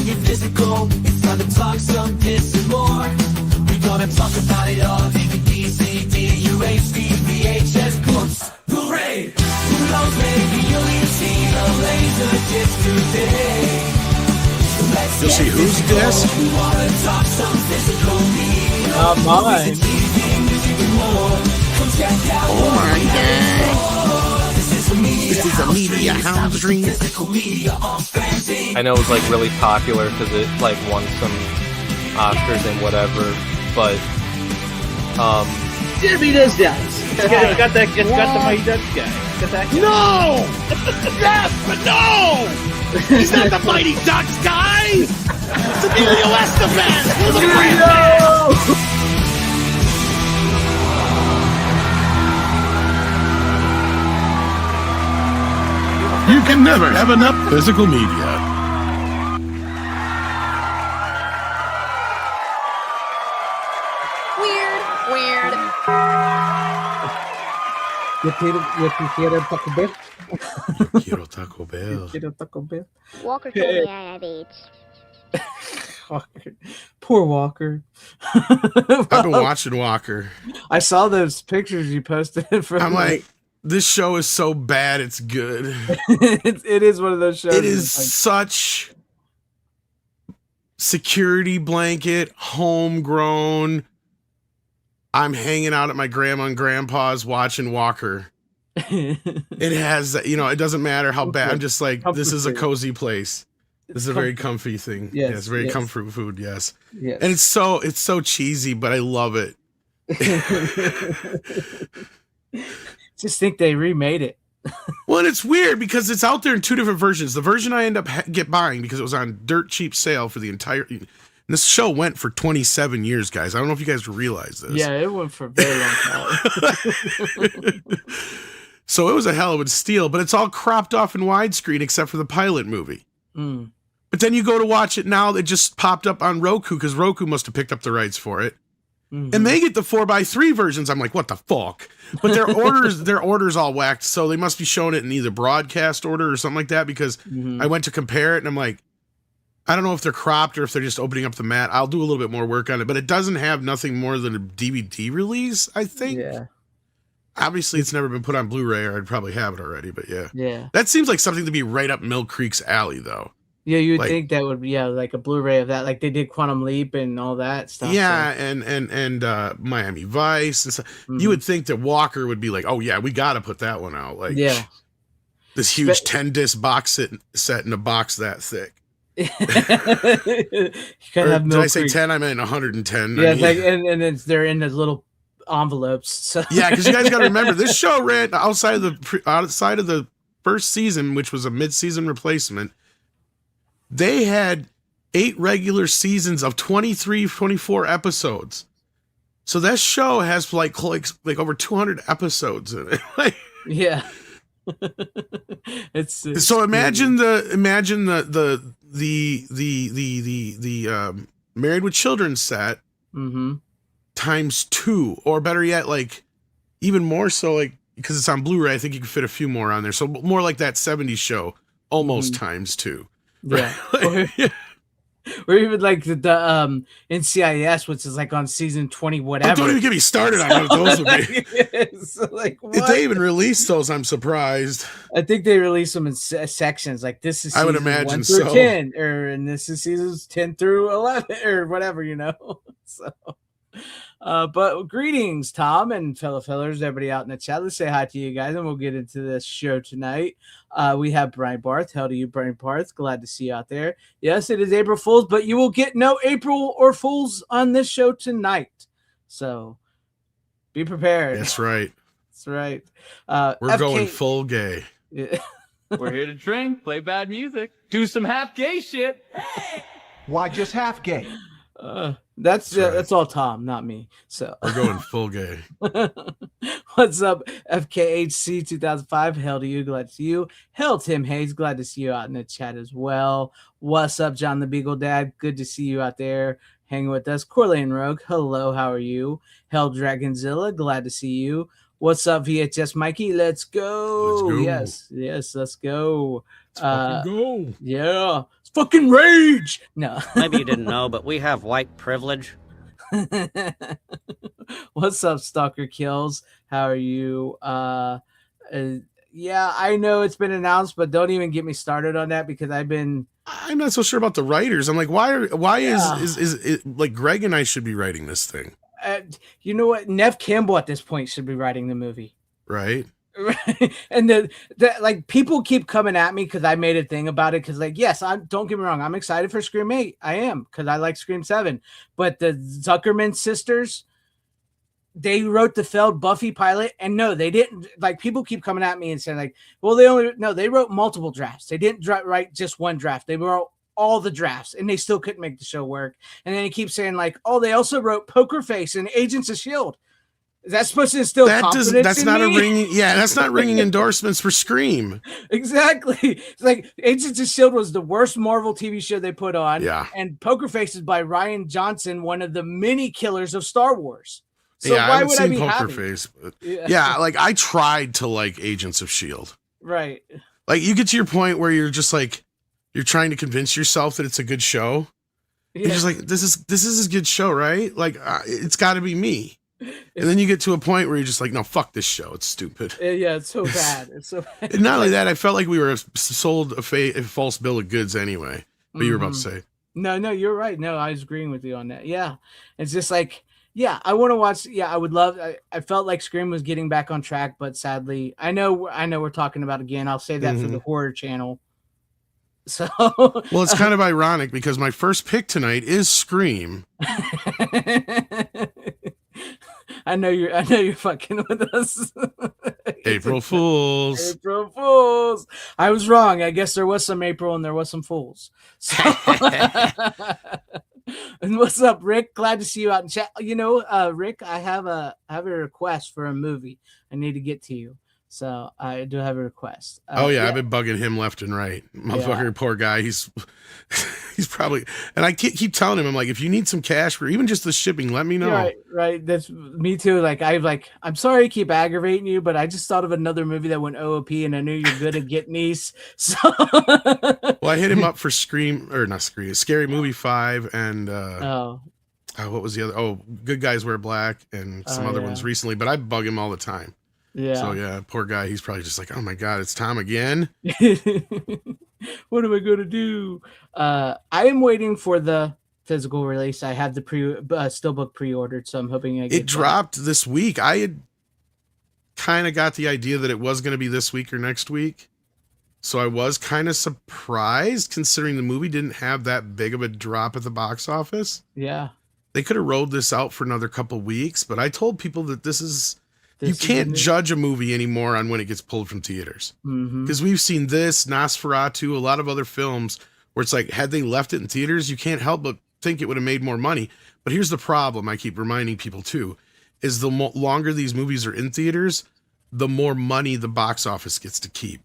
when you're physical. It's time to talk some piss and more. We gonna talk about it all. DVD, CD, UHD, VHS, books, Blu-ray. Who knows, maybe you'll even see the laser disc today. You'll see who's this? We wanna talk some physical media. Not mine. Oh my god. This is a media house dream. I know it was like really popular because it like won some Oscars and whatever, but Jimmy does that. It's got the Mighty Ducks guy. Got that guy. No! Yes, but no! He's not the Mighty Ducks guy! It's Emilio Estevez! Who's the You can never have enough physical media. Weird. You quiero Taco Bell? Quiero Taco Bell. Quiero Taco Bell. Walker told me I have AIDS. Walker. Poor Walker. I've been watching Walker. I saw those pictures you posted from. I'm like, this show is so bad, it's good. it is one of those shows. It is such security blanket, homegrown. I'm hanging out at my grandma and grandpa's watching Walker. It has, it doesn't matter how bad. I'm just like, this is a cozy place. This is a very comfy thing. Yes, yeah, it's very comfort food. Yes. Yes. And it's so cheesy, but I love it. Just think they remade it. Well, and it's weird because it's out there in two different versions. The version I end up buying because it was on dirt cheap sale for the entire. This show went for 27 years, guys. I don't know if you guys realize this. Yeah, it went for a very long time. So it was a hell of a steal, but it's all cropped off in widescreen except for the pilot movie. Mm. But then you go to watch it now, it just popped up on Roku because Roku must have picked up the rights for it. Mm-hmm. And they get the 4:3 versions. I'm like, what the fuck? But their orders all whacked, so they must be showing it in either broadcast order or something like that because I went to compare it and I'm like, I don't know if they're cropped or if they're just opening up the mat. I'll do a little bit more work on it, but it doesn't have nothing more than a DVD release, I think. Yeah. Obviously, it's never been put on Blu-ray, or I'd probably have it already, but yeah. Yeah. That seems like something to be right up Mill Creek's alley, though. Yeah, you would think that would be, like a Blu-ray of that, like they did Quantum Leap and all that stuff. Yeah, so. and Miami Vice and stuff. Mm-hmm. You would think that Walker would be like, oh yeah, we got to put that one out. Like, yeah, this huge 10-disc box set in a box that thick. Did I say 10? I meant 110. Yeah, like, and it's they're in the little envelopes. So. Yeah, because you guys got to remember this show ran outside of the first season, which was a mid-season replacement. They had 8 regular seasons of 23, 24 episodes. So that show has like over 200 episodes in it. Yeah. it's so imagine the Married with Children set times 2, or better yet, like even more so, like because it's on Blu-ray, I think you can fit a few more on there. So more like that 70s show, almost times 2. Yeah. Or even like the NCIS, which is like on season 20, whatever. Don't even get me started on what those would be. So like, what? If they even release those, I'm surprised. I think they release them in sections. Like this is I would imagine 1 through so. 10, and this is seasons 10 through 11, or whatever, So, but greetings, Tom and fellow fellers, everybody out in the chat. Let's say hi to you guys, and we'll get into this show tonight. We have Brian Barth. Hell to you, Brian Barth. Glad to see you out there. Yes, it is April Fool's, but you will get no April or Fools on this show tonight. So be prepared. That's right. That's right. We're going full gay. Yeah. We're here to drink, play bad music, do some half gay shit. Why just half gay? That's all Tom, not me. So we're going full gay. What's up, FKHC 2005? Hell to you, glad to see you. Hell, Tim Hayes, glad to see you out in the chat as well. What's up, John the Beagle Dad? Good to see you out there hanging with us. Corley and Rogue, hello, how are you? Hell, Dragonzilla, glad to see you. What's up, VHS Mikey? Let's go. Let's go. Yes, let's go. Let's fucking go. Yeah, it's fucking rage. No. Maybe you didn't know, but we have white privilege. What's up, Stalker Kills? How are you? Yeah, I know it's been announced, but don't even get me started on that because I'm not so sure about the writers. I'm like, why is it like Greg and I should be writing this thing? You know what? Nev Campbell at this point should be writing the movie. Right. And the like people keep coming at me because I made a thing about it. Because like, yes, don't get me wrong, I'm excited for Scream 8. I am because I like Scream 7. But the Zuckerman sisters, they wrote the failed Buffy pilot, and no, they didn't. Like people keep coming at me and saying like, well, they wrote multiple drafts. They didn't write just one draft. They wrote all the drafts, and they still couldn't make the show work. And then he keeps saying like, oh, they also wrote Poker Face and Agents of S.H.I.E.L.D. Is that supposed to instill confidence that's in not me? that's not ringing endorsements for Scream. Exactly. It's like Agents of S.H.I.E.L.D. was the worst Marvel TV show they put on. Yeah. And Poker Face is by Ryan Johnson, one of the many killers of Star Wars. So yeah, why would I be Poker happy? Face, but yeah, like I tried to like Agents of S.H.I.E.L.D. Right. Like you get to your point where you're just like, you're trying to convince yourself that it's a good show. Yeah. You're just like, this is a good show, right? Like it's got to be me. And then you get to a point where you're just like, no, fuck this show. It's stupid. Yeah, it's so bad. It's so bad. And not only that, I felt like we were sold a false bill of goods anyway. But you were about to say. No, you're right. No, I was agreeing with you on that. Yeah. It's just like, yeah, I want to watch. Yeah, I would love. I felt like Scream was getting back on track, but sadly, I know we're talking about again. I'll save that for the horror channel. So, well, it's kind of ironic because my first pick tonight is Scream. I know you're fucking with us. April Fools. April Fools. I was wrong. I guess there was some April and there was some fools. So, and what's up, Rick? Glad to see you out in chat. You know, Rick, I have a request for a movie I need to get to you. So I do have a request. Yeah, I've been bugging him left and right. Motherfucker, poor guy. He's probably, and I keep telling him, I'm like, if you need some cash for even just the shipping, let me know. Right. That's me too. I'm sorry to keep aggravating you, but I just thought of another movie that went OOP, and I knew you're good at getting these. So, well, I hit him up for Scary Movie 5, and what was the other? Oh, Good Guys Wear Black, and some other ones recently. But I bug him all the time. Yeah. So yeah, poor guy. He's probably just like, oh my god, it's Tom again. What am I gonna do? I am waiting for the physical release. I have the steelbook pre-ordered, so I'm hoping I get it dropped this week. I had kind of got the idea that it was going to be this week or next week, so I was kind of surprised considering the movie didn't have that big of a drop at the box office. Yeah, they could have rolled this out for another couple weeks, but I told people that you can't judge a movie anymore on when it gets pulled from theaters. Because we've seen this, Nosferatu, a lot of other films where it's like, had they left it in theaters, you can't help but think it would have made more money. But here's the problem I keep reminding people too, is the longer these movies are in theaters, the more money the box office gets to keep,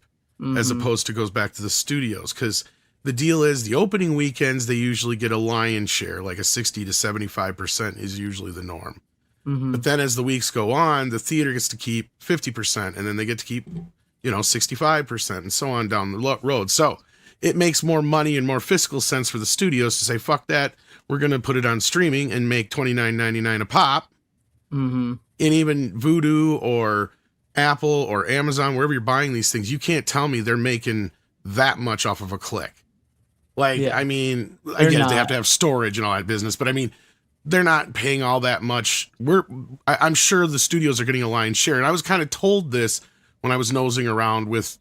as opposed to goes back to the studios. Because the deal is the opening weekends, they usually get a lion's share, like a 60 to 75% is usually the norm. But then as the weeks go on, the theater gets to keep 50%, and then they get to keep, 65% and so on down the road. So it makes more money and more fiscal sense for the studios to say, fuck that. We're going to put it on streaming and make $29.99 a pop. And even Vudu or Apple or Amazon, wherever you're buying these things, you can't tell me they're making that much off of a click. I mean, again, they have to have storage and all that business, but I mean, they're not paying all that much. I'm sure the studios are getting a lion's share. And I was kind of told this when I was nosing around with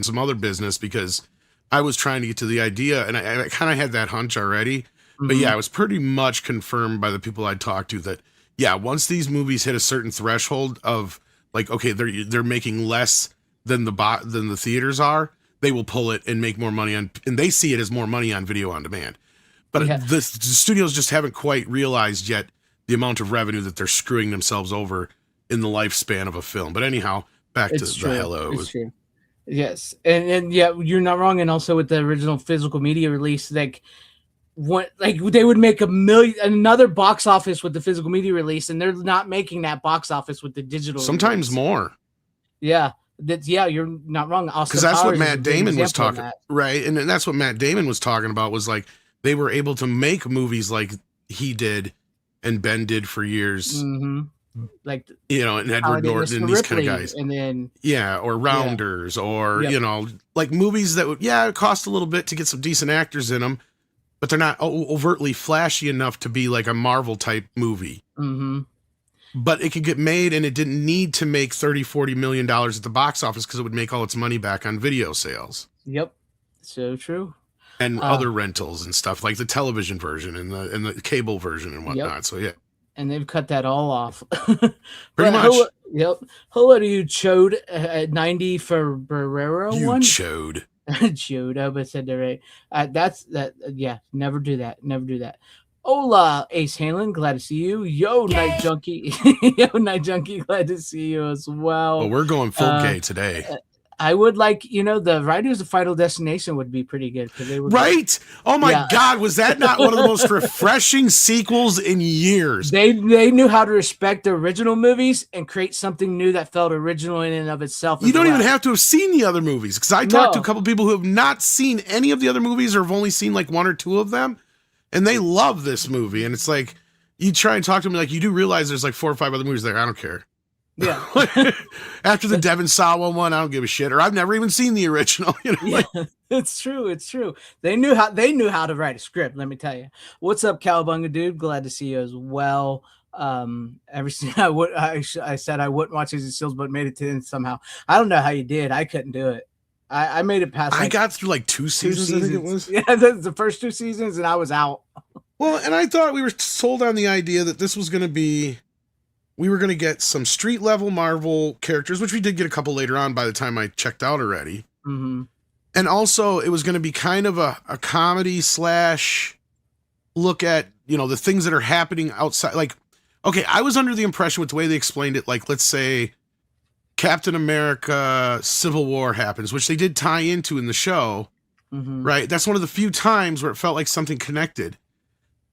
some other business, because I was trying to get to the idea, and I kind of had that hunch already. But yeah, I was pretty much confirmed by the people I talked to that, yeah, once these movies hit a certain threshold of like, okay, they're making less than the theaters are, they will pull it and make more money and they see it as more money on video on demand. But the studios just haven't quite realized yet the amount of revenue that they're screwing themselves over in the lifespan of a film. But anyhow, back to the hello. It's true. Yes. And yeah, you're not wrong. And also with the original physical media release, like they would make another box office with the physical media release, and they're not making that box office with the digital. Sometimes release. more. Yeah. You're not wrong. Because that's what Matt Damon was talking, right? And that's what Matt Damon was talking about, was like they were able to make movies like he did and Ben did for years. Mm-hmm. Like, and Edward Norton and these kind of guys. And then or Rounders or, like movies that would, cost a little bit to get some decent actors in them, but they're not overtly flashy enough to be like a Marvel type movie. Mm-hmm. But it could get made, and it didn't need to make $30-40 million at the box office because it would make all its money back on video sales. Yep. So true. And other rentals and stuff, like the television version and the cable version and whatnot. Yep. So, yeah. And they've cut that all off. Pretty much. Hello to you, Chode, at 90 for Barrero one. Chode. Chode, I hope I said that right. Never do that. Never do that. Hola, Ace Hanlon, glad to see you. Yo, Night Junkie. Night Junkie, glad to see you as well. Well, we're going full gay today. I would like, the Riders of Final Destination would be pretty good. They were right? Oh my God, was that not one of the most refreshing sequels in years? They knew how to respect the original movies and create something new that felt original in and of itself. You don't even have to have seen the other movies, because I talked to a couple people who have not seen any of the other movies or have only seen like one or two of them, and they love this movie. And it's like, you try and talk to them like, you do realize there's like 4 or 5 other movies there. I don't care. Yeah. After the Devin Sawa one, I don't give a shit. Or I've never even seen the original. It's true. It's true. They knew how to write a script. Let me tell you. What's up, Cowabunga dude? Glad to see you as well. Everything I said I wouldn't watch Easy Seals, but made it to the end somehow. I don't know how you did. I couldn't do it. I made it past. I got through like 2 seasons. I think it was. Yeah, the first 2 seasons, and I was out. Well, and I thought we were sold on the idea that this was going to be. We were going to get some street level Marvel characters, which we did get a couple later on by the time I checked out already. Mm-hmm. And also it was going to be kind of a comedy / look at, the things that are happening outside. Like, okay, I was under the impression with the way they explained it, like, let's say Captain America Civil War happens, which they did tie into in the show, right? That's one of the few times where it felt like something connected.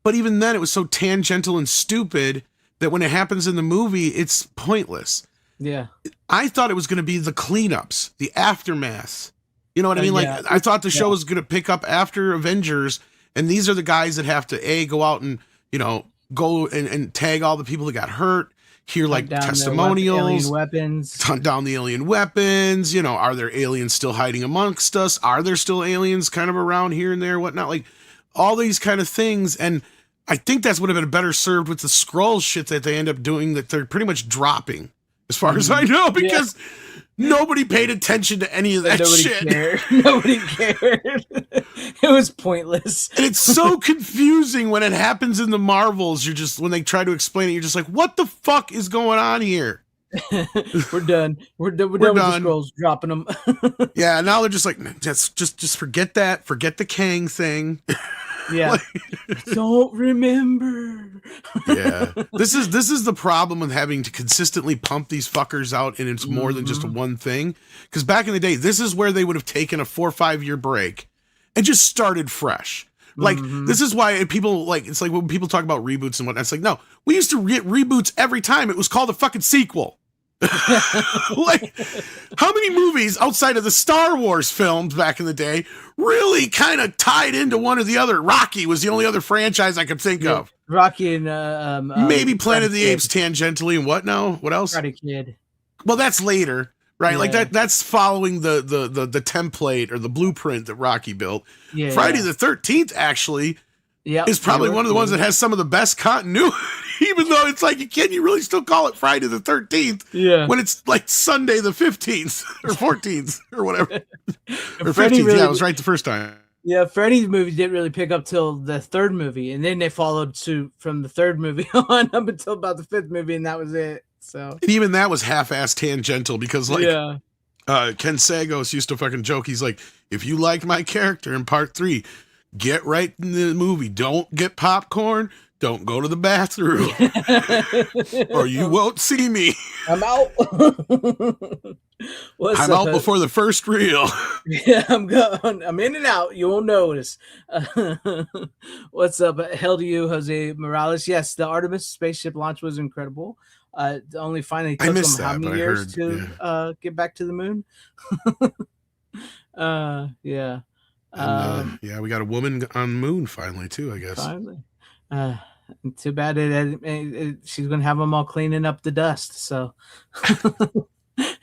But even then it was so tangential and stupid that when it happens in the movie, it's pointless. Yeah. I thought it was going to be the cleanups, the aftermath. You know what I mean? Like, I thought the show was going to pick up after Avengers, and these are the guys that have to, go out and, go and tag all the people that got hurt, hear, like, testimonials, hunt down the alien weapons, are there aliens still hiding amongst us? Are there still aliens kind of around here and there, whatnot? Like, all these kind of things, and I think that's would have been better served with the Skrulls shit that they end up doing that they're pretty much dropping, as far as I know, because nobody paid attention to any of that shit. Cared. Nobody cared. It was pointless. And it's so confusing when it happens in the Marvels. When they try to explain it, you're just like, what the fuck is going on here? We're done. We're done with the Skrulls, dropping them. Yeah, now they're just like, just forget that. Forget the Kang thing. Yeah. Don't remember. Yeah. This is the problem with having to consistently pump these fuckers out, and it's more than just one thing. Because back in the day, this is where they would have taken a 4 or 5 year break and just started fresh. Like, this is why people, like, it's like when people talk about reboots and whatnot, it's like, no, we used to get reboots every time. It was called a fucking sequel. Like, how many movies outside of the Star Wars films back in the day really kind of tied into one or the other? Rocky was the only other franchise I could think of. Rocky and maybe Planet of the Apes tangentially, and what now? What else? Karate Kid. Well, that's later, right? Yeah. Like that's following the template or the blueprint that Rocky built. Yeah, Friday the 13th actually is probably one of the ones that has some of the best continuity. Even though it's like, can you really still call it Friday the 13th? Yeah. When it's like Sunday the 15th or 14th or whatever. Or 15th. Really, I was right the first time. Yeah, Freddy's movie didn't really pick up till the 3rd movie. And then they followed suit from the 3rd movie on up until about the 5th movie. And that was it. So. And even that was half-assed tangential because Ken Sagos used to fucking joke. He's like, if you liked my character in part 3, get right in the movie. Don't get popcorn. Don't go to the bathroom or you won't see me. I'm out. What's I'm up? out before the first reel. Yeah, I'm going. I'm in and out. You won't notice. What's up? Hell to you, Jose Morales. Yes, the Artemis spaceship launch was incredible. It only finally I took missed them how that, many but I years heard, to get back to the moon? Yeah. And yeah, we got a woman on the moon finally too, I guess. Finally. Too bad she's gonna have them all cleaning up the dust. So,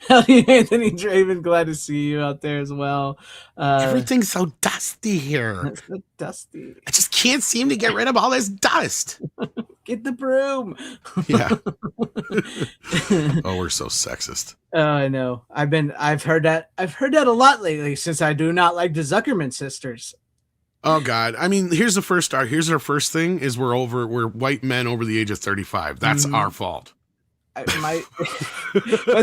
howdy, Anthony Draven. Glad to see you out there as well. Everything's so dusty here. It's so dusty. I just can't seem to get rid of all this dust. Get the broom. Yeah. Oh, we're so sexist. Oh, I know. I've heard that a lot lately since I do not like the Zuckerman sisters. Oh God. I mean, here's our first thing is we're white men over the age of 35. That's our fault. My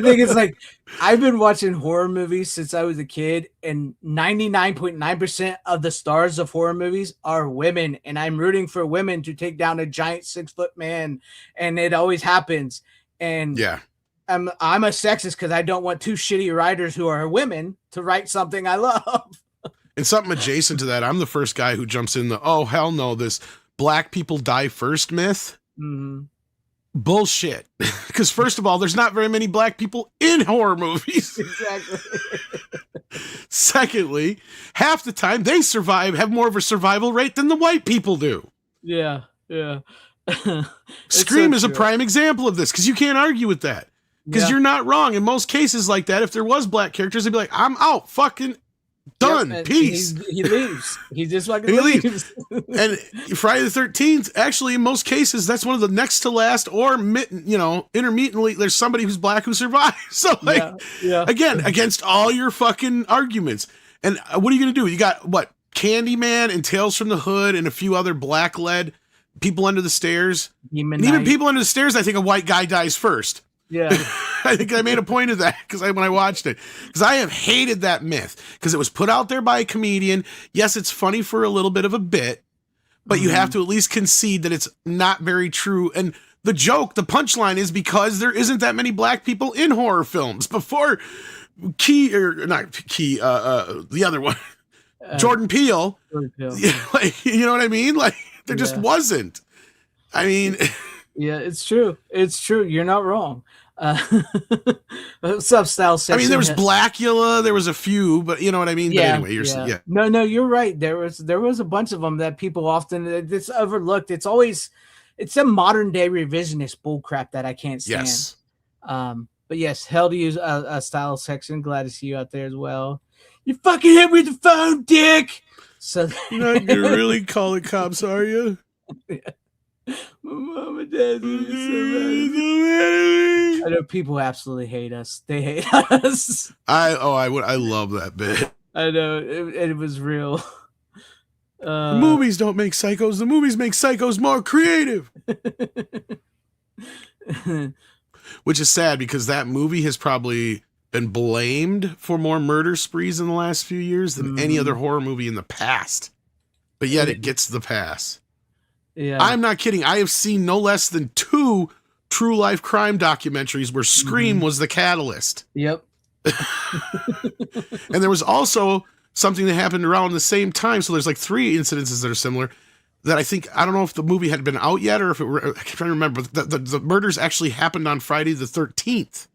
thing is, like, I've been watching horror movies since I was a kid, and 99.9% of the stars of horror movies are women, and I'm rooting for women to take down a giant 6-foot man, and it always happens. And yeah, I'm a sexist because I don't want two shitty writers who are women to write something I love. and something adjacent to that, I'm the first guy who jumps in the oh hell no, this black people die first myth. Mm-hmm. Bullshit. Because first of all, there's not very many black people in horror movies. Exactly. Secondly, half the time they have more of a survival rate than the white people do. Yeah. Scream is a prime example of this because you can't argue with that. Because you're not wrong. In most cases like that, if there was black characters, they'd be like, I'm out, fucking done, peace. He leaves. He just fucking leaves. And Friday the 13th, actually, in most cases, that's one of the next to last or, intermittently, there's somebody who's black who survives. So, again, against all your fucking arguments. And what are you going to do? You got, what, Candyman and Tales from the Hood and a few other black-led People Under the Stairs. And even People Under the Stairs, I think a white guy dies first. Yeah. I think I made a point of that when I watched it, because I have hated that myth because it was put out there by a comedian. Yes, it's funny for a little bit of a bit, but you have to at least concede that it's not very true. And the punchline is because there isn't that many black people in horror films before the other one, Jordan Peele. You know what I mean? Like there just wasn't. I mean, yeah, it's true. It's true. You're not wrong. What's up, Style Section? I mean, there was Blackula, there was a few, but you know what I mean? Yeah, but anyway, No, you're right. There was a bunch of them that people often it's overlooked. It's a modern day revisionist bullcrap that I can't stand. Yes. But yes, hell to use a Style Section. Glad to see you out there as well. You fucking hit me with the phone, dick. So you're not gonna really call the cops, are you? My mom and dad. I know people absolutely hate us. They hate us. I love that bit. I know it was real. The movies don't make psychos. The movies make psychos more creative. Which is sad because that movie has probably been blamed for more murder sprees in the last few years than any other horror movie in the past. But yet it gets the pass. Yeah, I'm not kidding. I have seen no less than 2 true life crime documentaries where Scream was the catalyst. Yep. And there was also something that happened around the same time. So there's like 3 incidences that are similar that I don't know if the movie had been out yet or if I can't remember. The murders actually happened on Friday the 13th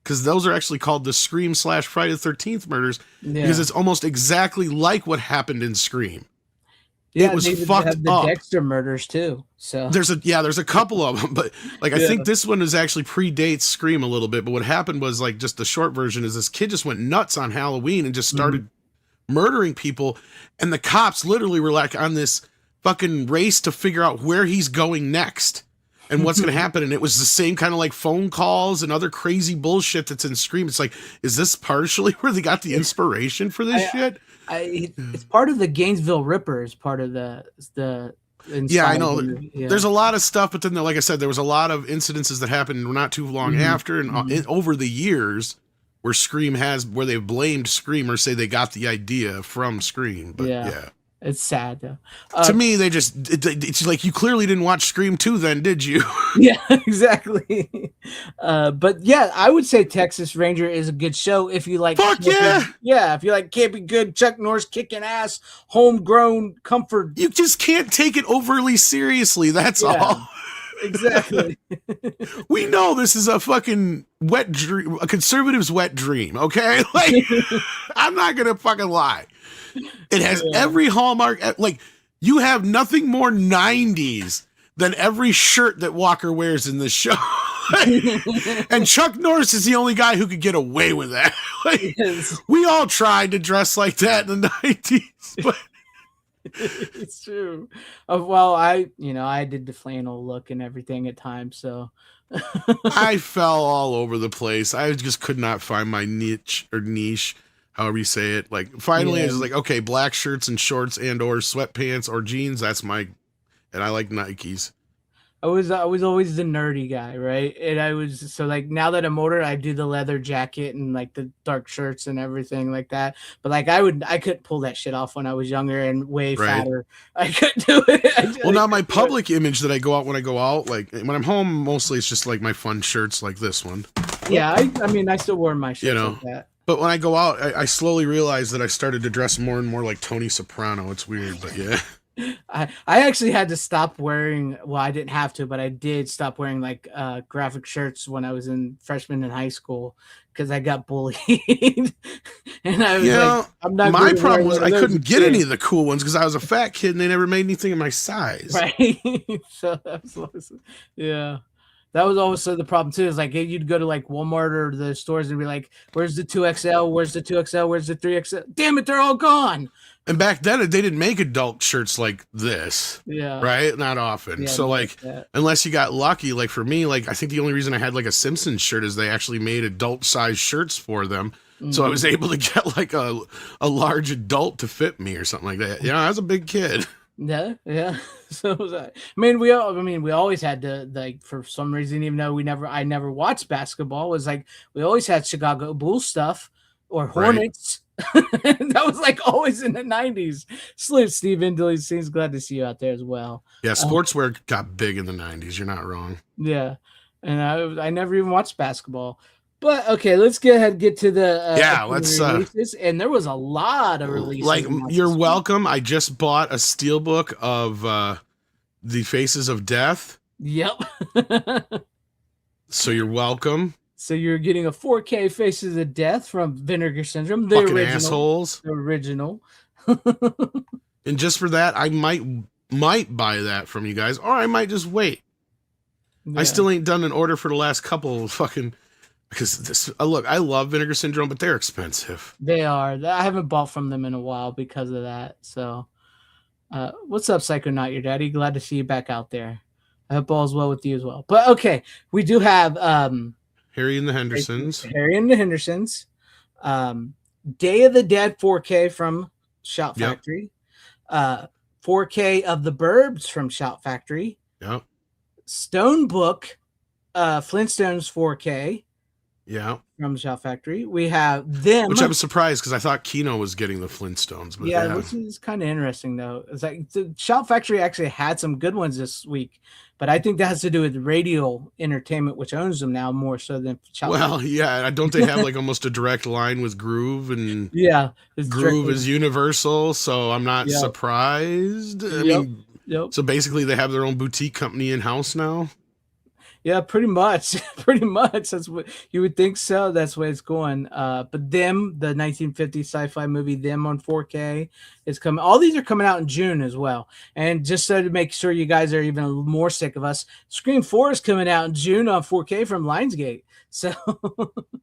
because those are actually called the Scream / Friday the 13th murders because it's almost exactly like what happened in Scream. Yeah, it was fucked up. The Dexter murders too. So there's a couple of them, but like I think this one is actually predates Scream a little bit. But what happened was like just the short version is this kid just went nuts on Halloween and just started murdering people, and the cops literally were like on this fucking race to figure out where he's going next and what's going to happen. And it was the same kind of like phone calls and other crazy bullshit that's in Scream. It's like, is this partially where they got the inspiration for this shit? It's part of the Gainesville Ripper. Is part of the I know. There's a lot of stuff, but then, like I said, there was a lot of incidences that happened not too long after and over the years where they've blamed Scream or say they got the idea from Scream. But It's sad though. To me, it's like you clearly didn't watch Scream 2 then, did you? Yeah, exactly. But yeah, I would say Texas Ranger is a good show if you like. Fuck yeah! Yeah, if you like campy good Chuck Norris kicking ass, homegrown comfort. You just can't take it overly seriously. That's all. Exactly. We know this is a fucking wet dream, a conservative's wet dream. Okay, like I'm not gonna fucking lie. It has every hallmark. Like you have nothing more 90s than every shirt that Walker wears in this show. And Chuck Norris is the only guy who could get away with that. Like, we all tried to dress like that in the 90s, but It's true. Well, I did the flannel look and everything at times, so I fell all over the place. I just could not find my niche, however you say it. Like finally I was like, okay, black shirts and shorts and or sweatpants or jeans, and I like Nikes. I was always the nerdy guy, right? And I was so like now that I'm older, I do the leather jacket and like the dark shirts and everything like that. But like I couldn't pull that shit off when I was younger and way fatter. I couldn't do it. Well, now my public image that I go out when I go out, like when I'm home, mostly it's just like my fun shirts like this one. Yeah, I mean I still wear my shirts like that. But when I go out, I slowly realized that I started to dress more and more like Tony Soprano. It's weird, but yeah. I actually had to stop wearing. Well, I didn't have to, but I did stop wearing like graphic shirts when I was in freshman in high school because I got bullied. And I was like, I'm not. My problem was I couldn't get any of the cool ones because I was a fat kid and they never made anything in my size. Right. So that was that was also the problem too. Is like you'd go to like Walmart or the stores and be like, "Where's the 2XL? Where's the 2XL? Where's the 3XL? Damn it, they're all gone." And back then, they didn't make adult shirts like this. Yeah. Right? Not often. Yeah, so, like, unless you got lucky, like for me, like, I think the only reason I had like a Simpsons shirt is they actually made adult size shirts for them. Mm-hmm. So I was able to get like a large adult to fit me or something like that. Yeah, I was a big kid. Yeah. So was I. I mean, we always had to like for some reason, even though I never watched basketball, was like we always had Chicago Bulls stuff or Hornets. Right. That was like always in the 90s. Salute Steve Indley. Seems glad to see you out there as well. Yeah, sportswear got big in the 90s. You're not wrong. Yeah, and I never even watched basketball. But okay, let's get ahead and get to the let's releases. And there was a lot of releases. Like you're welcome. I just bought a steelbook of The Faces of Death. Yep. So you're welcome. So you're getting a 4K Faces of Death from Vinegar Syndrome. The fucking original, assholes. The original. And just for that, I might buy that from you guys, or I might just wait. Yeah. I still ain't done an order for the last couple of fucking. Because this, look, I love Vinegar Syndrome, but they're expensive. They are. I haven't bought from them in a while because of that. So, what's up, Psychonaut, your daddy? Glad to see you back out there. I hope all's well with you as well. But okay, we do have Harry and the Hendersons. Day of the Dead 4K from Shout Factory. 4K of the Burbs from Shout Factory. Yep. Stone Book, Flintstones 4K. Yeah. From Shout Factory. We have them. Which I was surprised because I thought Kino was getting the Flintstones. But yeah, which is kind of interesting though. It's like the Shout Factory actually had some good ones this week, but I think that has to do with Radio Entertainment, which owns them now more so than Shout Factory. Yeah, don't they have like almost a direct line with Groove and Groove is Universal, so I'm not surprised. I mean, so basically they have their own boutique company in house now. Yeah, pretty much. That's what you would think. So that's where it's going. But Them, the 1950 sci-fi movie, Them on 4K is coming. All these are coming out in June as well. And just so to make sure you guys are even more sick of us, Scream 4 is coming out in June on 4K from Lionsgate. So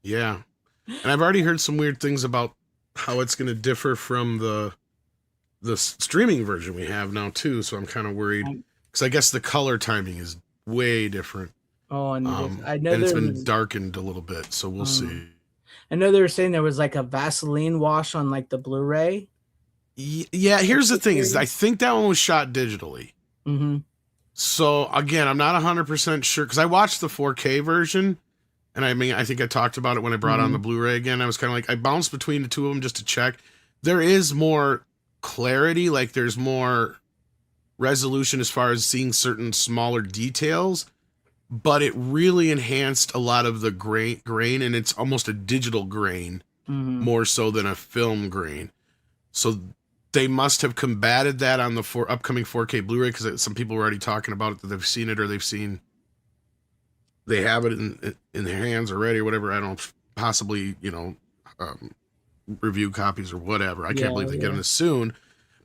yeah, and I've already heard some weird things about how it's going to differ from the streaming version we have now too. So I'm kind of worried because I guess the color timing is way different. Oh, and I know and it's been darkened a little bit, so we'll see. I know they were saying there was like a Vaseline wash on like the Blu-ray. Yeah, here's the thing: is I think that one was shot digitally. Mm-hmm. So again, I'm not 100% sure because I watched the 4K version, and I think I talked about it when I brought on the Blu-ray again. I was kind of like I bounced between the two of them just to check. There is more clarity, like there's more resolution as far as seeing certain smaller details, but it really enhanced a lot of the grain, and it's almost a digital grain more so than a film grain. So they must have combated that on the upcoming 4K Blu-ray, because some people were already talking about it, that they've seen it or they have it in their hands already or whatever. I don't know, possibly, review copies or whatever. I can't believe they get them this soon.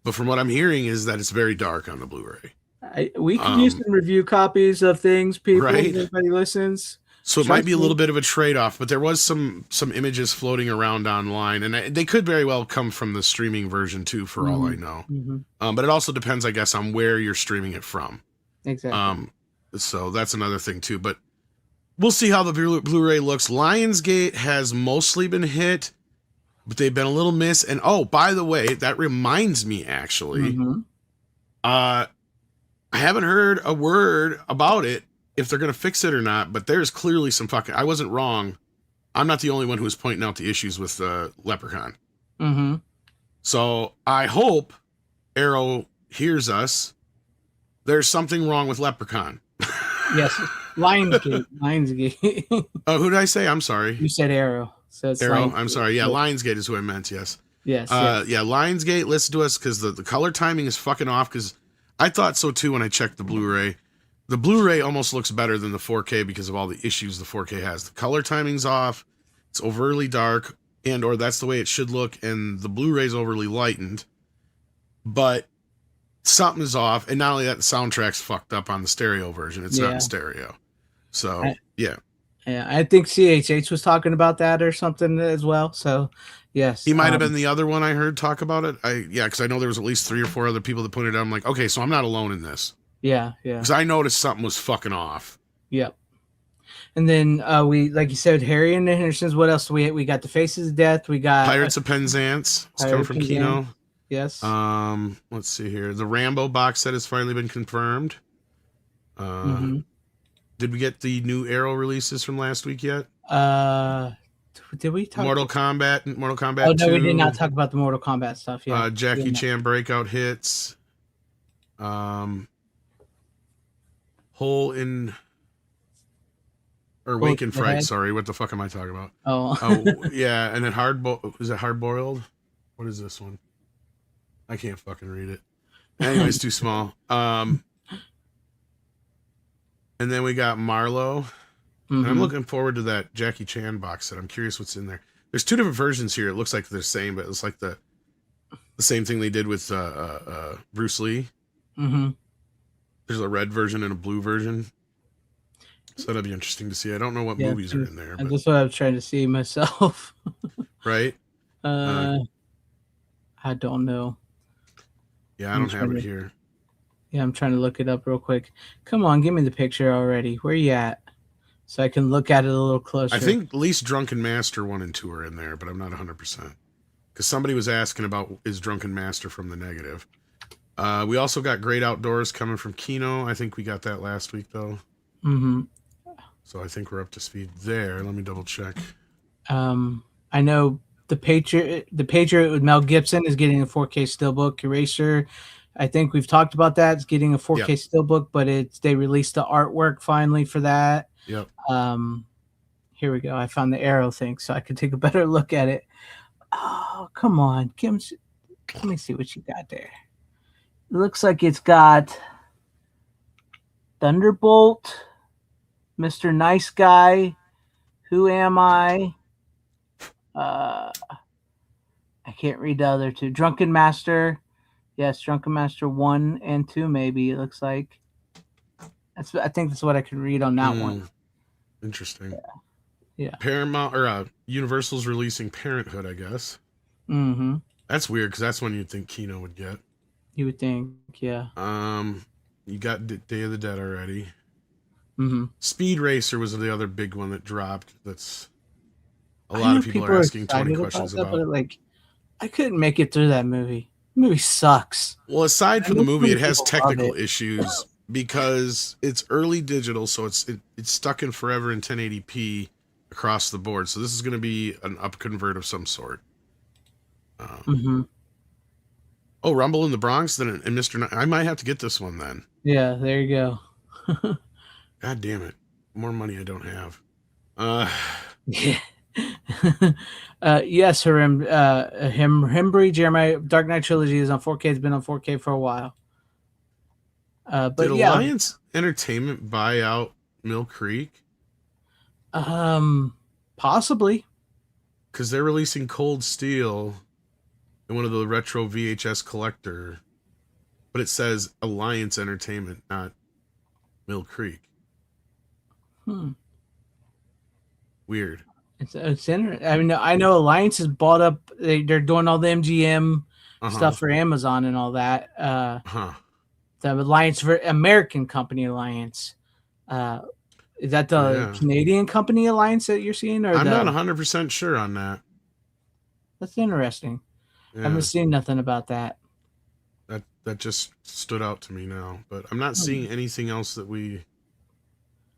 But from what I'm hearing is that it's very dark on the Blu-ray. We can use some review copies of things, people. Right? If anybody listens. So it might be a little bit of a trade-off, but there was some images floating around online, and they could very well come from the streaming version too, for all I know. But it also depends, I guess, on where you're streaming it from. Exactly. So that's another thing too. But we'll see how the Blu-ray looks. Lionsgate has mostly been hit, but they've been a little miss. And oh, by the way, that reminds me, actually, I haven't heard a word about it, if they're going to fix it or not, but there's clearly some I wasn't wrong. I'm not the only one who was pointing out the issues with Leprechaun. So I hope Arrow hears us. There's something wrong with Leprechaun. Yes. Lionsgate. Who did I say? I'm sorry. You said Arrow. So it's Arrow. Lionsgate. I'm sorry. Yeah, Lionsgate is who I meant. Yes. Yes. Yeah, Lionsgate, listen to us, because the color timing is fucking off, because I thought so too when I checked the Blu-ray. The Blu-ray almost looks better than the 4K because of all the issues the 4K has. The color timing's off. It's overly dark, or that's the way it should look, and the Blu-ray's overly lightened. But something is off, and not only that, the soundtrack's fucked up on the stereo version. It's not in stereo. So, yeah. Yeah, I think CHH was talking about that or something as well. So, yes. He might have been the other one I heard talk about it. Because I know there was at least 3 or 4 other people that pointed out. I'm like, okay, so I'm not alone in this. Yeah. Because I noticed something was fucking off. Yep. And then we, like you said, Harry and the Hendersons. What else do we? We got the Faces of Death. We got Pirates of Penzance. It's coming from Kino. Yes. Let's see here. The Rambo box set has finally been confirmed. Did we get the new Arrow releases from last week yet? Did we talk Mortal Kombat 2? Oh no, we did not talk about the Mortal Kombat stuff. Yeah. Jackie Chan breakout hits. Hole in or Wake in Fright. Sorry, what the fuck am I talking about? Oh, yeah, and then is it Hard Boiled? What is this one? I can't fucking read it. Anyway, it's too small. And then we got Marlowe. And I'm looking forward to that Jackie Chan box set. I'm curious what's in there. There's 2 different versions here. It looks like they're the same, but it's like the same thing they did with Bruce Lee. There's a red version and a blue version. So that'd be interesting to see. I don't know what movies are in there. But that's what I'm trying to see myself. Right? I don't know. Yeah, I don't have it here. Yeah, I'm trying to look it up real quick. Come on, give me the picture already. Where you at? So I can look at it a little closer. I think at least Drunken Master 1 and 2 are in there, but I'm not 100%. Because somebody was asking about, is Drunken Master from the negative? We also got Great Outdoors coming from Kino. I think we got that last week, though. So I think we're up to speed there. Let me double check. I know the Patriot with Mel Gibson is getting a 4K steelbook. Eraser, I think we've talked about that. It's getting a 4K steelbook, but they released the artwork finally for that. Yep. Here we go. I found the Arrow thing, so I could take a better look at it. Oh, come on, Kim. Let me see what you got there. It looks like it's got Thunderbolt, Mr. Nice Guy, Who Am I? I can't read the other 2. Drunken Master. Yes, Drunken Master 1 and 2, maybe, it looks like. I think that's what I can read on that one. Interesting. Yeah. Paramount or Universal's releasing Parenthood, I guess. That's weird because that's one you'd think Kino would get. You would think, yeah. You got Day of the Dead already. Speed Racer was the other big one that dropped. That's a lot of people are asking 20 questions about. But like, I couldn't make it through that movie. The movie sucks. Well, aside from the movie, it has technical issues because it's early digital, so it's stuck in forever in 1080p across the board. So this is going to be an upconvert of some sort. Oh, Rumble in the Bronx, then and Mr. I might have to get this one then. Yeah, there you go. God damn it. More money I don't have. Yeah. Yes, Hembry Jeremiah Dark Knight Trilogy is on 4K. It's been on 4K for a while. But Did yeah, Alliance Entertainment buy out Mill Creek? possibly. Because they're releasing Cold Steel and one of the retro VHS collector, but it says Alliance Entertainment, not Mill Creek. Weird. It's interesting. I mean, I know Alliance has bought up. They're doing all the MGM stuff for Amazon and all that. The Alliance for American Company Alliance. Is that the Canadian company Alliance that you're seeing? Or I'm not 100% sure on that. That's interesting. Yeah. I haven't seen nothing about that. That just stood out to me now, but I'm not seeing anything else that we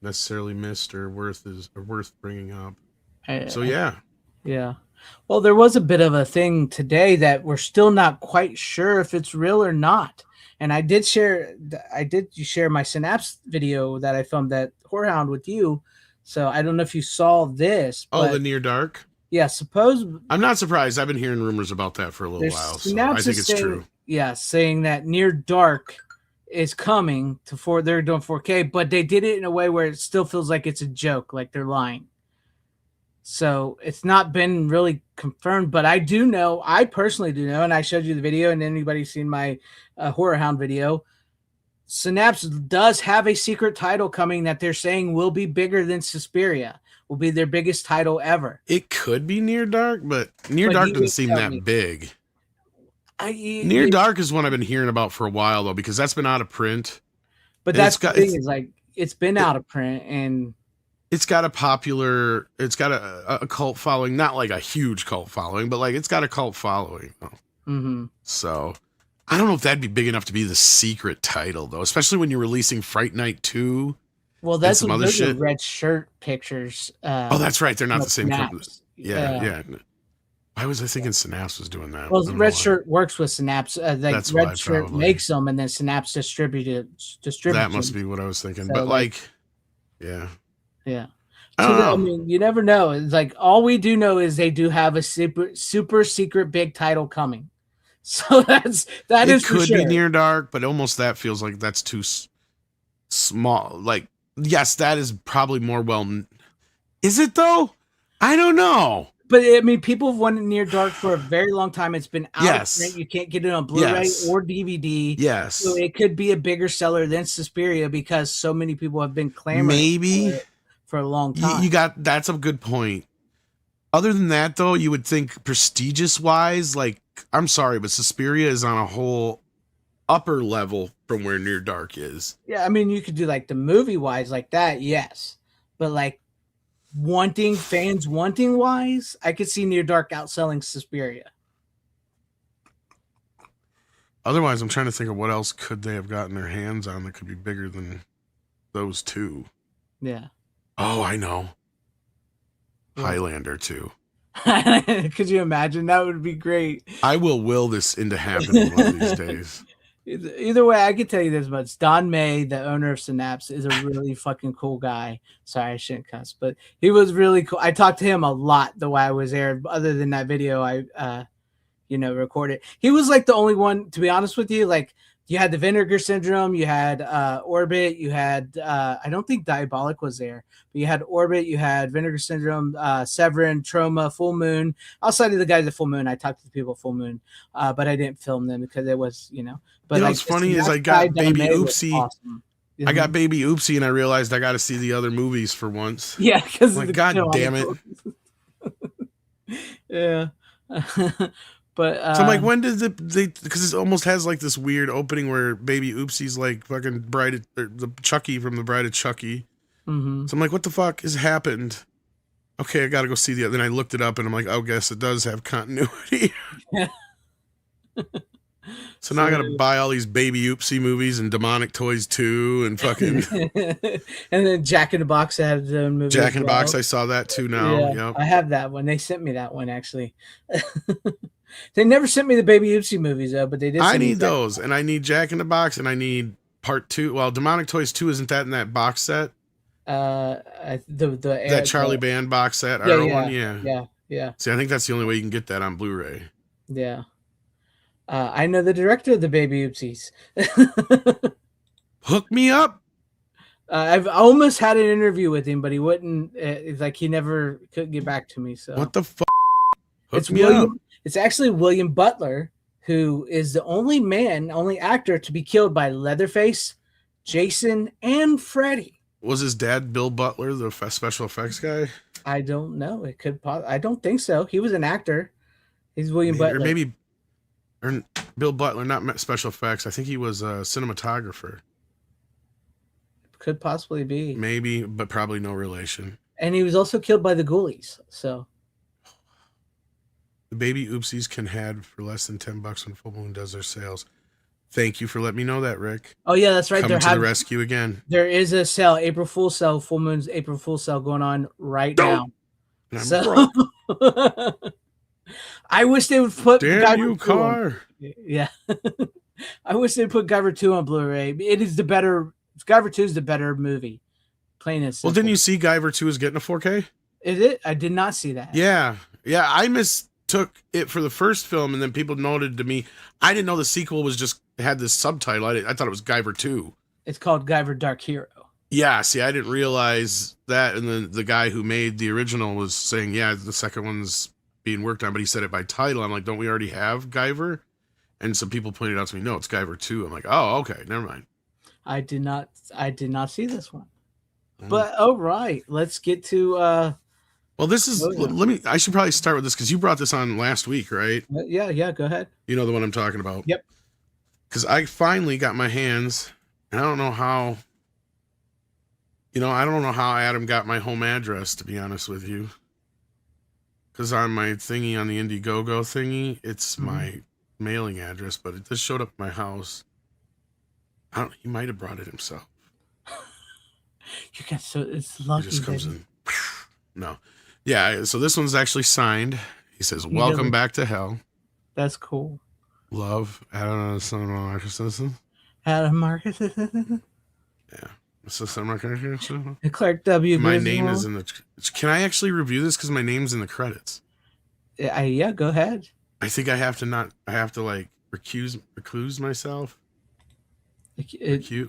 necessarily missed or worth bringing up. So yeah. Well, there was a bit of a thing today that we're still not quite sure if it's real or not. And I did share my Synapse video that I filmed at Whorehound with you. So I don't know if you saw this. Oh, the Near Dark? Yeah, I'm not surprised. I've been hearing rumors about that for a little while. So I think it's true. Yeah, saying that Near Dark is coming to they're doing 4K, but they did it in a way where it still feels like it's a joke, like they're lying. So it's not been really confirmed, but I personally do know, and I showed you the video, and anybody seen my Whorehound video, Synapse does have a secret title coming that they're saying will be bigger than Suspiria, will be their biggest title ever. It could be Near Dark, but Near Dark doesn't seem that big. Near Dark is one I've been hearing about for a while, though, because that's been out of print. But that's the thing is, like, it's been out of print, and it's got a cult following, not like a huge cult following, but like it's got a cult following. So I don't know if that'd be big enough to be the secret title, though, especially when you're releasing Fright Night 2. Well, that's some other shit. Red Shirt pictures. Oh, that's right. They're not the same company. Yeah. Why was I thinking Synapse was doing that? Well, Red Shirt works with Synapse. Like Red Shirt makes them, and then Synapse distributes. That must be what I was thinking. So, but like, yeah. So I mean, you never know. It's like all we do know is they do have a super secret big title coming. So that is for sure. It could be Near Dark, but almost that feels like that's too small. Like, yes, that is probably more Is it though? I don't know. But I mean, people have wanted Near Dark for a very long time. It's been out of print. You can't get it on Blu-ray or DVD. Yes. So it could be a bigger seller than Suspiria because so many people have been clamoring for a long time. That's a good point. Other than that, though, you would think prestigious wise, like, I'm sorry, but Suspiria is on a whole upper level from where Near Dark is. Yeah, I mean, you could do like the movie wise like that, yes. But like fans wanting wise, I could see Near Dark outselling Suspiria. Otherwise, I'm trying to think of what else could they have gotten their hands on that could be bigger than those two. Yeah. Oh, I know. Highlander 2. Could you imagine? That would be great. I will this into happening one of these days. Either way, I can tell you this much. Don May, the owner of Synapse, is a really fucking cool guy. Sorry, I shouldn't cuss, but he was really cool. I talked to him a lot the way I was there. Other than that video I recorded. He was like the only one, to be honest with you, like you had the Vinegar Syndrome, you had Orbit, you had I don't think Diabolic was there, but you had Orbit, you had Vinegar Syndrome, Severin, Troma, Full Moon. Outside of the guys at Full Moon, I talked to the people at Full Moon, but I didn't film them because it was, But what's funny is I got Baby Oopsie. Awesome. I got Baby Oopsie, and I realized I got to see the other movies for once. Yeah, because like, God damn it. Yeah. But so I'm like, when did because it almost has like this weird opening where Baby Oopsie's like fucking the Chucky from the Bride of Chucky. Mm-hmm. So I'm like, what the fuck has happened? Okay, I gotta go see then I looked it up and I'm like, oh, guess it does have continuity. Yeah. So now I gotta buy all these Baby Oopsie movies and Demonic Toys 2 and fucking And then Jack in the Box had his own movie. Jack in the Box. I saw that too now. Yeah, Yep. I have that one. They sent me that one actually. They never sent me the Baby Oopsie movies though, but they did. I need those, and I need Jack in the Box, and I need Part 2. Well, Demonic Toys 2 isn't that in that box set? That Charlie Band box set. Yeah. See, I think that's the only way you can get that on Blu-ray. Yeah. I know the director of the Baby Oopsies. Hook me up. I've almost had an interview with him, but he wouldn't. It's like he never could get back to me. So What the fuck? it's William. It's actually William Butler, who is the only actor to be killed by Leatherface, Jason, and Freddy. Was his dad Bill Butler, the special effects guy? I don't know. It could. I don't think so. He was an actor. He's William Butler. Or Bill Butler, not special effects. I think he was a cinematographer. Could possibly be. Maybe, but probably no relation. And he was also killed by the Ghoulies. So the Baby Oopsies can have for less than $10 when Full Moon does their sales. Thank you for letting me know that, Rick. Oh yeah, that's right. Coming to the rescue again. There is a sale, April Fool's sale, Full Moon's April Fool's sale going on right now. So I wish they would put Damn car. Yeah. I wish they'd put Guyver 2 on Blu-ray. It is the better. Guyver 2 is the better movie. Plain and simple. Well, didn't you see Guyver 2 is getting a 4K? Is it? I did not see that. Yeah. I mistook it for the first film, and then people noted to me, I didn't know the sequel was just had this subtitle. I thought it was Guyver 2. It's called Guyver Dark Hero. Yeah, see, I didn't realize that, and then the guy who made the original was saying, yeah, the second one's being worked on, but he said it by title. I'm like, don't we already have Guyver? And some people pointed out to me, no, it's Guyver 2. I'm like, oh, okay, never mind. I did not see this one. But all right, let's get to well, this is I should probably start with this because you brought this on last week, right? Yeah, go ahead. You know the one I'm talking about. Yep. Because I finally got my hands, and I don't know how Adam got my home address, to be honest with you. Because on my thingy, on the Indiegogo thingy, it's my mailing address, but it just showed up at my house. He might have brought it himself. You got it's lucky. It just comes in. No. Yeah, so this one's actually signed. He says, welcome back to hell. That's cool. Love, Adam Marcus. Adam Marcus. Yeah. Clark W. My name is in the... Can I actually review this? Because my name's in the credits. Yeah, go ahead. I think I have to like recuse myself.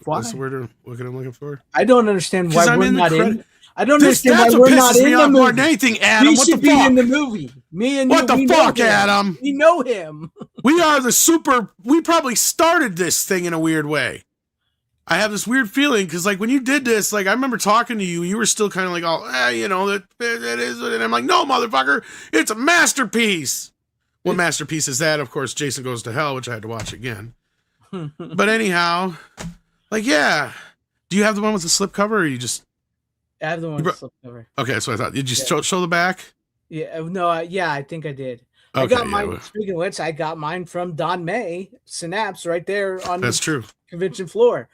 What's the word I'm looking for? I don't understand why we're not in. I don't understand why we're not in the movie. More than anything, Adam. We what should the fuck? be in the movie. Me and you. What the fuck, Adam? We know him. We are the super. We probably started this thing in a weird way. I have this weird feeling because, like, when you did this, like, I remember talking to you. You were still kind of like, "Oh, that is," and I'm like, "No, motherfucker, it's a masterpiece." What masterpiece is that? Of course, Jason Goes to Hell, which I had to watch again. But anyhow, like, yeah. Do you have the one with the slipcover, or you just? I have the one with the slipcover. Okay, that's what I thought. Did you show the back? Yeah, no, I think I did. Okay, I got mine. Speaking of which, I got mine from Don May Synapse right there on that's true convention floor.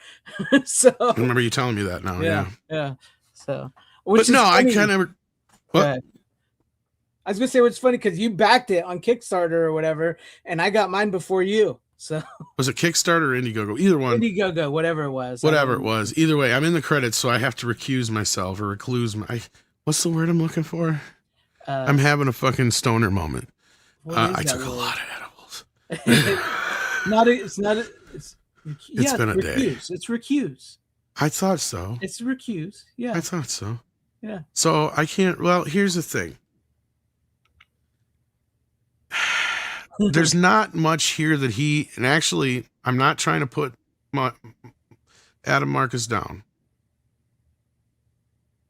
So I remember you telling me that now. Yeah. So, but no, funny. I kind of. I was gonna say what's funny because you backed it on Kickstarter or whatever, and I got mine before you. So was it Kickstarter or Indiegogo? Either one. Indiegogo, whatever it was. Whatever it was. Either way, I'm in the credits, so I have to recuse myself or recluse what's the word I'm looking for? I'm having a fucking stoner moment. I took a lot of edibles. It's been a day. It's recuse. I thought so. It's recuse. Yeah. I thought so. Yeah. So I can't. Well, here's the thing. There's not much here that and actually, I'm not trying to put Adam Marcus down.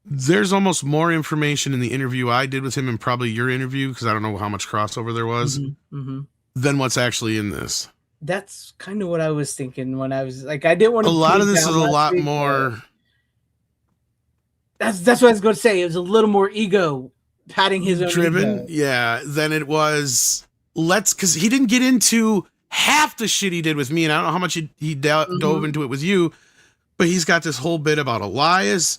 There's almost more information in the interview I did with him and probably your interview, because I don't know how much crossover there was, than what's actually in this. That's kind of what I was thinking when I was like, I didn't want to. A lot of this is a lot more. That's what I was going to say. It was a little more ego patting his own driven, ego. Yeah, than it was. Because he didn't get into half the shit he did with me, and I don't know how much he dove into it with you, but he's got this whole bit about Elias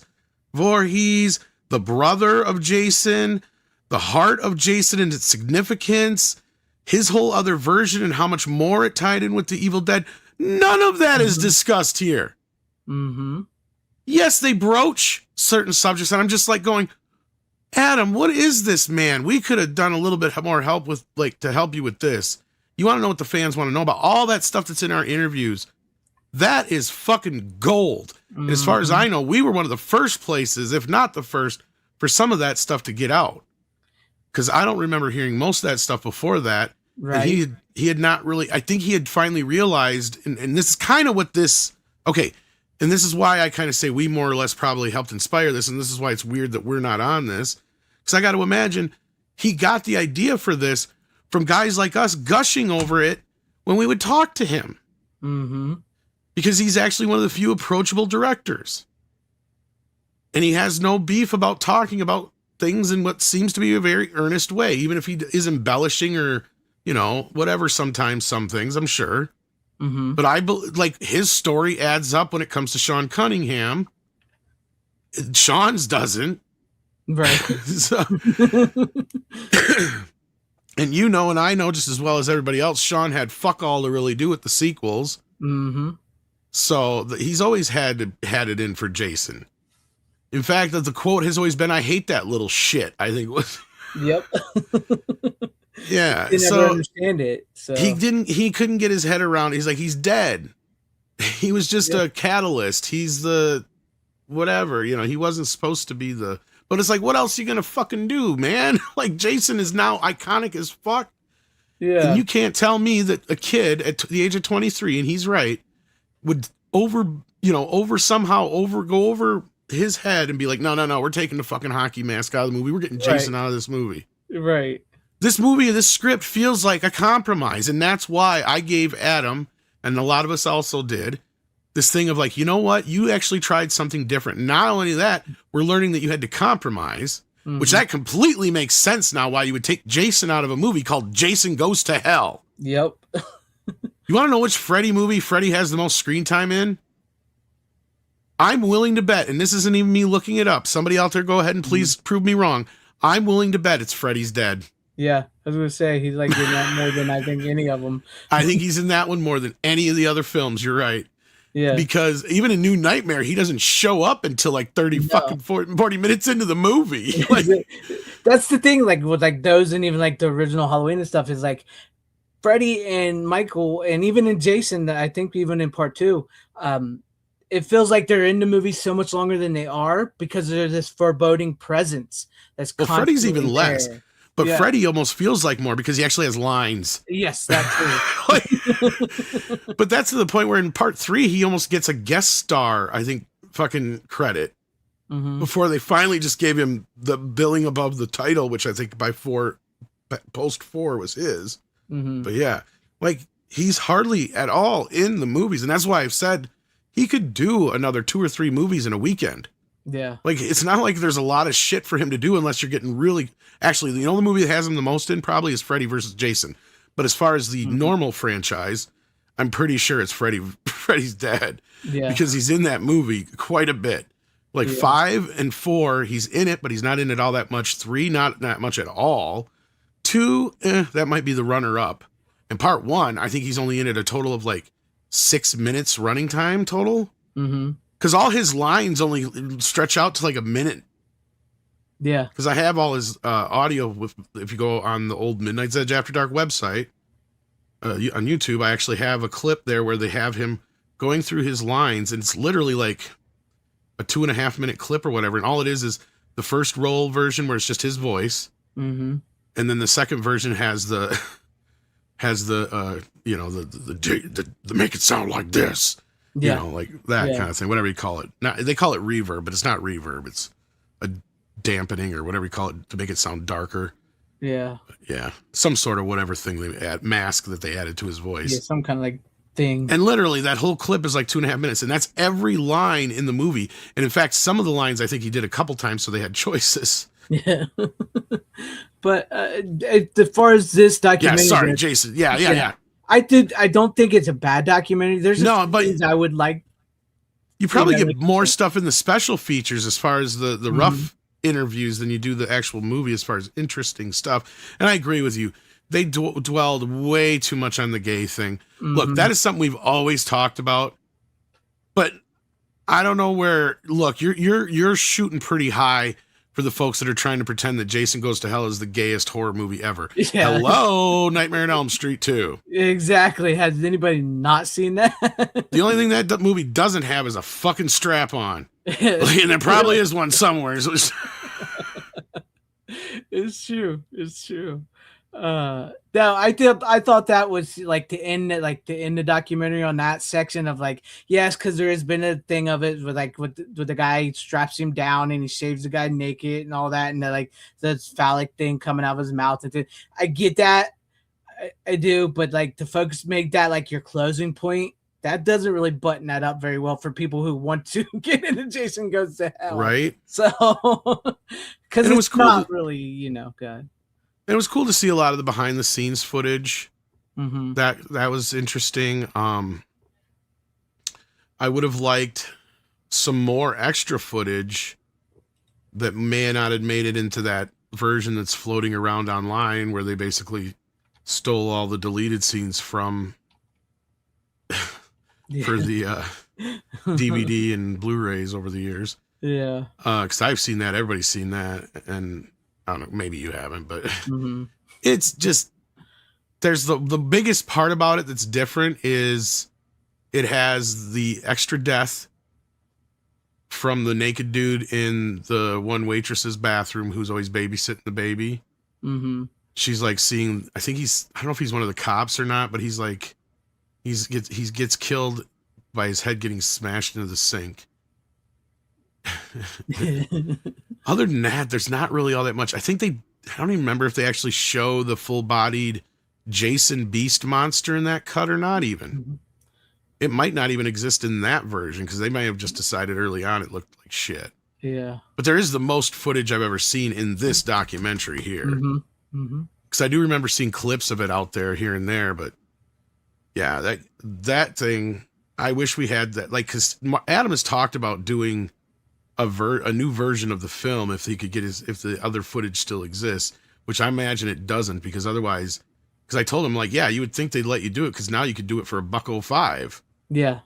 Voorhees, the brother of Jason, the heart of Jason and its significance, his whole other version and how much more it tied in with the Evil Dead. None of that is discussed here. Mm-hmm. Yes, they broach certain subjects, and I'm just like going, Adam, what is this, man? We could have done a little bit more help with, like, to help you with this. You want to know what the fans want to know about? All that stuff that's in our interviews, that is fucking gold. And as far as I know, we were one of the first places, if not the first, for some of that stuff to get out. Because I don't remember hearing most of that stuff before that. Right. And he had not really, I think he had finally realized, and this is kind of what this, okay, and this is why I kind of say we more or less probably helped inspire this, and this is why it's weird that we're not on this. Because I got to imagine he got the idea for this from guys like us gushing over it when we would talk to him. Mm-hmm. Because he's actually one of the few approachable directors. And he has no beef about talking about things in what seems to be a very earnest way, even if he is embellishing or, you know, whatever, sometimes some things, I'm sure. Mm-hmm. But like his story adds up when it comes to Sean Cunningham. Sean's doesn't. Right. So, and you know, and I know just as well as everybody else, Sean had fuck all to really do with the sequels. Mm-hmm. So he's always had it in for Jason. In fact, the quote has always been, "I hate that little shit," I think was. Yep. Yeah. He never understand it. So He couldn't get his head around. He's like, he's dead. He was just a catalyst. He's the whatever, you know, he wasn't supposed to be the, but it's like, what else are you going to fucking do, man? Like, Jason is now iconic as fuck. Yeah. And you can't tell me that a kid at the age of 23, and he's right, would go over his head and be like, no, we're taking the fucking hockey mask out of the movie. We're getting Jason out of this movie. Right. This movie, this script feels like a compromise. And that's why I gave Adam, and a lot of us also did, this thing of like, you know what? You actually tried something different. Not only that, we're learning that you had to compromise, which that completely makes sense now why you would take Jason out of a movie called Jason Goes to Hell. Yep. You want to know which Freddy movie Freddy has the most screen time in? I'm willing to bet, and this isn't even me looking it up. Somebody out there, go ahead and please prove me wrong. I'm willing to bet it's Freddy's Dead. Yeah, I was going to say, he's like in that more than I think any of them. I think he's in that one more than any of the other films. You're right. Yeah. Because even in New Nightmare, he doesn't show up until like 40 minutes into the movie. Like, that's the thing, like with like those and even like the original Halloween and stuff is like Freddy and Michael, and even in Jason, I think even in part 2, it feels like they're in the movie so much longer than they are because there's this foreboding presence that's Freddy's even less. there. But Freddy almost feels like more because he actually has lines. Yes, that's true. But that's to the point where in part 3, he almost gets a guest star, I think, fucking credit. Before they finally just gave him the billing above the title, which I think by post 4 was his. But yeah, like he's hardly at all in the movies. And that's why I've said he could do another 2 or 3 movies in a weekend. Yeah. Like, it's not like there's a lot of shit for him to do unless you're getting really... Actually, the only movie that has him the most in probably is Freddy versus Jason. But as far as the normal franchise, I'm pretty sure it's Freddy's Dead. Yeah. Because he's in that movie quite a bit. Like 5 and 4, he's in it, but he's not in it all that much. 3, not that much at all. 2, that might be the runner-up. And part 1, I think he's only in it a total of like 6 minutes running time total. Because all his lines only stretch out to like a minute. Yeah. Because I have all his audio. If you go on the old Midnight's Edge After Dark website, on YouTube, I actually have a clip there where they have him going through his lines. And it's literally like a 2.5 minute clip or whatever. And all it is the first roll version where it's just his voice. And then the second version has the make it sound like this. Yeah. You know, like that kind of thing, whatever you call it. Now, they call it reverb, but it's not reverb. It's a dampening or whatever you call it to make it sound darker. Yeah. Yeah. Some sort of whatever thing mask that they added to his voice. Yeah, some kind of like thing. And literally that whole clip is like 2.5 minutes, and that's every line in the movie. And in fact, some of the lines I think he did a couple times, so they had choices. Yeah. But as far as this documentary, Jason. Yeah. I don't think it's a bad documentary. There's No, but things I would like. you probably Yeah, get more stuff in the special features as far as the rough interviews than you do the actual movie as far as interesting stuff. And I agree with you. They dwelled way too much on the gay thing. Look, that is something we've always talked about, but I don't know where. Look, you're shooting pretty high for the folks that are trying to pretend that Jason Goes to Hell is the gayest horror movie ever. Yeah. Hello, Nightmare on Elm Street 2. Exactly. Has anybody not seen that? The only thing that movie doesn't have is a fucking strap on. And there probably is one somewhere. So It's true. It's true. No, I thought that was like to end the documentary on that section of like, yes, because there has been a thing of it with like with the guy straps him down and he shaves the guy naked and all that, and the phallic thing coming out of his mouth. And I get that, I do, but like to folks make that like your closing point, that doesn't really button that up very well for people who want to get into Jason Goes to Hell, right? So because it was cool not really good. It was cool to see a lot of the behind the scenes footage. Mm-hmm. That was interesting. I would have liked some more extra footage that may not have made it into that version that's floating around online, where they basically stole all the deleted scenes from for the DVD and Blu-rays over the years. Yeah. Because I've seen that. Everybody's seen that. And I don't know, maybe you haven't, but it's just, there's the biggest part about it that's different is it has the extra death from the naked dude in the one waitress's bathroom who's always babysitting the baby. Mm-hmm. She's like seeing, I don't know if he's one of the cops or not, but he's like, he gets killed by his head getting smashed into the sink. Other than that, there's not really all that much. I don't even remember if they actually show the full-bodied Jason Beast monster in that cut or not even. Mm-hmm. It might not even exist in that version because they might have just decided early on it looked like shit. Yeah. But there is the most footage I've ever seen in this documentary here. Mm-hmm. Mm-hmm. Because I do remember seeing clips of it out there here and there, but yeah, that thing, I wish we had that. Like, because Adam has talked about doing a new version of the film if he could get if the other footage still exists, which I imagine it doesn't, because otherwise, because I told him like, yeah, you would think they'd let you do it because now you could do it for $1.05. Yeah.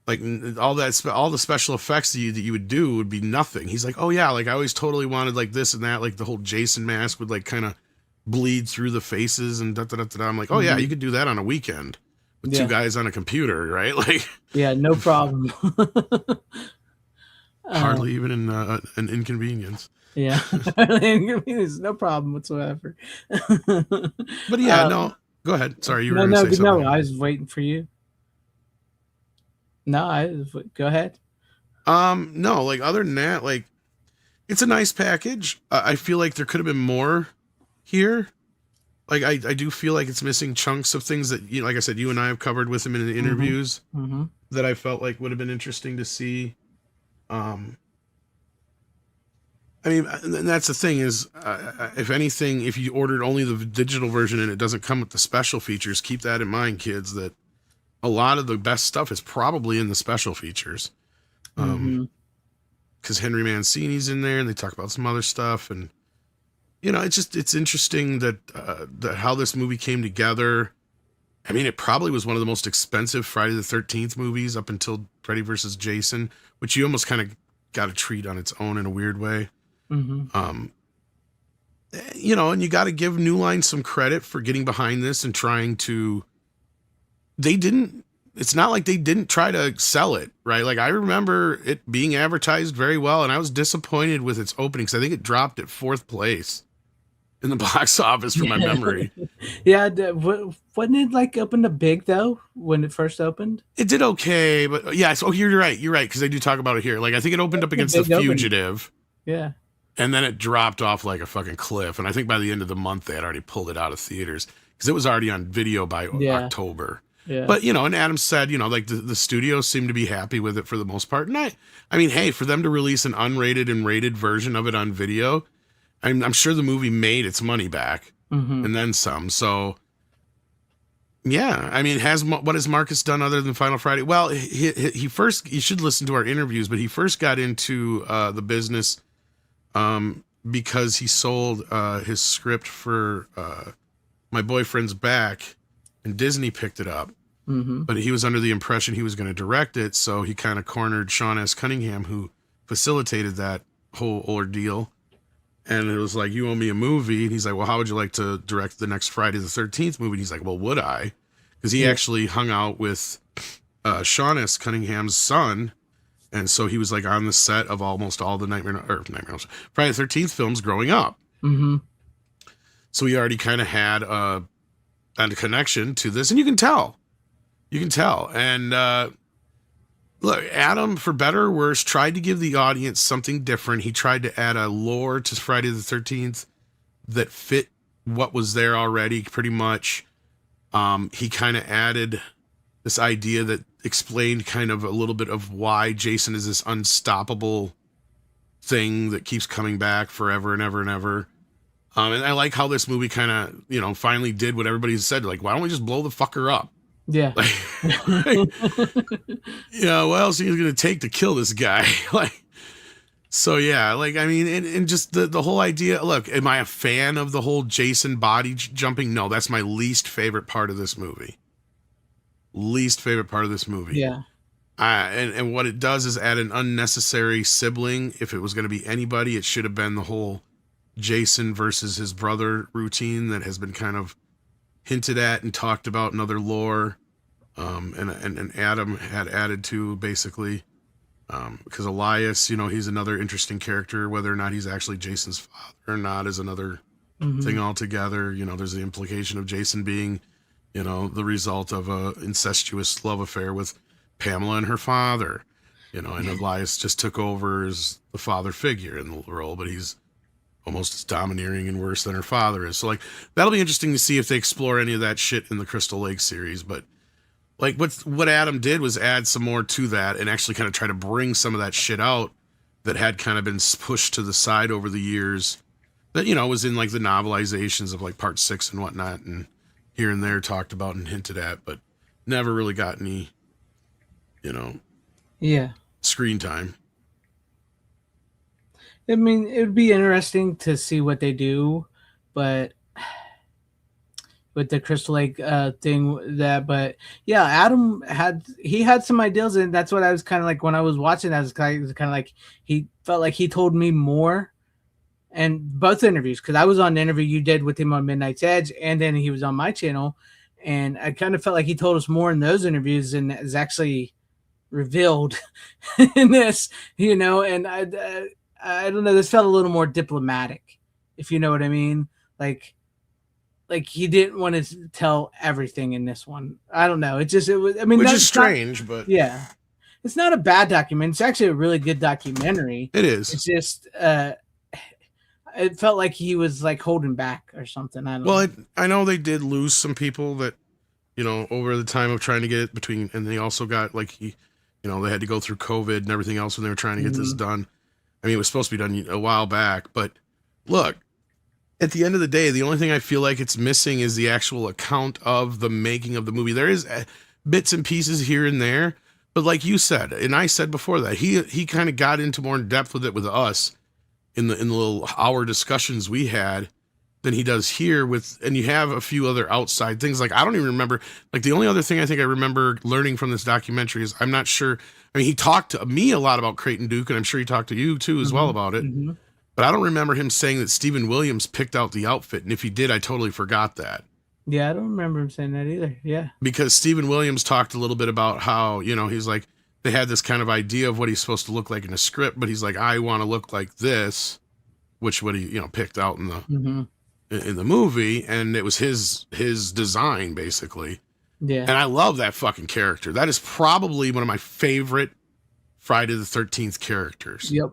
Like all the special effects that you would do would be nothing. He's like, oh yeah, like I always totally wanted like this and that, like the whole Jason mask would like kind of bleed through the faces and da da da da. I'm like, oh yeah, you could do that on a weekend with two guys on a computer, right? Like, yeah, no problem. Hardly even an inconvenience. Yeah, inconvenience, no problem whatsoever. But yeah, no, go ahead. Sorry, you were going to say something. No, I was waiting for you. No, go ahead. No, like other than that, like it's a nice package. I feel like there could have been more here. Like I do feel like it's missing chunks of things that, like I said, you and I have covered with him in the interviews that I felt like would have been interesting to see. I mean, and that's the thing is, if anything, if you ordered only the digital version and it doesn't come with the special features, keep that in mind, kids, that a lot of the best stuff is probably in the special features. Because Henry Mancini's in there and they talk about some other stuff. And, it's interesting that how this movie came together. I mean, it probably was one of the most expensive Friday the 13th movies up until Freddy vs. Jason, which you almost kind of got to treat on its own in a weird way. And you got to give New Line some credit for getting behind this and trying to, it's not like they didn't try to sell it, right? Like I remember it being advertised very well and I was disappointed with its opening because I think it dropped at 4th place in the box office from my memory. Yeah. Wasn't it like opened up big though when it first opened? It did okay, but yeah. So you're right. You're right. Cause they do talk about it here. Like I think it opened up against The Fugitive. Yeah. And then it dropped off like a fucking cliff. And I think by the end of the month, they had already pulled it out of theaters because it was already on video by October. Yeah. But, and Adam said, like the studios seem to be happy with it for the most part. And I mean, hey, for them to release an unrated and rated version of it on video, I'm sure the movie made its money back and then some. So Yeah, I mean, what has Marcus done other than Final Friday? Well, he first, you should listen to our interviews, but he first got into the business because he sold his script for My Boyfriend's Back, and Disney picked it up. Mm-hmm. But he was under the impression he was going to direct it, so he kind of cornered Sean S. Cunningham, who facilitated that whole ordeal. And it was like, you owe me a movie. And he's like, well, how would you like to direct the next Friday the 13th movie? And he's like, well, would I? Because he actually hung out with Sean S. Cunningham's son. And so he was like on the set of almost all the Friday the 13th films growing up. Mm-hmm. So he already kind of had a connection to this. And you can tell. And look, Adam, for better or worse, tried to give the audience something different. He tried to add a lore to Friday the 13th that fit what was there already, pretty much. He kind of added this idea that explained kind of a little bit of why Jason is this unstoppable thing that keeps coming back forever and ever and ever. And I like how this movie kind of, finally did what everybody said. Like, why don't we just blow the fucker up? Yeah. What else are you going to take to kill this guy? And just the whole idea. Look, am I a fan of the whole Jason body jumping? No, that's my least favorite part of this movie. Yeah. And what it does is add an unnecessary sibling. If it was going to be anybody, it should have been the whole Jason versus his brother routine that has been kind of hinted at and talked about in other lore, and Adam had added to, basically, because Elias, he's another interesting character. Whether or not he's actually Jason's father or not is another thing altogether. There's the implication of Jason being, the result of a incestuous love affair with Pamela and her father, and Elias just took over as the father figure in the role, but he's almost as domineering and worse than her father is. So, that'll be interesting to see if they explore any of that shit in the Crystal Lake series. But, what Adam did was add some more to that and actually kind of try to bring some of that shit out that had kind of been pushed to the side over the years that, was in, the novelizations of, Part 6 and whatnot, and here and there talked about and hinted at, but never really got any, screen time. I mean, it would be interesting to see what they do, but with the Crystal Lake thing, but yeah, Adam had some ideas, and that's what I was kind of like when I was watching. I was kind of like, he felt like he told me more, and both interviews, because I was on the interview you did with him on Midnight's Edge, and then he was on my channel, and I kind of felt like he told us more in those interviews than is actually revealed in this, and I don't know. This felt a little more diplomatic, if you know what I mean. Like he didn't want to tell everything in this one. I don't know. Which is strange, but yeah, it's not a bad documentary. It's actually a really good documentary. It is. It's just, it felt like he was holding back or something. I don't know. I know they did lose some people that, over the time of trying to get it between, and they also got they had to go through COVID and everything else when they were trying to get this done. I mean, it was supposed to be done a while back, but look, at the end of the day, the only thing I feel like it's missing is the actual account of the making of the movie. There is bits and pieces here and there, but like you said, and I said before that, he kind of got into more in depth with it with us in the little hour discussions we had than he does here and you have a few other outside things. I don't even remember, the only other thing I think I remember learning from this documentary is, I'm not sure. I mean, he talked to me a lot about Creighton Duke, and I'm sure he talked to you too as well about it. Mm-hmm. But I don't remember him saying that Stephen Williams picked out the outfit. And if he did, I totally forgot that. Yeah, I don't remember him saying that either. Yeah. Because Stephen Williams talked a little bit about how, he's like, they had this kind of idea of what he's supposed to look like in a script, but he's like, I want to look like this, which what he, picked out in the movie. And it was his design, basically. Yeah. And I love that fucking character. That is probably one of my favorite Friday the 13th characters. Yep.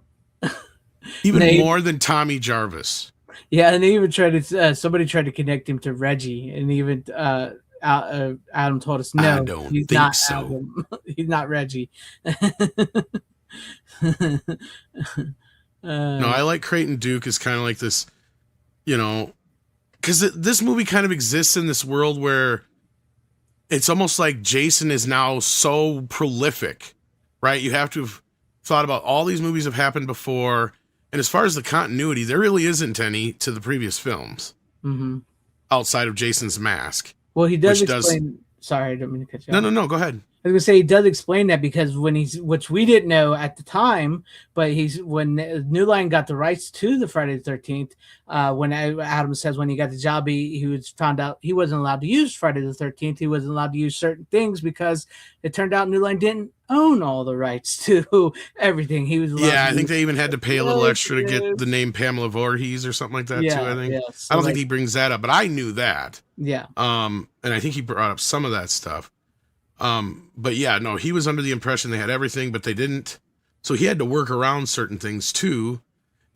Even more than Tommy Jarvis. Yeah, and they even tried to. Somebody tried to connect him to Reggie, and even Adam told us no. I don't think not so. Adam. He's not Reggie. No, I like Creighton Duke as kind of like this, because this movie kind of exists in this world where it's almost like Jason is now so prolific, right? You have to have thought about all these movies have happened before. And as far as the continuity, there really isn't any to the previous films outside of Jason's mask. Well, he does explain. Sorry, I didn't mean to cut you off. No, go ahead. I was gonna say he does explain that because which we didn't know at the time, but when New Line got the rights to the Friday the 13th, when Adam says when he got the job, he was found out he wasn't allowed to use Friday the 13th. He wasn't allowed to use certain things because it turned out New Line didn't own all the rights to everything. He was I think they even had to pay a little extra to get the name Pamela Voorhees or something like that too. I think so I don't think he brings that up, but I knew that. Yeah. And I think he brought up some of that stuff. But yeah, no, he was under the impression they had everything, but they didn't. So he had to work around certain things too.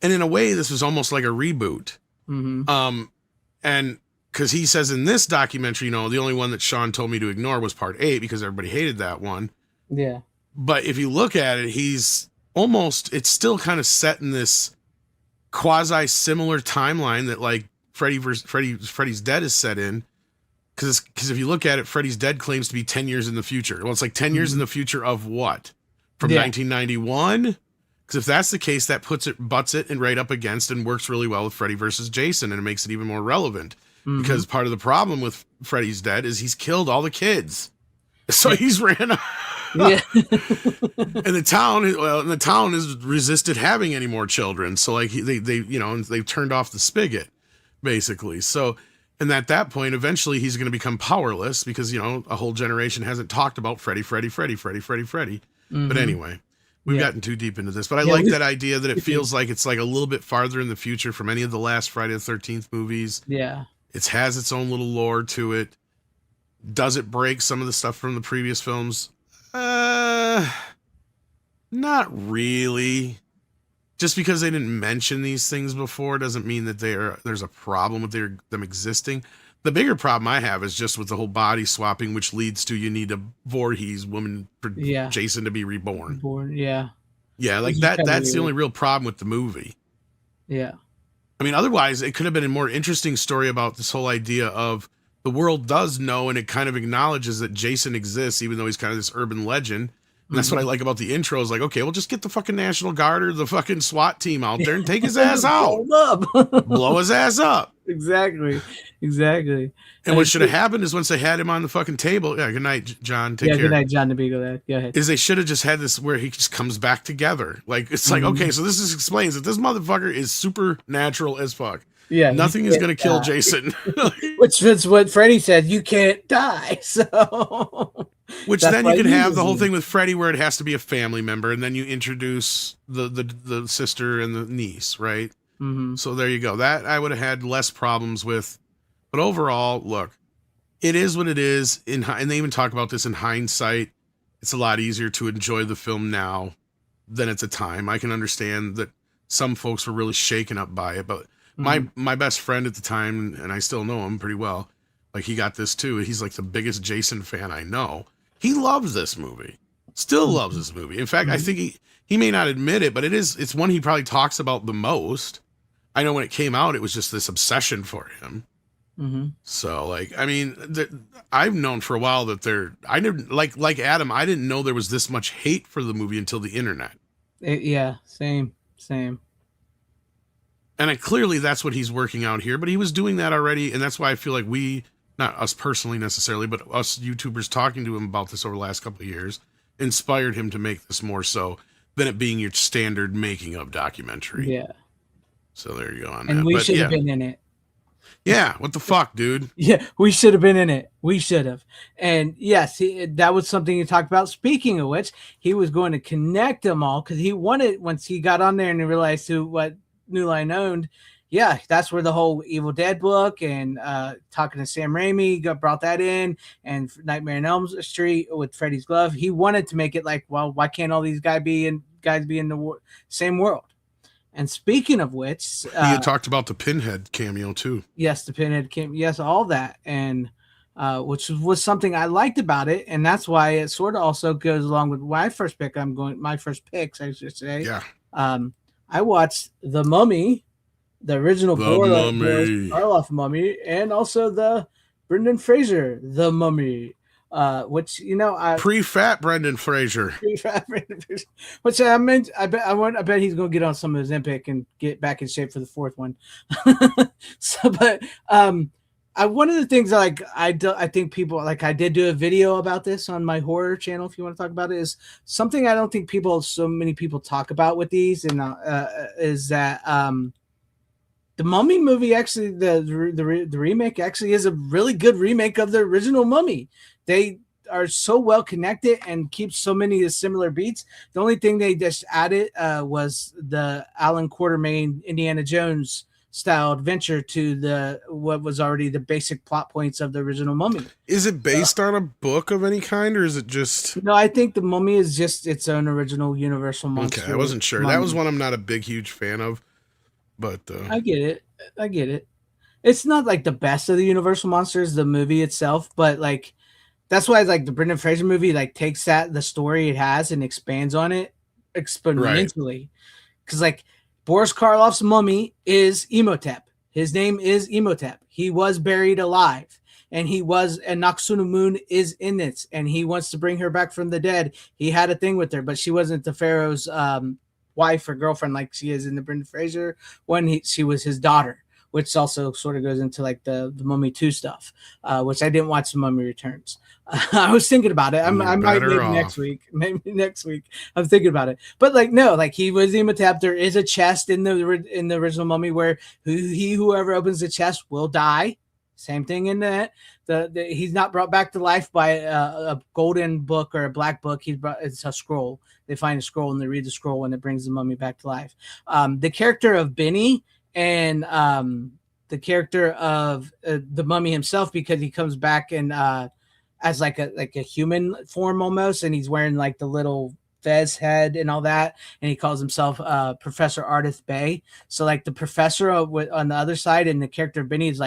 And in a way, this was almost like a reboot. And because he says in this documentary, the only one that Sean told me to ignore was part 8 because everybody hated that one. Yeah. But if you look at it, it's still kind of set in this quasi similar timeline that like Freddy's Dead is set in. Because if you look at it, Freddy's Dead claims to be 10 years in the future. Well, it's like 10 years in the future of what? From 1991? Because if that's the case, that butts it and right up against and works really well with Freddy versus Jason, and it makes it even more relevant. Because part of the problem with Freddy's Dead is he's killed all the kids. So he's ran out. Yeah. And the town has resisted having any more children. So like they've turned off the spigot, basically. So... And at that point, eventually he's going to become powerless because, a whole generation hasn't talked about Freddy. But anyway, we've gotten too deep into this. But I like that idea that it feels like it's like a little bit farther in the future from any of the last Friday the 13th movies. Yeah. It has its own little lore to it. Does it break some of the stuff from the previous films? Not really. Just because they didn't mention these things before doesn't mean that there's a problem with them existing. The bigger problem I have is just with the whole body swapping, which leads to you need a Voorhees woman for Jason to be reborn. Yeah, like that's the only real problem with the movie. Yeah. I mean, otherwise, it could have been a more interesting story about this whole idea of the world does know and it kind of acknowledges that Jason exists, even though he's kind of this urban legend. And that's what I like about the intro is like, okay, well, just get the fucking National Guard or the fucking SWAT team out there and take his ass out. Blow his ass up. Exactly. And what should have happened is once they had him on the fucking table. Yeah, good night, John. Take care. Good night, John the Beagle. Go ahead. Is they should have just had this where he just comes back together. Like, it's like, okay, so this explains that this motherfucker is supernatural as fuck. Yeah. Nothing is going to kill Jason. Which is what Freddy said. You can't die. So... Which then you can have the whole thing with Freddy where it has to be a family member, and then you introduce the sister and the niece, right? So there you go. That I would have had less problems with. But overall, look, it is what it is. And they even talk about this in hindsight. It's a lot easier to enjoy the film now than at the time. I can understand that some folks were really shaken up by it, but my best friend at the time, and I still know him pretty well, like he got this too. He's like the biggest Jason fan I know. He loves this movie. Still loves this movie. In fact, I think he may not admit it, but it's one he probably talks about the most. I know when it came out, it was just this obsession for him. So, like, I mean, I've known for a while that I didn't like Adam. I didn't know there was this much hate for the movie until the internet. Same. And clearly that's what he's working out here, but he was doing that already. And that's why I feel like not us personally necessarily, but us YouTubers talking to him about this over the last couple of years inspired him to make this more so than it being your standard making of documentary. Yeah. So there you go on and that. We should have been in it. Yeah. What the fuck, dude? Yeah. We should have been in it. We should have. And yes, that was something you talked about. Speaking of which, he was going to connect them all because he wanted, once he got on there and he realized what New Line owned, yeah, that's where the whole Evil Dead book and talking to Sam Raimi brought that in, and Nightmare on Elm Street with Freddy's glove. He wanted to make it like, well, why can't all these guys be in the same world? And speaking of which, he had talked about the Pinhead cameo too. Yes, the Pinhead cameo. Yes, all that, and which was something I liked about it, and that's why it sort of also goes along with my first pick. My first picks, I should say. Yeah. I watched The Mummy. The original Karloff Mummy, and also the Brendan Fraser The Mummy. which I Pre-fat Brendan Fraser. which I meant. I bet he's gonna get on some of his Ozempic and get back in shape for the fourth one. So, but one of the things I think people I did do a video about this on my horror channel. If you want to talk about it, is something I don't think so many people talk about with these, and is that the Mummy movie actually the remake actually is a really good remake of the original Mummy. They are so well connected and keep so many similar beats. The only thing they just added was the Alan Quatermain Indiana Jones style adventure to what was already the basic plot points of the original Mummy. Is it based on a book of any kind, or is it just? No, I think the Mummy is just its own original Universal monster. Okay, I wasn't sure. Mummy. That was one I'm not a big, huge fan of, but I get it. It's not like the best of the Universal monsters, the movie itself, but that's why the Brendan Fraser movie takes the story it has and expands on it exponentially. Because Boris Karloff's Mummy is Imhotep. His name is Imhotep. He was buried alive, and Noxunamun is in it, and he wants to bring her back from the dead. He had a thing with her, but she wasn't the pharaoh's wife or girlfriend like she is in the Brendan Fraser one. She was his daughter, which also sort of goes into the Mummy 2 stuff, which I didn't watch the Mummy Returns. I was thinking about it. I might maybe next week. Maybe next week. I'm thinking about it. But no, he was Imhotep. There is a chest in the original Mummy where whoever opens the chest will die. Same thing in that. He's not brought back to life by a golden book or a black book. It's a scroll. They find a scroll and they read the scroll and it brings the Mummy back to life. The character of Benny and the character of the Mummy himself, because he comes back and as a human form almost, and he's wearing the little Fez head and all that, and he calls himself Professor Ardith Bay. So the professor on the other side, and the character of Benny is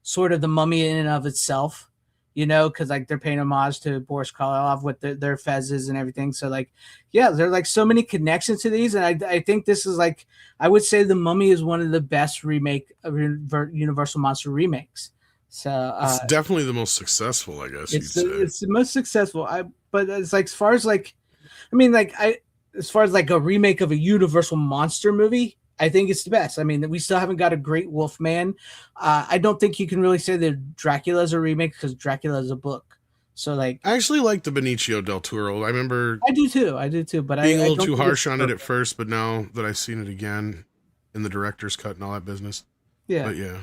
sort of the Mummy in and of itself, because they're paying homage to Boris Karloff with their fezzes and everything. So there are so many connections to these, and I think this is I would say the Mummy is one of the best Universal monster remakes. So it's definitely the most successful, I guess. It's the most successful. But it's as far as as far as a remake of a Universal monster movie, I think it's the best. I mean, we still haven't got a great Wolfman. I don't think you can really say that Dracula is a remake because Dracula is a book. So I actually like the Benicio del Toro. I remember I do too, but being a little too harsh on it at first, but now that I've seen it again in the director's cut and all that business. Yeah. But yeah.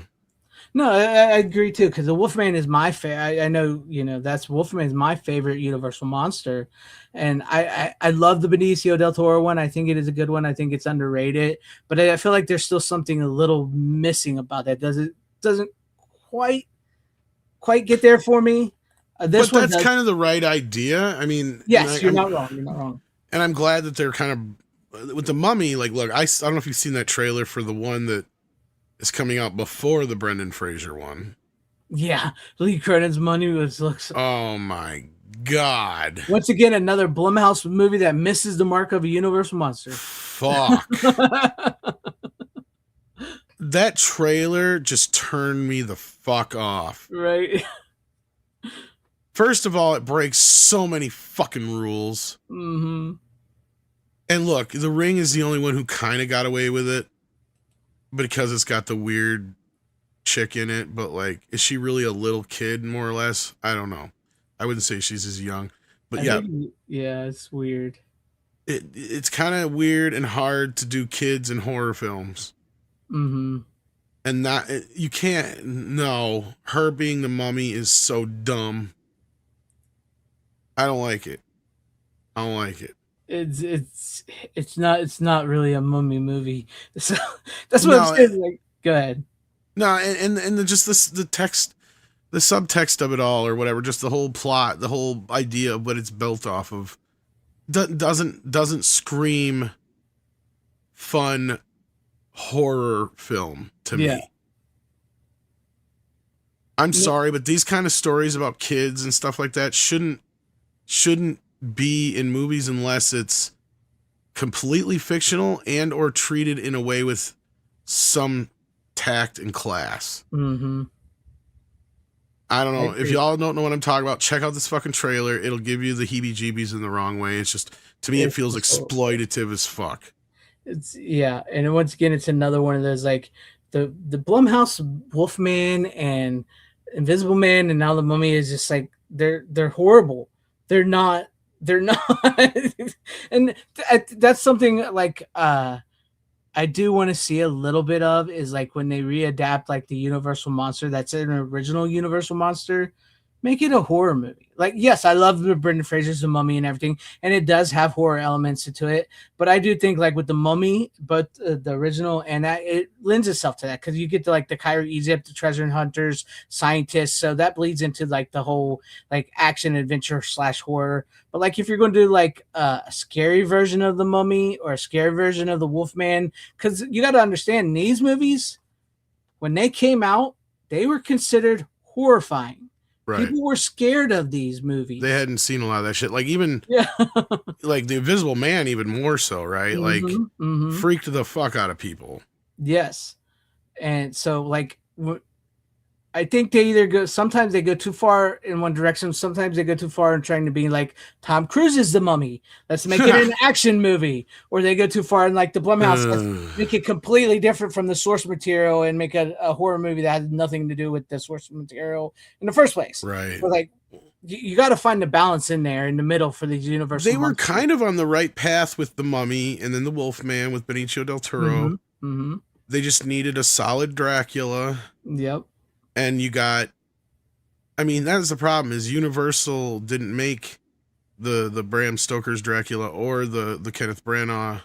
No, I agree too, because the Wolfman is my favorite. I know, that's Wolfman is my favorite Universal monster, and I love the Benicio del Toro one. I think it is a good one. I think it's underrated, but I feel like there's still something a little missing about that. Doesn't quite get there for me. But that's kind of the right idea. I mean, yes, you're not wrong. You're not wrong. And I'm glad that they're kind of with the Mummy. Look, I don't know if you've seen that trailer for the one that is coming out before the Brendan Fraser one. Yeah, Lee Cronen's Money looks. Oh my god! Once again, another Blumhouse movie that misses the mark of a Universal monster. Fuck. That trailer just turned me the fuck off. Right. First of all, it breaks so many fucking rules. Mm-hmm. And look, The Ring is the only one who kind of got away with it, because it's got the weird chick in it. But is she really a little kid, more or less? I don't know. I wouldn't say she's as young, but yeah, it's weird. It's kind of weird and hard to do kids in horror films. Mm-hmm. And you can't. No, her being the Mummy is so dumb. I don't like it. It's not really a Mummy movie. So that's what I'm saying. Go ahead. No, and just the text, the subtext of it all, or whatever, just the whole plot, the whole idea of what it's built off of, doesn't scream fun horror film to me. I'm sorry, but these kind of stories about kids and stuff like that shouldn't be in movies unless it's completely fictional and or treated in a way with some tact and class. Mm-hmm. I don't I know. If agree. y'all don't know what I'm talking about, check out this fucking trailer. It'll give you the heebie-jeebies in the wrong way. It's just, to me, it It's feels so- exploitative as fuck. It's yeah, and once again, it's another one of those like the Blumhouse Wolfman and Invisible Man, and now the Mummy is just like they're horrible. They're not, and that's something like I do want to see a little bit of is like when they readapt like the Universal monster that's an original Universal monster, make it a horror movie. Like, yes, I love the Brendan Fraser's The Mummy and everything, and it does have horror elements to it. But I do think like with the Mummy, but the original and that it lends itself to that because you get to like the Cairo, Egypt, the treasure hunters, scientists, so that bleeds into like the whole like action adventure / horror. But like if you're going to do like a scary version of the Mummy or a scary version of the Wolfman, because you got to understand these movies when they came out, they were considered horrifying. Right. People were scared of these movies. They hadn't seen a lot of that shit. Like even Yeah. like the Invisible Man, even more so, right? Like freaked the fuck out of people. Yes. And so like I think they either go sometimes they go too far in one direction, sometimes they go too far in trying to be like Tom Cruise is the Mummy. Let's make it an action movie. Or they go too far in like the Blumhouse, let's make it completely different from the source material and make a horror movie that has nothing to do with the source material in the first place. Right. But like you got to find the balance in there in the middle for these universal. They were kind of on the right path with the Mummy and then the Wolfman with Benicio del Toro. They just needed a solid Dracula. Yep. And you got, I mean, that's the problem is Universal didn't make the Bram Stoker's Dracula or the Kenneth Branagh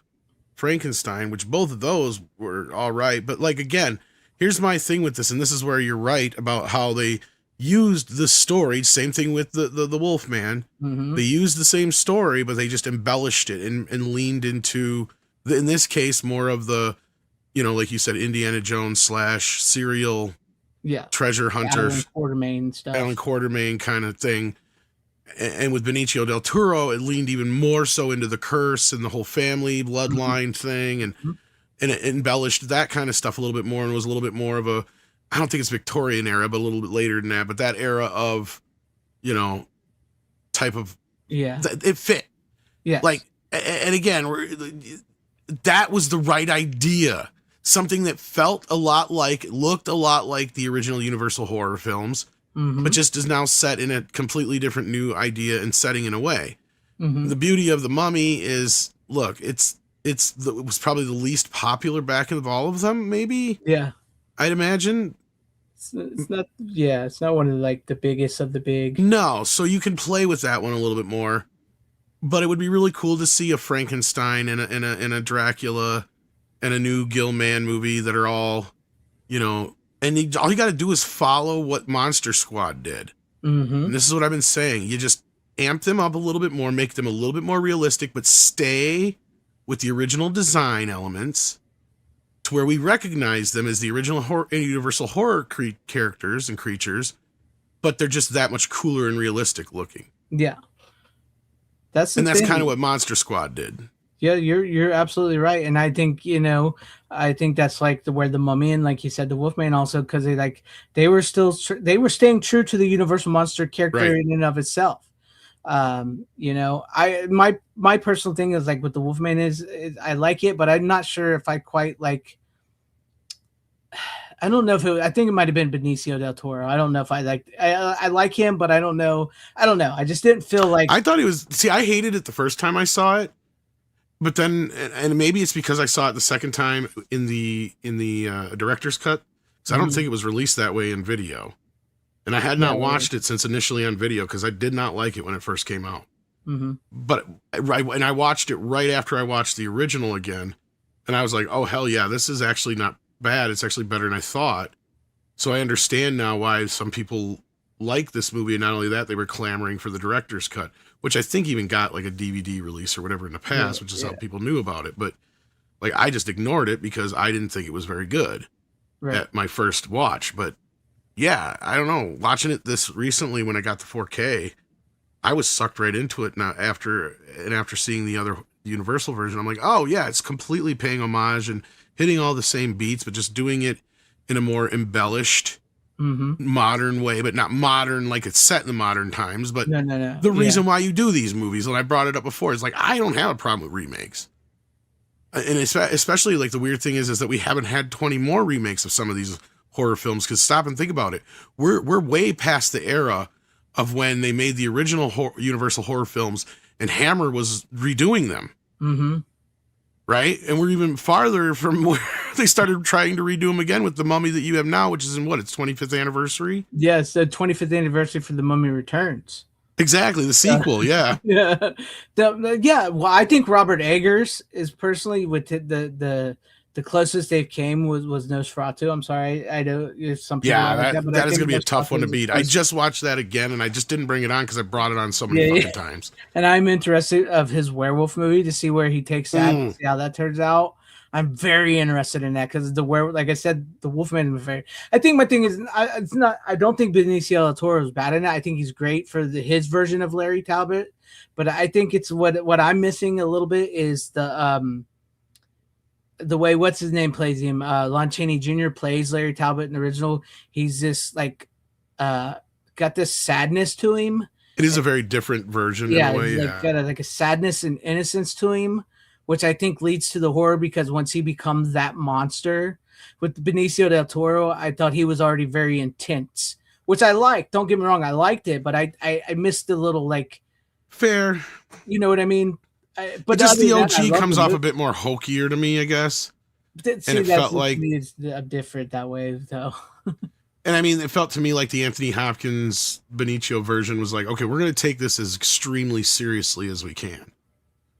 Frankenstein, which both of those were all right. But like, again, here's my thing with this. And this is where you're right about how they used the story. Same thing with the Wolfman. They used the same story, but they just embellished it and leaned into, in this case, more of the, you know, like you said, Indiana Jones / serial treasure hunter, Alan Quartermain kind of thing. And with Benicio del Toro, it leaned even more so into the curse and the whole family bloodline thing, and it embellished that kind of stuff a little bit more, and was a little bit more of a, I don't think it's Victorian era, but a little bit later than that, but that era of, you know, type of, it fit. Yeah. Like, and again, that was the right idea. Something that felt a lot like, looked a lot like the original Universal horror films, but just is now set in a completely different new idea and setting in a way. The beauty of the Mummy is, look, it was probably the least popular back of all of them, maybe. Yeah, I'd imagine. It's not. Yeah, it's not one of like the biggest of the big. No, so you can play with that one a little bit more. But it would be really cool to see a Frankenstein and a Dracula and a new Gilman movie that are all, you know, and all you got to do is follow what Monster Squad did. And this is what I've been saying. You just amp them up a little bit more, make them a little bit more realistic, but stay with the original design elements to where we recognize them as the original Universal horror characters and creatures, but they're just that much cooler and realistic looking. Yeah. That's kind of what Monster Squad did. Yeah, you're absolutely right, and I think I think that's like where the Mummy and like you said the Wolfman also, because they were staying true to the Universal monster character in and of itself. My personal thing is like with the Wolfman is I like it, but I'm not sure if I quite like. I don't know if I think it might have been Benicio del Toro. I don't know if I like him, but I don't know. I just didn't feel like. I thought he was. See, I hated it the first time I saw it. But then, and maybe it's because I saw it the second time in the director's cut, because I don't think it was released that way in video, and I had not watched it since initially on video because I did not like it when it first came out. But and I watched it right after I watched the original again, and I was like, oh hell yeah, this is actually not bad. It's actually better than I thought. So I understand now why some people like this movie, and not only that, they were clamoring for the director's cut, which I think even got like a DVD release or whatever in the past, which is how people knew about it. But like, I just ignored it because I didn't think it was very good at my first watch. But yeah, I don't know. Watching it this recently when I got the 4K, I was sucked right into it. Now after seeing the other Universal version, I'm like, oh yeah, it's completely paying homage and hitting all the same beats, but just doing it in a more embellished modern way, but not modern like it's set in the modern times. But No. the reason why you do these movies, and I brought it up before, is like I don't have a problem with remakes. And especially like the weird thing is that we haven't had 20 more remakes of some of these horror films, because stop and think about it. We're way past the era of when they made the original Universal horror films and Hammer was redoing them. Mm-hmm. Right? And we're even farther from where they started trying to redo them again with the Mummy that you have now, which is in its 25th anniversary? Yeah, it's the 25th anniversary for The Mummy Returns. Exactly, the sequel, yeah. Yeah. Well, I think Robert Eggers is personally with the closest they've came was Nosferatu. I'm sorry, I know if some people that is going to be a tough one to beat. I just watched that again, and I just didn't bring it on because I brought it on so many fucking times. And I'm interested of his werewolf movie to see where he takes that, and see how that turns out. I'm very interested in that because like I said, the Wolfman is very. I think my thing is, I don't think Benicio del Toro is bad in it. I think he's great for his version of Larry Talbot, but I think it's what I'm missing a little bit is the way what's his name plays him. Lon Chaney Jr. plays Larry Talbot in the original. He's just like got this sadness to him. It is a very different version. Yeah, in a way, like got a sadness and innocence to him, which I think leads to the horror, because once he becomes that monster with Benicio del Toro, I thought he was already very intense, which I liked. Don't get me wrong, I liked it, but I missed the little like fair. You know what I mean? But just the OG comes off a bit more hokier to me, I guess. And it felt like it's different that way, though. And I mean, it felt to me like the Anthony Hopkins Benicio version was like, okay, we're going to take this as extremely seriously as we can.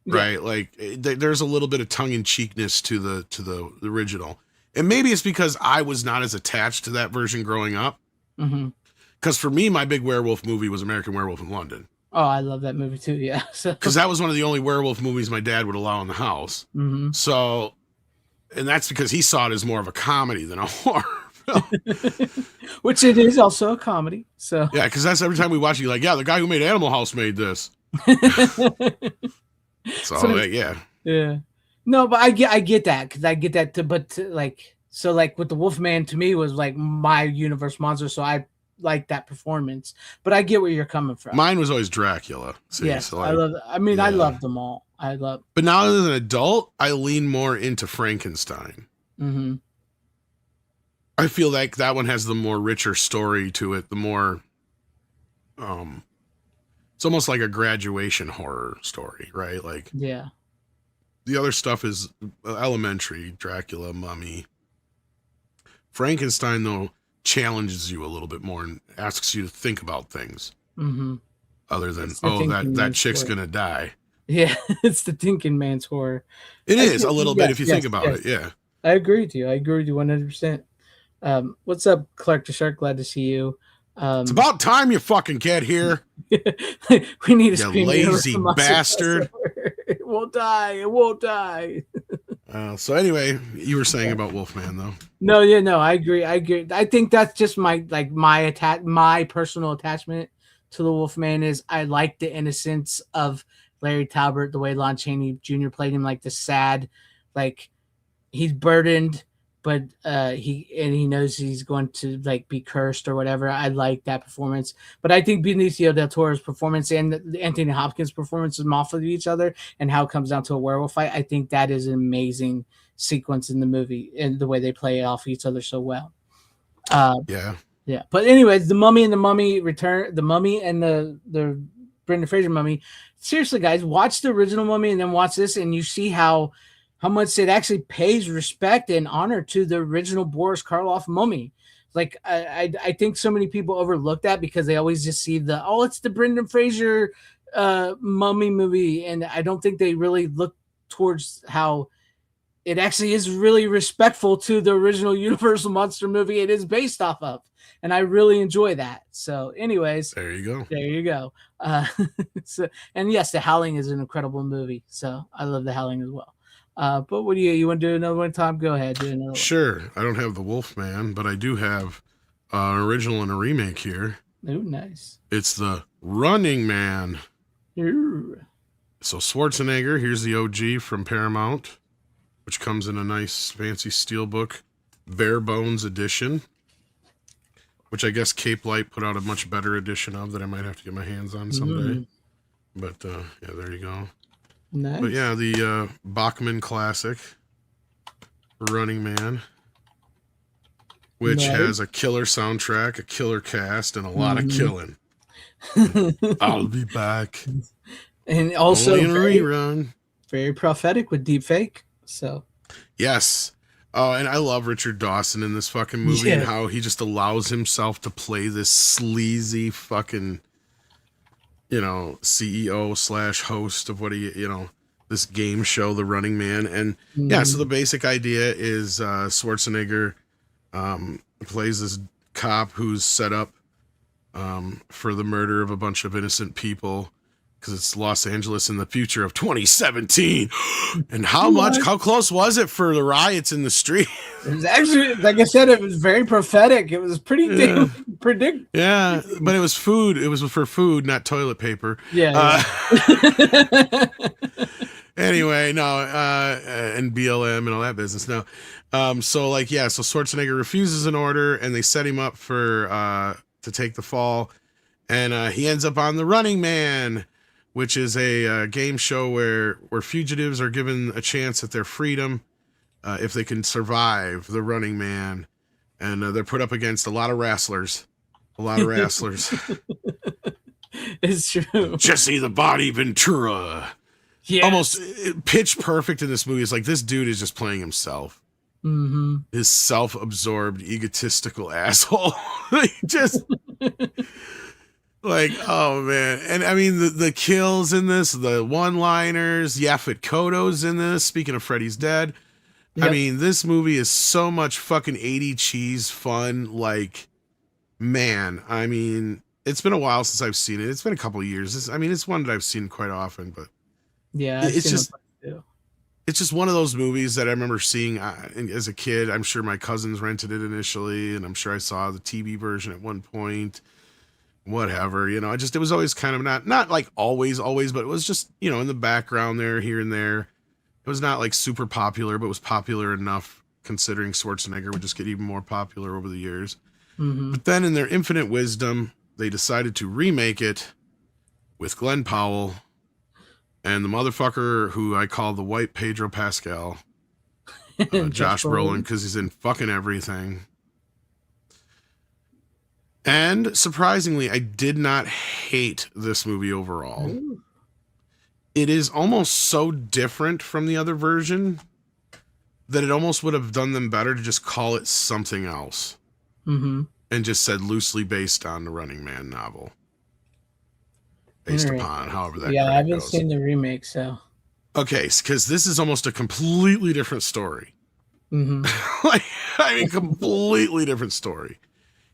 Right, like there's a little bit of tongue-in-cheekness to the original, and maybe it's because I was not as attached to that version growing up. Because for me, my big werewolf movie was American Werewolf in London. Oh, I love that movie too. Yeah, because that was one of the only werewolf movies my dad would allow in the house. So, and that's because he saw it as more of a comedy than a horror film. Which it is also a comedy. So yeah, because that's every time we watch it, you're like, yeah, the guy who made Animal House made this. So yeah. No, but I get that, because I get that too. But like with the Wolfman, to me was like my universe monster, so I like that performance. But I get where you're coming from. Mine was always Dracula. Yes, I love. I mean, I love them all. But now as an adult, I lean more into Frankenstein. I feel like that one has the more richer story to it. The more, it's almost like a graduation horror story, right? Like, yeah. The other stuff is elementary, Dracula, Mummy. Frankenstein, though, challenges you a little bit more and asks you to think about things. Other than, that chick's going to die. Yeah, it's the thinking man's horror. It is a little bit if you think about it, yeah. I agree with you. 100%. What's up, Clark the Shark? Glad to see you. It's about time you fucking get here. We need to you lazy bastard. It won't die. So anyway, you were saying about Wolfman, though. No, I agree. I think that's just my personal attachment to the Wolfman is I like the innocence of Larry Talbot, the way Lon Chaney Jr. played him, like the sad, like he's burdened, but he knows he's going to like be cursed or whatever. I like that performance, but I think Benicio del Toro's performance and Anthony Hopkins' performance is off of each other, and how it comes down to a werewolf fight. I think that is an amazing sequence in the movie and the way they play off each other so well. Yeah. But anyways, the Mummy and the Mummy Return, the Mummy and the Brendan Fraser Mummy. Seriously, guys, watch the original Mummy and then watch this, and you see how much it actually pays respect and honor to the original Boris Karloff Mummy. Like I think so many people overlook that because they always just see it's the Brendan Fraser Mummy movie, and I don't think they really look towards how it actually is really respectful to the original Universal Monster movie it is based off of. And I really enjoy that. So anyways, there you go. And yes, The Howling is an incredible movie. So I love The Howling as well. But what do you want to do another one, Tom? Go ahead. Do another one. Sure. I don't have the Wolfman, but I do have an original and a remake here. Oh, nice. It's the Running Man. Ooh. So Schwarzenegger, here's the OG from Paramount, which comes in a nice fancy steelbook bare bones edition. which I guess Cape Light put out a much better edition of that I might have to get my hands on someday. But yeah, there you go. Nice. But yeah, the Bachman classic, Running Man, which has a killer soundtrack, a killer cast, and a lot of killing. I'll be back. And also only in a rerun. Very prophetic with deep fake. So yes. And I love Richard Dawson in this fucking movie and how he just allows himself to play this sleazy fucking, you know, CEO / host of what he, you know, this game show, The Running Man. And yeah, so the basic idea is Schwarzenegger plays this cop who's set up for the murder of a bunch of innocent people because it's Los Angeles in the future of 2017. And how close was it for the riots in the street? It was actually, like I said, it was very prophetic. It was pretty predictable. Yeah, but it was food. It was for food, not toilet paper. Yeah. Anyway, no, and BLM and all that business. No. So Schwarzenegger refuses an order and they set him up for to take the fall. And he ends up on The Running Man, which is a game show where fugitives are given a chance at their freedom if they can survive the Running Man. And they're put up against a lot of wrestlers. It's true. Jesse the Body Ventura. Yes. Almost pitch perfect in this movie. It's like this dude is just playing himself. His self-absorbed, egotistical asshole. Just... like, oh man. And I mean the kills in this, the one-liners, Yaphet Kotto's in this, speaking of Freddy's Dead. Yep. I mean, this movie is so much fucking 80 cheese fun. Like, man, I mean, it's been a while since I've seen it. It's been a couple of years. It's one that I've seen quite often, but yeah, it's just one of those movies that I remember seeing as a kid. I'm sure my cousins rented it initially, and I'm sure I saw the TV version at one point. Whatever, you know, it was always kind of not like always, but it was just, you know, in the background there, here and there. It was not like super popular, but was popular enough considering Schwarzenegger would just get even more popular over the years. But then in their infinite wisdom, they decided to remake it with Glenn Powell and the motherfucker who I call the white Pedro Pascal, Josh Brolin, because he's in fucking everything. And surprisingly, I did not hate this movie overall. Ooh. It is almost so different from the other version that it almost would have done them better to just call it something else. And just said loosely based on the Running Man novel. Based upon however that goes. Yeah, I haven't seen the remake, so. Okay, because this is almost a completely different story. Completely different story.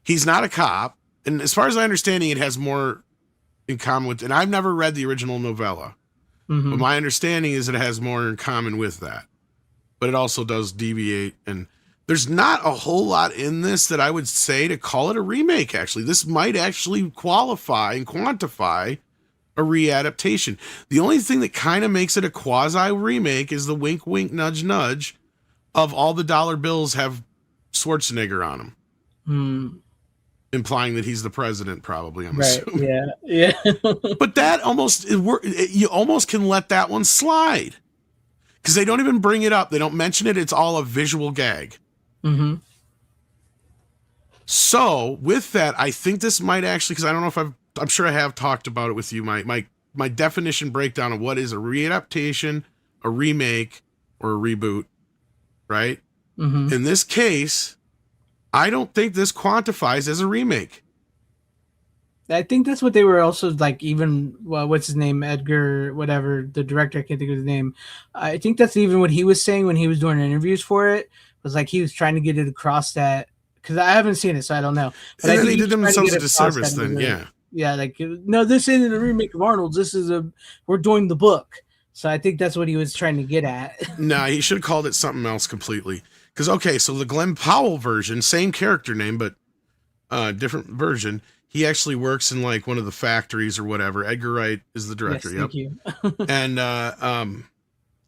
He's not a cop, and as far as I understand, it has more in common with, and I've never read the original novella, but my understanding is it has more in common with that. But it also does deviate, and there's not a whole lot in this that I would say to call it a remake, actually. This might actually qualify and quantify a readaptation. The only thing that kind of makes it a quasi-remake is the wink, wink, nudge, nudge of all the dollar bills have Schwarzenegger on them. Implying that he's the president, probably, I'm assuming. Yeah. But that you almost can let that one slide. Because they don't even bring it up. They don't mention it. It's all a visual gag. So, with that, I think this might actually, because I don't know if I'm sure I have talked about it with you, my definition breakdown of what is a readaptation, a remake, or a reboot, right? In this case, I don't think this quantifies as a remake. I think that's what they were also like, even, well, what's his name? Edgar, whatever, the director, I can't think of his name. I think that's even what he was saying when he was doing interviews for it, was like he was trying to get it across that, because I haven't seen it, so I don't know. But and then they did themselves a disservice then, yeah. Yeah, like, no, this isn't a remake of Arnold. We're doing the book. So I think that's what he was trying to get at. Nah, he should have called it something else completely. Because, okay, so the Glenn Powell version, same character name, but different version. He actually works in like one of the factories or whatever. Edgar Wright is the director. Yes, thank you. And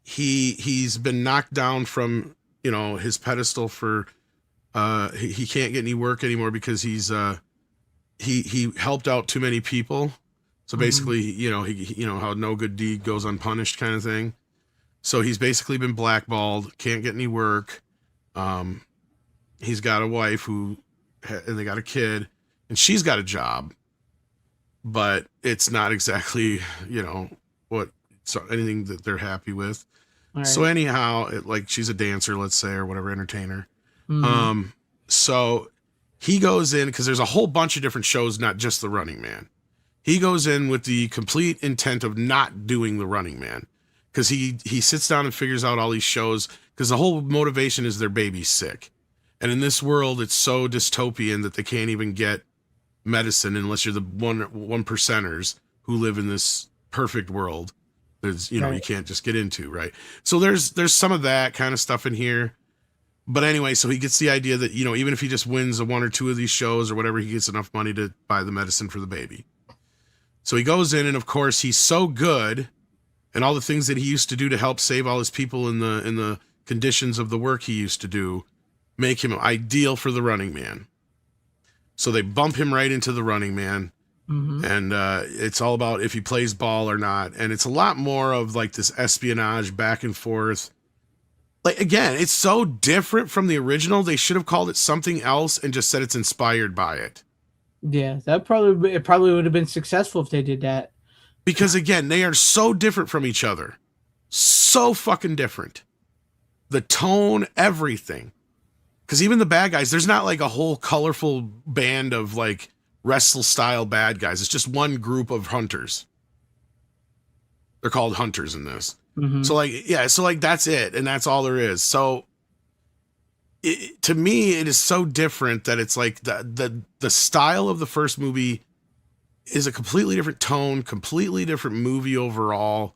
he's been knocked down from, you know, his pedestal for He can't get any work anymore because he helped out too many people. So basically, he how no good deed goes unpunished kind of thing. So he's basically been blackballed, can't get any work. He's got a wife and they got a kid, and she's got a job, but it's not exactly, anything that they're happy with. Right. So anyhow, she's a dancer, let's say, or whatever, entertainer. Mhm. So he goes in because there's a whole bunch of different shows, not just The Running Man. He goes in with the complete intent of not doing The Running Man, because he sits down and figures out all these shows, because the whole motivation is their baby's sick. And in this world, it's so dystopian that they can't even get medicine unless you're the one percenters who live in this perfect world. There's, you can't just get into, right? So there's some of that kind of stuff in here. But anyway, so he gets the idea that, even if he just wins one or two of these shows or whatever, he gets enough money to buy the medicine for the baby. So he goes in, and of course he's so good, and all the things that he used to do to help save all his people in the conditions of the work he used to do make him ideal for the Running Man. So they bump him right into the Running Man. Mm-hmm. And it's all about if he plays ball or not. And it's a lot more of this espionage back and forth. Again, it's so different from the original. They should have called it something else and just said it's inspired by it. Yeah, it probably would have been successful if they did that. Because again, they are so different from each other. So fucking different. The tone, everything. Because even the bad guys, there's not a whole colorful band of wrestle style bad guys. It's just one group of hunters. They're called hunters in this. Mm-hmm. So that's it. And that's all there is. So to me, it is so different that it's the style of the first movie is a completely different tone, completely different movie overall.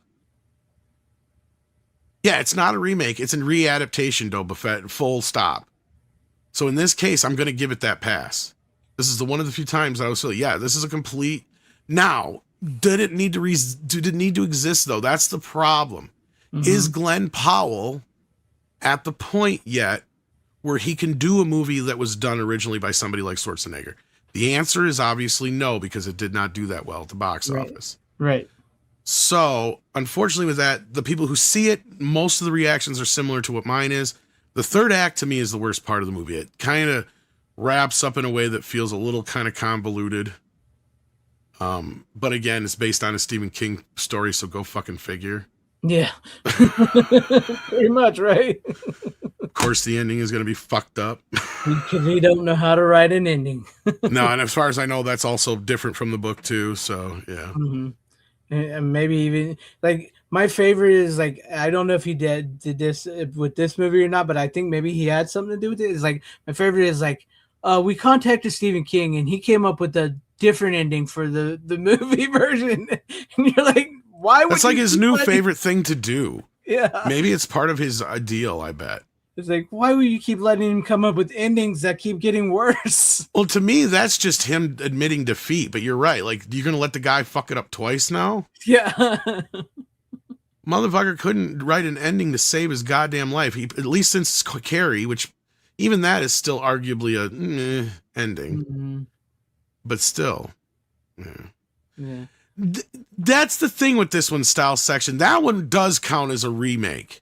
Yeah, it's not a remake. It's a readaptation, Boba Fett, full stop. So in this case, I'm going to give it that pass. This is one of the few times I was like, yeah, this is a complete. Now, did it need to exist though? That's the problem. Mm-hmm. Is Glenn Powell at the point yet where he can do a movie that was done originally by somebody like Schwarzenegger? The answer is obviously no, because it did not do that well at the box office. Right. So, unfortunately with that, the people who see it, most of the reactions are similar to what mine is. The third act to me is the worst part of the movie. It kind of wraps up in a way that feels a little kind of convoluted. But again, it's based on a Stephen King story, so go fucking figure. Yeah. Pretty much, right? Of course, the ending is going to be fucked up. Because he don't know how to write an ending. No, and as far as I know, that's also different from the book too, so yeah. Mm-hmm. And maybe even my favorite is I don't know if he did this with this movie or not, but I think maybe he had something to do with it. Is my favorite is we contacted Stephen King and he came up with a different ending for the movie version, and you're like, why would that's his new favorite thing to do? Yeah, maybe it's part of his deal. I bet it's why would you keep letting him come up with endings that keep getting worse? Well, to me, that's just him admitting defeat. But you're right. You're gonna let the guy fuck it up twice now? Yeah. Motherfucker couldn't write an ending to save his goddamn life. He, at least since Carrie, which even that is still arguably a ending. Mm-hmm. But still. Yeah. That's the thing with this one's style section. That one does count as a remake.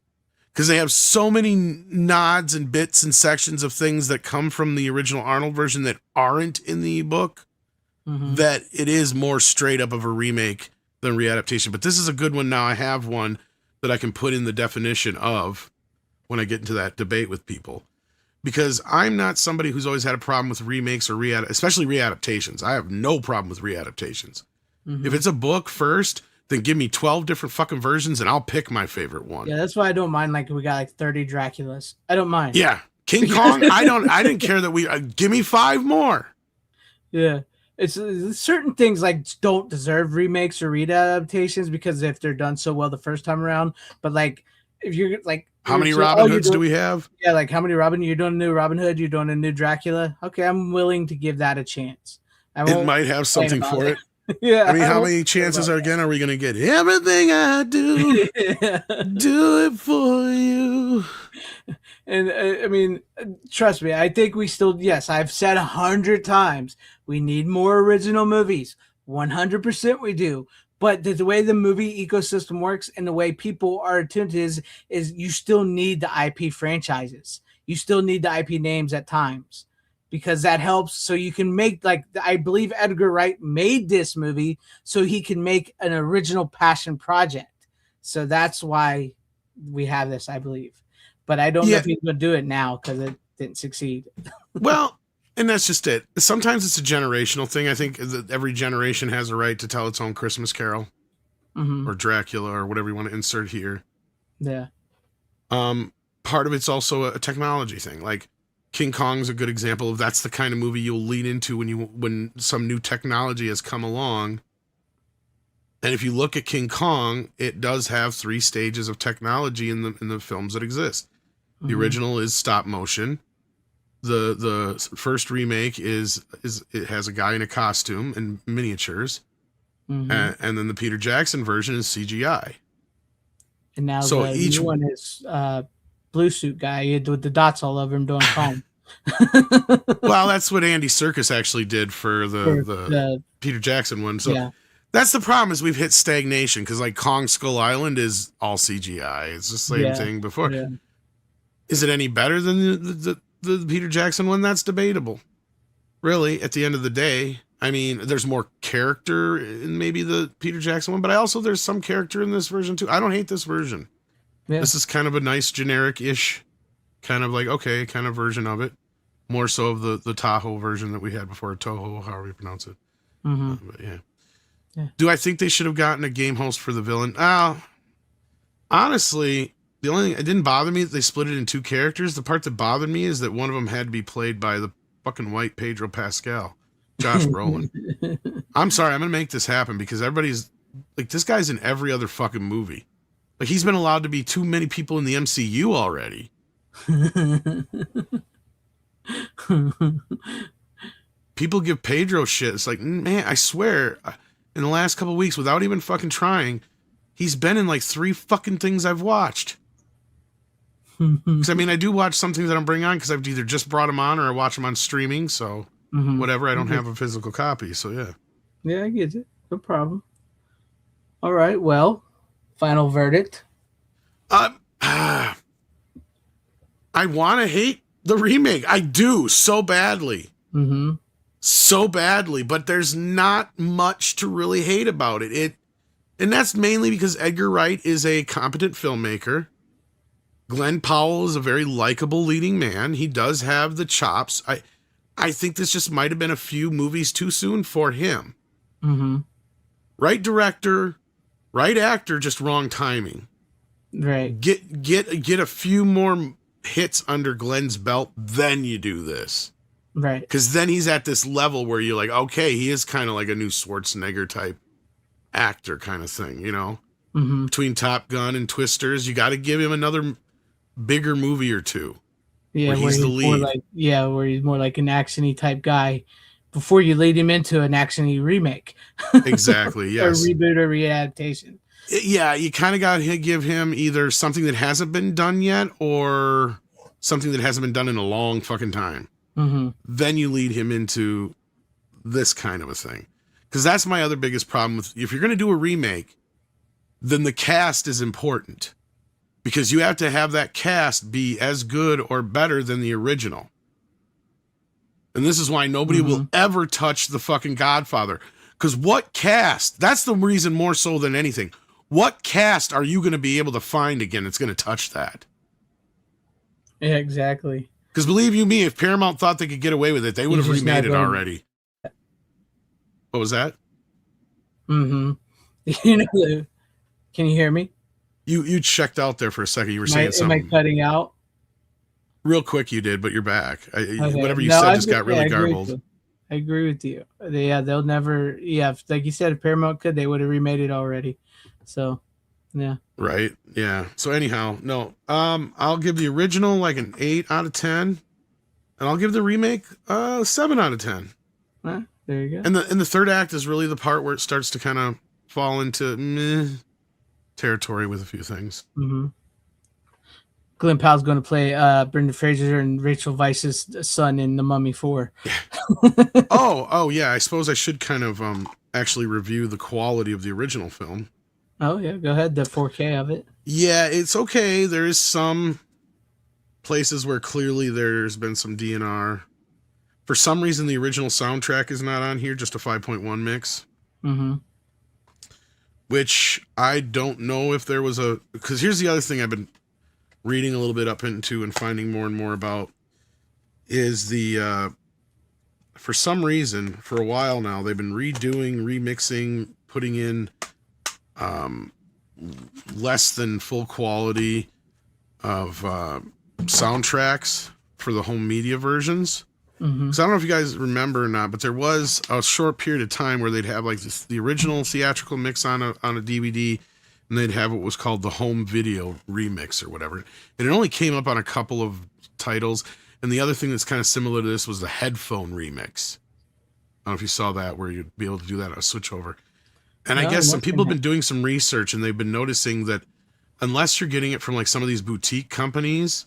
Because they have so many nods and bits and sections of things that come from the original Arnold version that aren't in the book, that it is more straight up of a remake than readaptation. But this is a good one now. I have one that I can put in the definition of when I get into that debate with people. Because I'm not somebody who's always had a problem with remakes or especially readaptations. I have no problem with readaptations. Mm-hmm. If it's a book first, then give me 12 different fucking versions and I'll pick my favorite one. Yeah, that's why I don't mind. We got 30 Draculas. I don't mind. Yeah. King Kong, I didn't care that give me 5 more. Yeah. It's certain things don't deserve remakes or readaptations because if they're done so well the first time around. But if you're how many Robin Hoods do we have? Yeah, how many Robin? You're doing a new Robin Hood. You're doing a new Dracula. Okay, I'm willing to give that a chance. It might have something for it. Yeah. I mean, how many chances are we going to get? Everything I do, do it for you. And I mean, trust me, I think we still, yes, I've said 100 times, we need more original movies. 100% we do. But the way the movie ecosystem works and the way people are attuned to is you still need the IP franchises. You still need the IP names at times because that helps. So you can make, like, I believe Edgar Wright made this movie so he can make an original passion project. So that's why we have this, I believe. But I don't know if he's going to do it now because it didn't succeed. Well, and that's just it. Sometimes it's a generational thing. I think that every generation has a right to tell its own Christmas Carol or Dracula or whatever you want to insert here. Yeah. Part of it's also a technology thing. Like King Kong's a good example of that's the kind of movie you'll lean into when some new technology has come along. And if you look at King Kong, it does have 3 stages of technology in the films that exist. The original is stop motion. The first remake is it has a guy in a costume and miniatures, and then the Peter Jackson version is CGI. And now so each one is blue suit guy with the dots all over him doing Kong. Well, that's what Andy Serkis actually did for the Peter Jackson one. So. Yeah. That's the problem is we've hit stagnation because like Kong Skull Island is all CGI. It's the same thing before. Yeah. Is it any better than the Peter Jackson one? That's debatable. Really, at the end of the day, I mean, there's more character in maybe the Peter Jackson one, but there's some character in this version too. I don't hate this version. Yeah. This is kind of a nice generic-ish kind of like, okay, kind of version of it. More so of the Tahoe version that we had before, Toho, however you pronounce it. But yeah. Do I think they should have gotten a game host for the villain? Honestly, the only thing it didn't bother me that they split it in 2 characters. The part that bothered me is that one of them had to be played by the fucking white Pedro Pascal, Josh Brolin. I'm sorry, I'm gonna make this happen because everybody's like, this guy's in every other fucking movie. Like he's been allowed to be too many people in the MCU already. People give Pedro shit. It's like, man, I swear. In the last couple of weeks, without even fucking trying, he's been in like 3 fucking things I've watched. Because I mean, I do watch some things I don't bring on because I've either just brought them on or I watch them on streaming. So whatever, I don't have a physical copy. So yeah. Yeah, I get it. No problem. All right. Well, final verdict. I want to hate the remake. I do so badly. So badly, but there's not much to really hate about it. And that's mainly because Edgar Wright is a competent filmmaker. Glenn Powell is a very likable leading man. He does have the chops. I think this just might have been a few movies too soon for him. Right director, right actor, just wrong timing. Right. Get a few more hits under Glenn's belt, then you do this. Right. Because then he's at this level where you're like, okay, he is kind of like a new Schwarzenegger type actor kind of thing, you know? Between Top Gun and Twisters, you got to give him another bigger movie or 2. Yeah, where he's the lead. Where he's more like an action-y type guy before you lead him into an action-y remake. Exactly, yes. Or reboot or readaptation. Yeah, you kind of got to give him either something that hasn't been done yet or something that hasn't been done in a long fucking time. Then you lead him into this kind of a thing. Because that's my other biggest problem with, if you're going to do a remake, then the cast is important. Because you have to have that cast be as good or better than the original. And this is why nobody will ever touch the fucking Godfather. Because what cast, that's the reason more so than anything. What cast are you going to be able to find again that's going to touch that? Yeah, exactly. Because believe you me, if Paramount thought they could get away with it, they would have remade it already. What was that? You know, can you hear me? You checked out there for a second. You were saying something. Am I cutting out? Real quick you did, but you're back. Whatever you said just got really garbled. I agree with you. They'll never. Yeah, like you said, if Paramount could, they would have remade it already. So, yeah. Right. Yeah. So anyhow, no. I'll give the original like an 8 out of 10, and I'll give the remake 7 out of 10. There you go. And the third act is really the part where it starts to kind of fall into meh territory with a few things. Glenn Powell's going to play Brendan Fraser and Rachel Weisz's son in The Mummy 4. Oh yeah. I suppose I should kind of actually review the quality of the original film. Oh yeah, go ahead. The 4K of it. Yeah, it's okay. There is some places where clearly there's been some DNR. For some reason, the original soundtrack is not on here, just a 5.1 mix. Mm-hmm. Which I don't know if there was a... Because here's the other thing I've been reading a little bit up into and finding more and more about is the... for some reason, for a while now, they've been redoing, remixing, putting in less than full quality of soundtracks for the home media versions. Because I don't know if you guys remember or not, but there was a short period of time where they'd have like the original theatrical mix on a DVD, and they'd have what was called the home video remix or whatever. And it only came up on a couple of titles. And the other thing that's kind of similar to this was the headphone remix. I don't know if you saw that, where you'd be able to do that on a switchover. And I guess some people have been doing some research, and they've been noticing that unless you're getting it from like some of these boutique companies,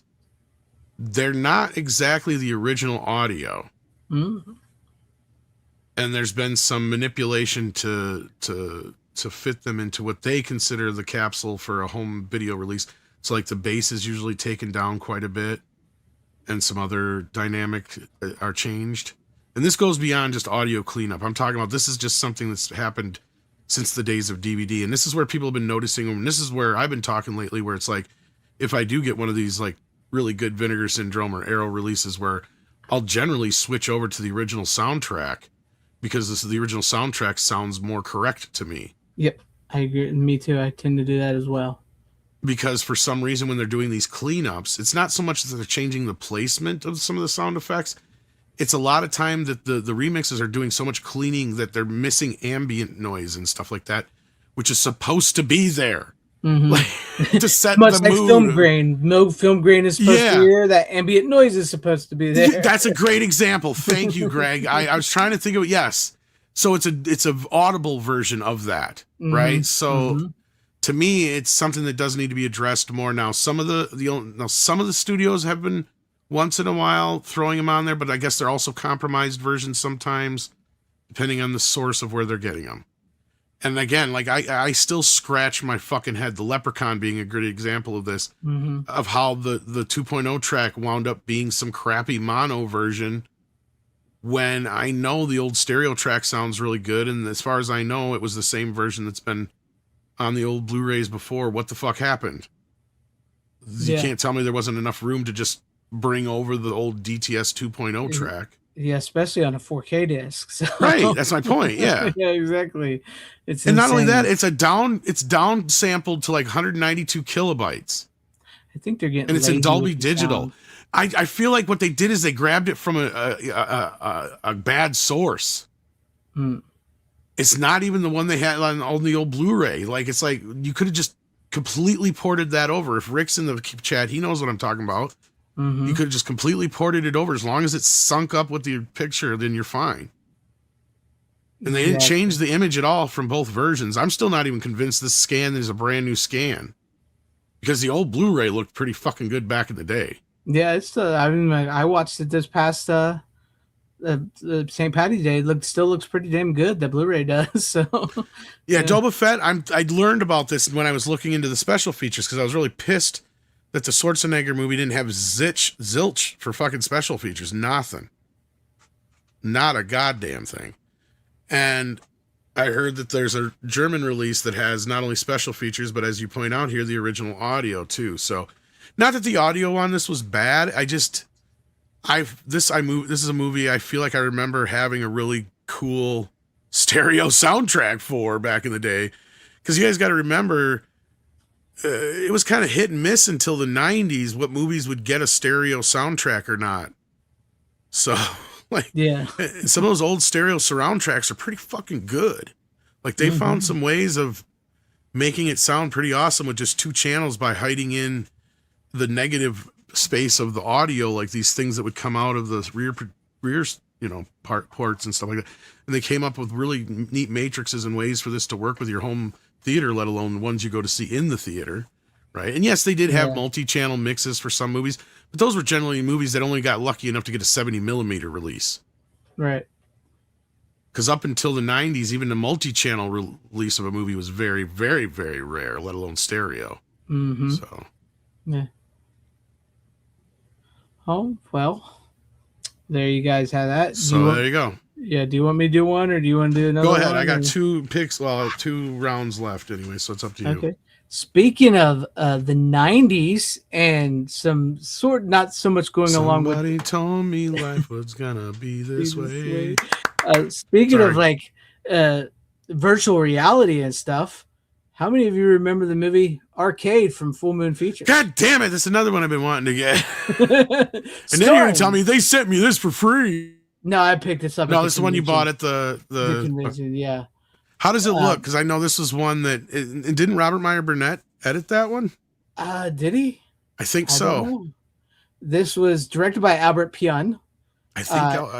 they're not exactly the original audio. And there's been some manipulation to fit them into what they consider the capsule for a home video release. So like the bass is usually taken down quite a bit, and some other dynamic are changed. And this goes beyond just audio cleanup. I'm talking about, this is just something that's happened since the days of DVD. And this is where people have been noticing, and this is where I've been talking lately, where it's like, if I do get one of these like really good Vinegar Syndrome or Arrow releases, where I'll generally switch over to the original soundtrack, because the original soundtrack sounds more correct to me. Yep, I agree. Me too. I tend to do that as well. Because for some reason, when they're doing these cleanups, it's not so much that they're changing the placement of some of the sound effects. It's a lot of time that the remixes are doing so much cleaning that they're missing ambient noise and stuff like that, which is supposed to be there. Like, to set Much the like mood. film grain. No film grain is supposed to be there. That ambient noise is supposed to be there. That's a great example. Thank you, Greg. I was trying to think of it. Yes. So it's a audible version of that, right? So to me, it's something that does need to be addressed more. Now, some of the studios have been once in a while throwing them on there, but I guess they're also compromised versions sometimes, depending on the source of where they're getting them. And again, like I still scratch my fucking head. The Leprechaun being a good example of this, of how the 2.0 track wound up being some crappy mono version, when I know the old stereo track sounds really good. And as far as I know, it was the same version that's been on the old Blu-rays before. What the fuck happened? You can't tell me there wasn't enough room to just bring over the old DTS 2.0 track. Yeah, especially on a 4K disc. So. Right, that's my point. Yeah, yeah, exactly. It's and insane. not only that, it's down sampled to like 192 kilobytes. I think they're getting, and it's in lazy Dolby with the Digital. sound. I feel like what they did is they grabbed it from a bad source. It's not even the one they had on the old Blu-ray. Like, it's like you could have just completely ported that over. If Rick's in the chat, he knows what I'm talking about. You could have just completely ported it over. As long as it's sunk up with the picture, then you're fine. And they didn't change the image at all from both versions. I'm still not even convinced this scan is a brand new scan, because the old Blu-ray looked pretty fucking good back in the day. Yeah, it's I mean, I watched it this past St. Patty's Day. It still looks pretty damn good. The Blu-ray does. So yeah, Boba Fett. I learned about this when I was looking into the special features, because I was really pissed that the Schwarzenegger movie didn't have zilch for fucking special features. Nothing. Not a goddamn thing. And I heard that there's a German release that has not only special features, but as you point out here, the original audio too. So, not that the audio on this was bad. This is a movie I feel like I remember having a really cool stereo soundtrack for back in the day. Because you guys got to remember, it was kind of hit and miss until the 90s what movies would get a stereo soundtrack or not. So, like, some of those old stereo surround tracks are pretty fucking good. Like, they found some ways of making it sound pretty awesome with just two channels by hiding in the negative space of the audio, like these things that would come out of the rear ports and stuff like that. And they came up with really neat matrices and ways for this to work with your home theater, let alone the ones you go to see in the theater, right? And yes, they did have Yeah. multi-channel mixes for some movies, but those were generally movies that only got lucky enough to get a 70 millimeter release. Right. Because up until the 90s, even the multi-channel release of a movie was very, very, very rare, let alone stereo. Mm-hmm. So, Yeah. Oh, well, there you guys have that. there you go. Yeah, do you want me to do one or do you want to do another Go ahead. one, I got or- 2 picks, 2 rounds left anyway, so it's up to you. Okay. Speaking of the 90s and some sort, not so much going along with. Somebody told me life was gonna be this way. Speaking Sorry. of like virtual reality and stuff, how many of you remember the movie Arcade from Full Moon Features? God damn it, that's another one I've been wanting to get. And then you're gonna tell me they sent me this for free. No, I picked this up. No, this is the one you bought at the convention. Yeah. How does it look? Because I know this was one that and didn't Robert Meyer Burnett edit that one? Did he? I think I so. don't know. This was directed by Albert Pyun. I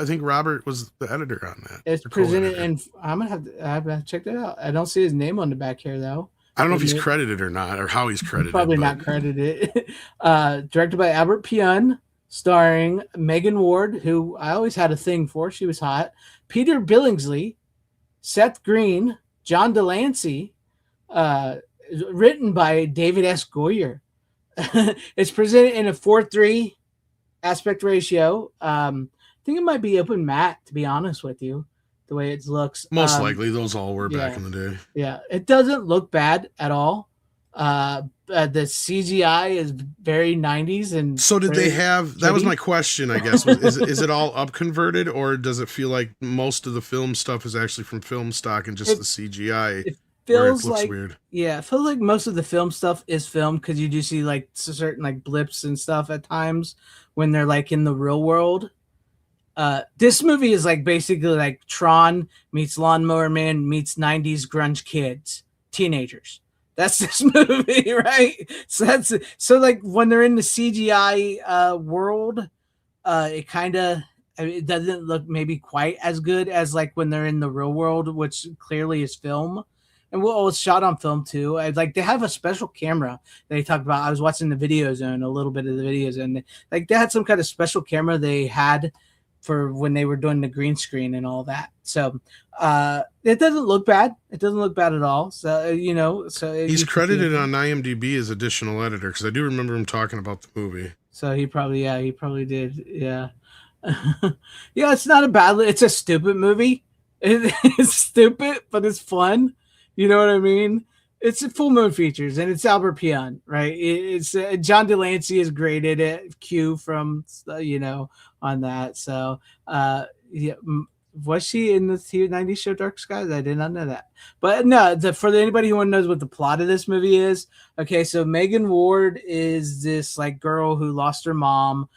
think Robert was the editor on that. It's or presented co-editor. in. I have to check that out. I don't see his name on the back here though. I don't know if he's credited or not, or how he's credited. Probably but- not credited. Directed by Albert Pyun, starring Megan Ward, who I always had a thing for. She was hot. Peter Billingsley, Seth Green, John Delancey. Written by David S. Goyer. It's presented in a 4:3 aspect ratio. I think it might be open matte, to be honest with you, the way it looks. Most likely, those all were back yeah. in the day. Yeah, it doesn't look bad at all. The CGI is very 90s, and So did they have? That was shitty. my question. I guess is it all up converted, or does it feel like most of the film stuff is actually from film stock and just the CGI? It where feels looks like weird. Yeah, it feels like most of the film stuff is filmed because you do see like certain like blips and stuff at times when they're like in the real world. This movie is like basically like Tron meets Lawnmower Man meets 90s grunge kids, teenagers. That's this movie, right? So like when they're in the CGI world, it kind of it doesn't look maybe quite as good as like when they're in the real world, which clearly is film. And it's shot on film too. Like they have a special camera that they talked about. I was watching the Video Zone, a little bit of the Video Zone. Like they had some kind of special camera they had for when they were doing the green screen and all that. So it doesn't look bad. It doesn't look bad at all. So He's credited on IMDb as additional editor because I do remember him talking about the movie. So he probably did. Yeah. Yeah, it's not a bad. It's a stupid movie. It's stupid, but it's fun. You know what I mean? It's a Full Moon Features, and it's Albert Pyun, right? It's John Delancey is graded at Q from on that. So yeah, was she in the 90s show Dark Skies? I did not know that. But no, for anybody who knows what the plot of this movie is, okay, so Megan Ward is this like girl who lost her mom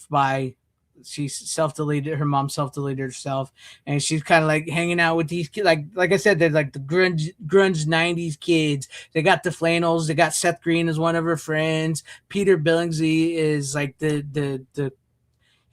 by she self-deleted her mom self-deleted herself, and she's kind of like hanging out with these kids, like I said, they're like the grunge 90s kids. They got the flannels, they got Seth Green as one of her friends. Peter Billingsley is like the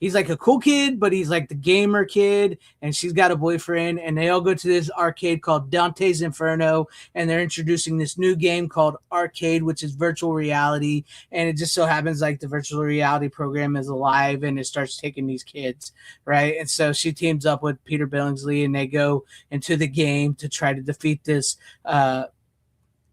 he's like a cool kid, but he's like the gamer kid, and she's got a boyfriend, and they all go to this arcade called Dante's Inferno, and they're introducing this new game called Arcade, which is virtual reality, and it just so happens like the virtual reality program is alive, and it starts taking these kids, right? And so she teams up with Peter Billingsley, and they go into the game to try to defeat this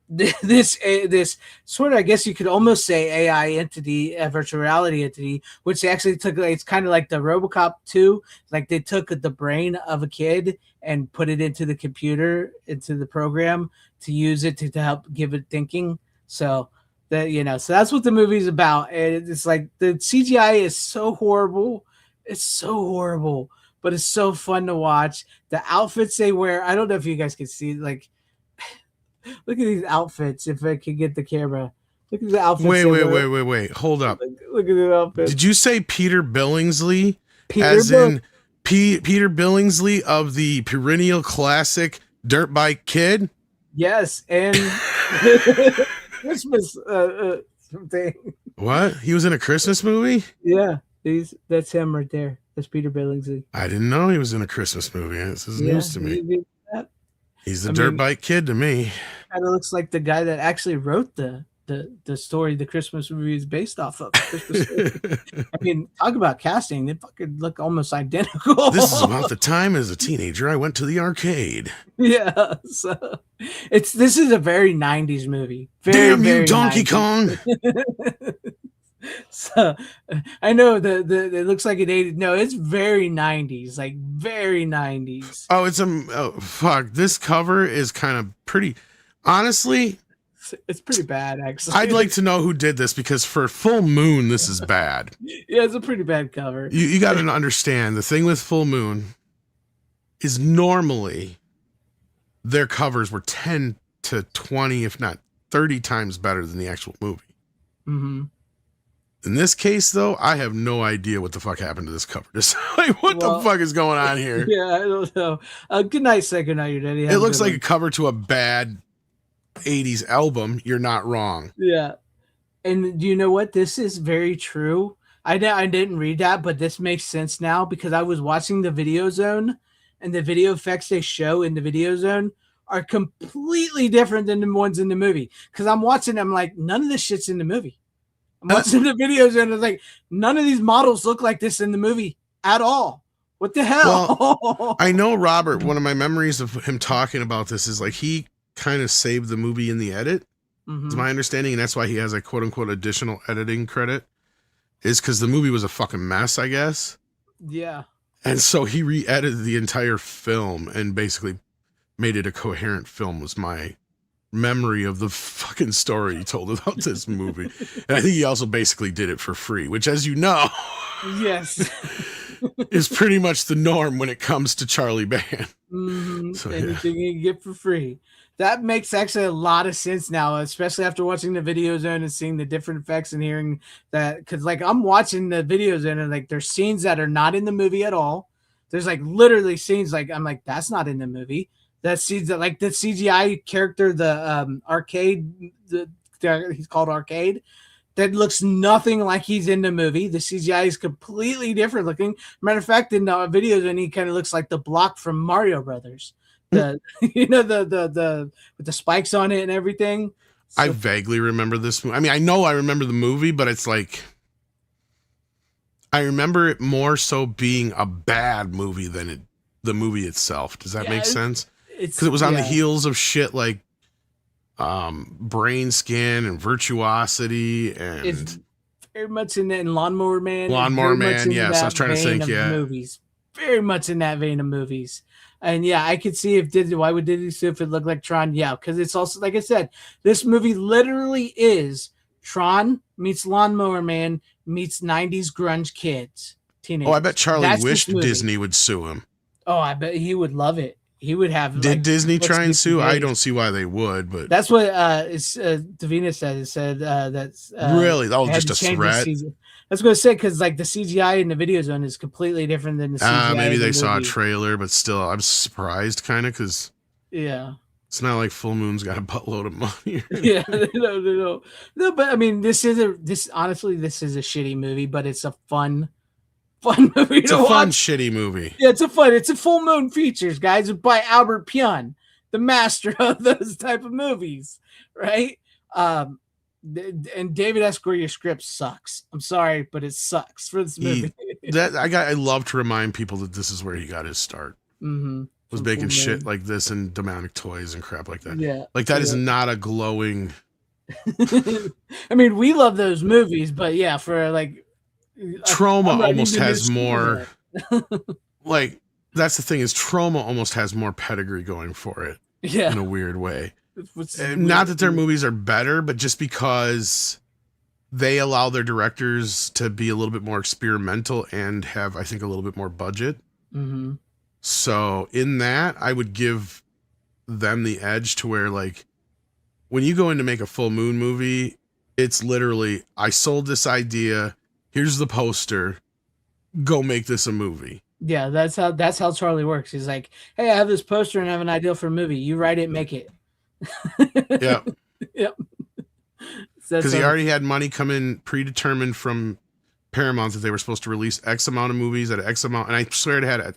this sort of, I guess you could almost say AI entity, a virtual reality entity, which they actually took. It's kind of like the RoboCop 2. Like they took the brain of a kid and put it into the computer, into the program to use it to help give it thinking. So that, so that's what the movie's about. And it's like the CGI is so horrible. It's so horrible, but it's so fun to watch. The outfits they wear, I don't know if you guys can see, like, look at these outfits. If I could get the camera, look at the outfits. Wait. Hold up. Look at the outfits. Did you say Peter Billingsley? Peter Peter Billingsley of the perennial classic Dirt Bike Kid? Yes, and Christmas thing. What? He was in a Christmas movie? Yeah, that's him right there. That's Peter Billingsley. I didn't know he was in a Christmas movie. This is news to me. He's the Dirt Bike Kid to me. Kind of looks like the guy that actually wrote the the story the Christmas movie is based off of. Christmas story. I mean, talk about casting. They fucking look almost identical. This is about the time as a teenager I went to the arcade. Yeah. So this is a very 90s movie. Very, Damn you, very Donkey 90s. Kong. So I know it looks like it 80s. No, it's very 90s, like very 90s. Oh, fuck. This cover is kind of pretty. Honestly, It's pretty bad, actually. I'd like to know who did this because for Full Moon, this is bad. Yeah, it's a pretty bad cover. You got to understand the thing with Full Moon is normally their covers were 10 to 20, if not 30 times better than the actual movie. Mm-hmm. In this case, though, I have no idea what the fuck happened to this cover. Just like, what the fuck is going on here? Yeah, I don't know. Good night, say good night, your daddy. It looks like a cover to a bad 80s album. You're not wrong. Yeah. And you know what? This is very true. I didn't read that, but this makes sense now because I was watching the Video Zone, and the video effects they show in the Video Zone are completely different than the ones in the movie. Because I'm watching them like, none of this shit's in the movie. I'm watching the videos and it's like, none of these models look like this in the movie at all. What the hell? Well, I know Robert, one of my memories of him talking about this is like he kind of saved the movie in the edit. Mm-hmm. Is my understanding, and that's why he has a quote unquote additional editing credit, is because the movie was a fucking mess, I guess. Yeah. And so he re-edited the entire film and basically made it a coherent film, was my memory of the fucking story he told about this movie. And I think he also basically did it for free, which, as you know, yes, is pretty much the norm when it comes to Charlie Band. Mm-hmm. So, Anything you can get for free. That makes actually a lot of sense now, especially after watching the Video Zone and seeing the different effects and hearing that. Because like I'm watching the Video Zone and like there's scenes that are not in the movie at all. There's like literally scenes like I'm like, that's not in the movie. That scenes that like the CGI character, the arcade, he's called Arcade, that looks nothing like he's in the movie. The CGI is completely different looking. Matter of fact, in the videos, and he kind of looks like the block from Mario Brothers. The the with the spikes on it and everything. So, I vaguely remember this movie. I mean, I know I remember the movie, but it's like I remember it more so being a bad movie than the movie itself. Does that make sense? Because it was on the heels of shit like Brain Skin and Virtuosity and it's very much in Lawnmower Man. Lawnmower Man, yes. I was trying to think, movies. Very much in that vein of movies. And yeah, I could see why would Disney sue if it looked like Tron? Yeah, because it's also, like I said, this movie literally is Tron meets Lawnmower Man meets 90s grunge kids. Teenagers. Oh, I bet Charlie That's wished Disney would sue him. Oh, I bet he would love it. He would have. Did Disney try and sue? I don't see why they would, but that's what Davina said. It said that's really just a threat. That's what I said because like the CGI in the Video Zone is completely different than the CGI. Maybe they saw a trailer, but still, I'm surprised kind of because it's not like Full Moon's got a buttload of money. Yeah, no. But I mean, honestly, this is a shitty movie, but it's a fun movie. It's a fun, shitty movie. Yeah, it's a Full Moon Features, guys, by Albert Pyun, the master of those type of movies, right? And David S. Goyer's script sucks. I'm sorry, but it sucks for this movie. I love to remind people that this is where he got his start. Mm-hmm. Was making shit like this and demonic toys and crap like that. Yeah, like that is not a glowing. I mean, we love those movies, but yeah, for like. Trauma almost has more like that's the thing is Trauma almost has more pedigree going for it in a weird way. Not that their movies are better, but just because they allow their directors to be a little bit more experimental and have, I think, a little bit more budget. Mm-hmm. So in that, I would give them the edge to where like when you go in to make a Full Moon movie, it's literally I sold this idea. Here's the poster. Go make this a movie. Yeah, that's how Charlie works. He's like, hey, I have this poster and I have an idea for a movie. You write it, make it. Yep. Yep. Because he already had money come in predetermined from Paramount that they were supposed to release X amount of movies at X amount. And I swear it had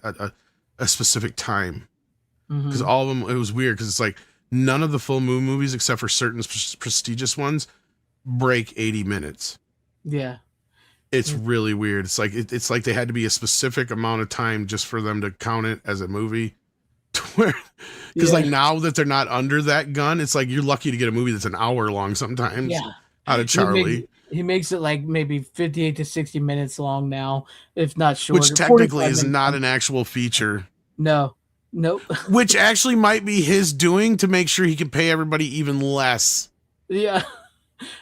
a specific time. Because all of them, it was weird because it's like none of the Full Moon movies, except for certain prestigious ones, break 80 minutes. Yeah. It's really weird. It's like it's like they had to be a specific amount of time just for them to count it as a movie. Because like now that they're not under that gun, it's like you're lucky to get a movie that's an hour long sometimes. Yeah. Out of Charlie. He makes it like maybe 58 to 60 minutes long now, if not shorter. Which technically is not an actual feature. No. Nope. Which actually might be his doing to make sure he can pay everybody even less. Yeah.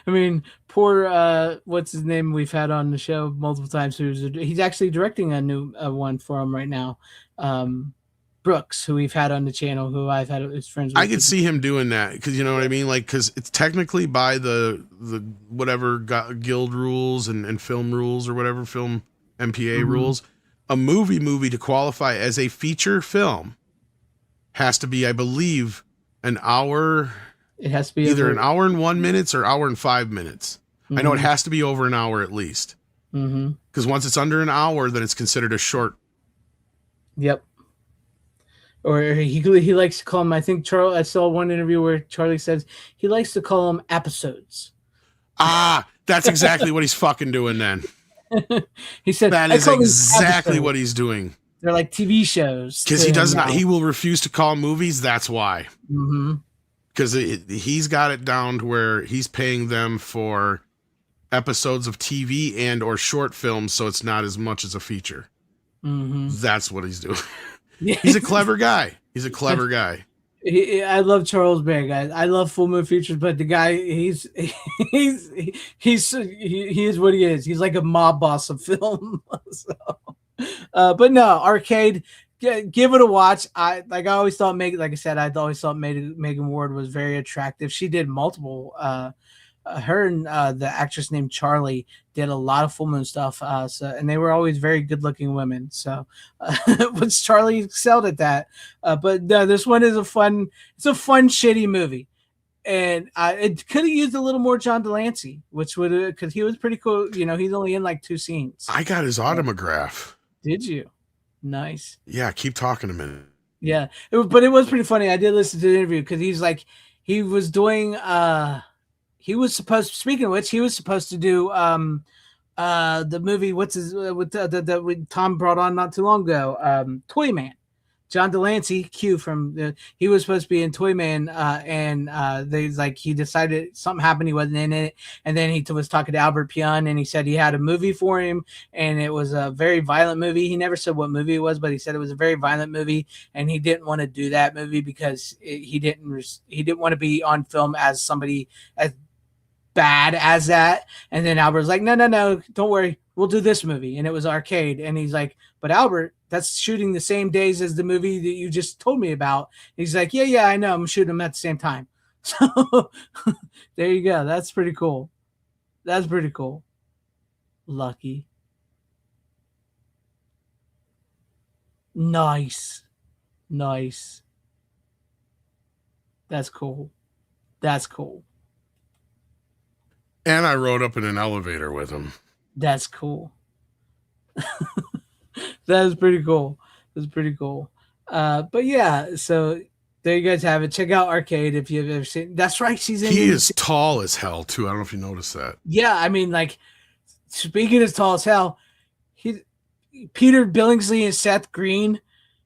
I mean, poor what's his name we've had on the show multiple times. He's actually directing a new one for him right now. Brooks, who we've had on the channel, who I've had as friends with. I could see him doing that because you know what I mean, like because it's technically by the whatever guild rules and film rules or whatever film MPA rules, a movie to qualify as a feature film has to be, I believe, an hour. It has to be either an hour and 1 minute or hour and 5 minutes. I know it has to be over an hour at least. Because once it's under an hour, then it's considered a short. Yep. Or he likes to call them, I think Charlie, I saw one interview where Charlie says he likes to call them episodes. Ah, that's exactly what he's fucking doing then. He said that is exactly what he's doing. They're like TV shows. Because he does not, he will refuse to call movies. That's why. Because he's got it down to where he's paying them for episodes of TV and or short films, so it's not as much as a feature. That's what he's doing. He's a clever guy. He's a clever guy. I love Charles Bear, guys. I love full moon features, but the guy, he is what he is. He's like a mob boss of film. But no, Arcade. Give it a watch. I always thought I always thought Megan Ward was very attractive. She did multiple. Her and the actress named Charlie did a lot of full moon stuff. And they were always very good looking women. So, which Charlie excelled at that. But no, this one is a fun shitty movie. And it could have used a little more John Delancey, which would because he was pretty cool. You know, he's only in like 2 scenes. I got his autograph. Did you? Nice. Yeah, keep talking a minute. Yeah, but it was pretty funny. I did listen to the interview because he was doing he was supposed, speaking of which, he was supposed to do the movie that Tom brought on not too long ago, Toy Man. John Delancey, Q from he was supposed to be in Toy Man, and he decided something happened, he wasn't in it, and then he was talking to Albert Pion, and he said he had a movie for him, and it was a very violent movie. He never said what movie it was, but he said it was a very violent movie, and he didn't want to do that movie because he didn't want to be on film as somebody as bad as that. And then Albert's like, no, don't worry, we'll do this movie, and it was Arcade, and he's like, but Albert, that's shooting the same days as the movie that you just told me about. He's like, yeah, I know. I'm shooting them at the same time. So there you go. That's pretty cool. Lucky. Nice. That's cool. And I rode up in an elevator with him. That's cool. That was pretty cool. But yeah, so there you guys have it. Check out Arcade if you've ever seen. That's right. He is tall as hell too. I don't know if you noticed that. Yeah, I mean, like, speaking as tall as hell, Peter Billingsley and Seth Green,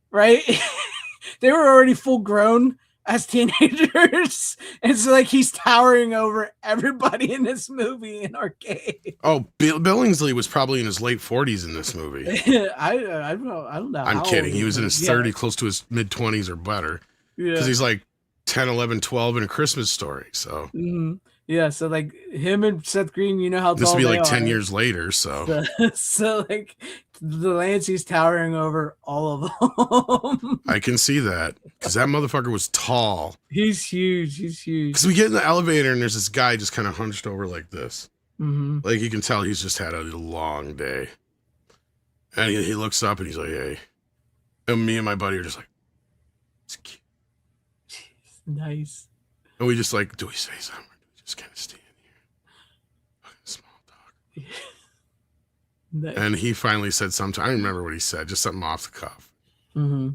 right? They were already full grown as teenagers, and so like he's towering over everybody in this movie in Arcade. Oh, Billingsley was probably in his late 40s in this movie. I don't know. I'm kidding. He was in his 30s, close to his mid 20s or better. Yeah, because he's like 10, 11, 12 in A Christmas Story. So yeah, so like him and Seth Green, you know how this tall will be they like are. 10 years later. So like Delancey's towering over all of them. I can see that because that motherfucker was tall. He's huge. Because we get in the elevator and there's this guy just kind of hunched over like this. Like you can tell he's just had a long day. And he looks up and he's like, hey. And me and my buddy are just like, it's cute. Nice. And we just like, do we say something? Or do we just kind of stand here? Fucking small talk. Nice. And he finally said something. I don't remember what he said, just something off the cuff.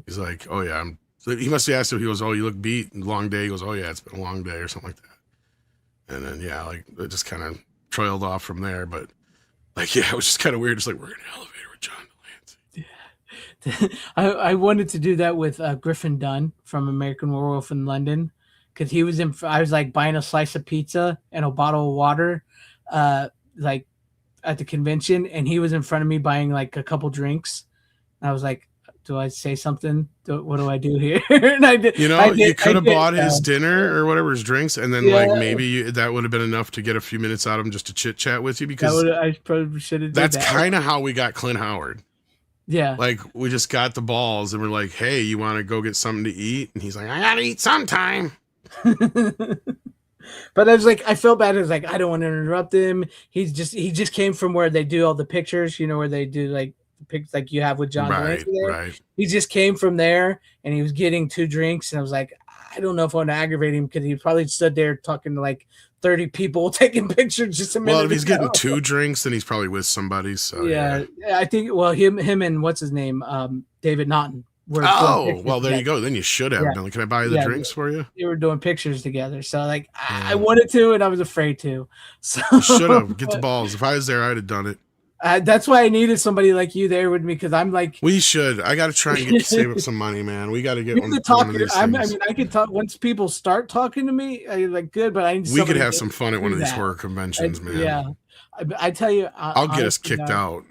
He's like, oh yeah, he must have asked him, he goes, oh, you look beat, long day. He goes, oh yeah, it's been a long day or something like that. And then, yeah, like, it just kind of trailed off from there. But, like, yeah, it was just kind of weird. Just like, we're in an elevator with John Delancey. I wanted to do that with Griffin Dunn from American Werewolf in London, because he was I was like buying a slice of pizza and a bottle of water, like at the convention, and he was in front of me buying like a couple drinks. And I was like, do I say something? What do I do here? And I did. You know, you could have bought his dinner or whatever, his drinks, and then like maybe that would have been enough to get a few minutes out of him just to chit chat with you, because I probably should have. That's kind of how we got Clint Howard. Yeah. Like, we just got the balls and we're like, hey, you want to go get something to eat? And he's like, I gotta eat sometime. But I was like, I felt bad. I was like, I don't want to interrupt him. He just came from where they do all the pictures, you know, where they do like pics like you have with John Delancey there. Right. He just came from there and he was getting 2 drinks, and I was like, I don't know if I want to aggravate him, because he probably stood there talking to like 30 people taking pictures just a minute. Well, if he's ago. getting 2 drinks, then he's probably with somebody. So yeah. I think him and what's his name, David Naughton. Oh, well, there you go. Then you should have been like, can I buy the drinks for you? They were doing pictures together. So like, I wanted to, and I was afraid to. So should have. Get the balls. If I was there, I'd have done it. That's why I needed somebody like you there with me, because I'm like, we should. I got to try and save up some money, man. We got to get one of these I mean, I could talk once people start talking to me. I like good, but we could have some fun at one of these horror conventions, man. Yeah, I tell you, I'll get us kicked out.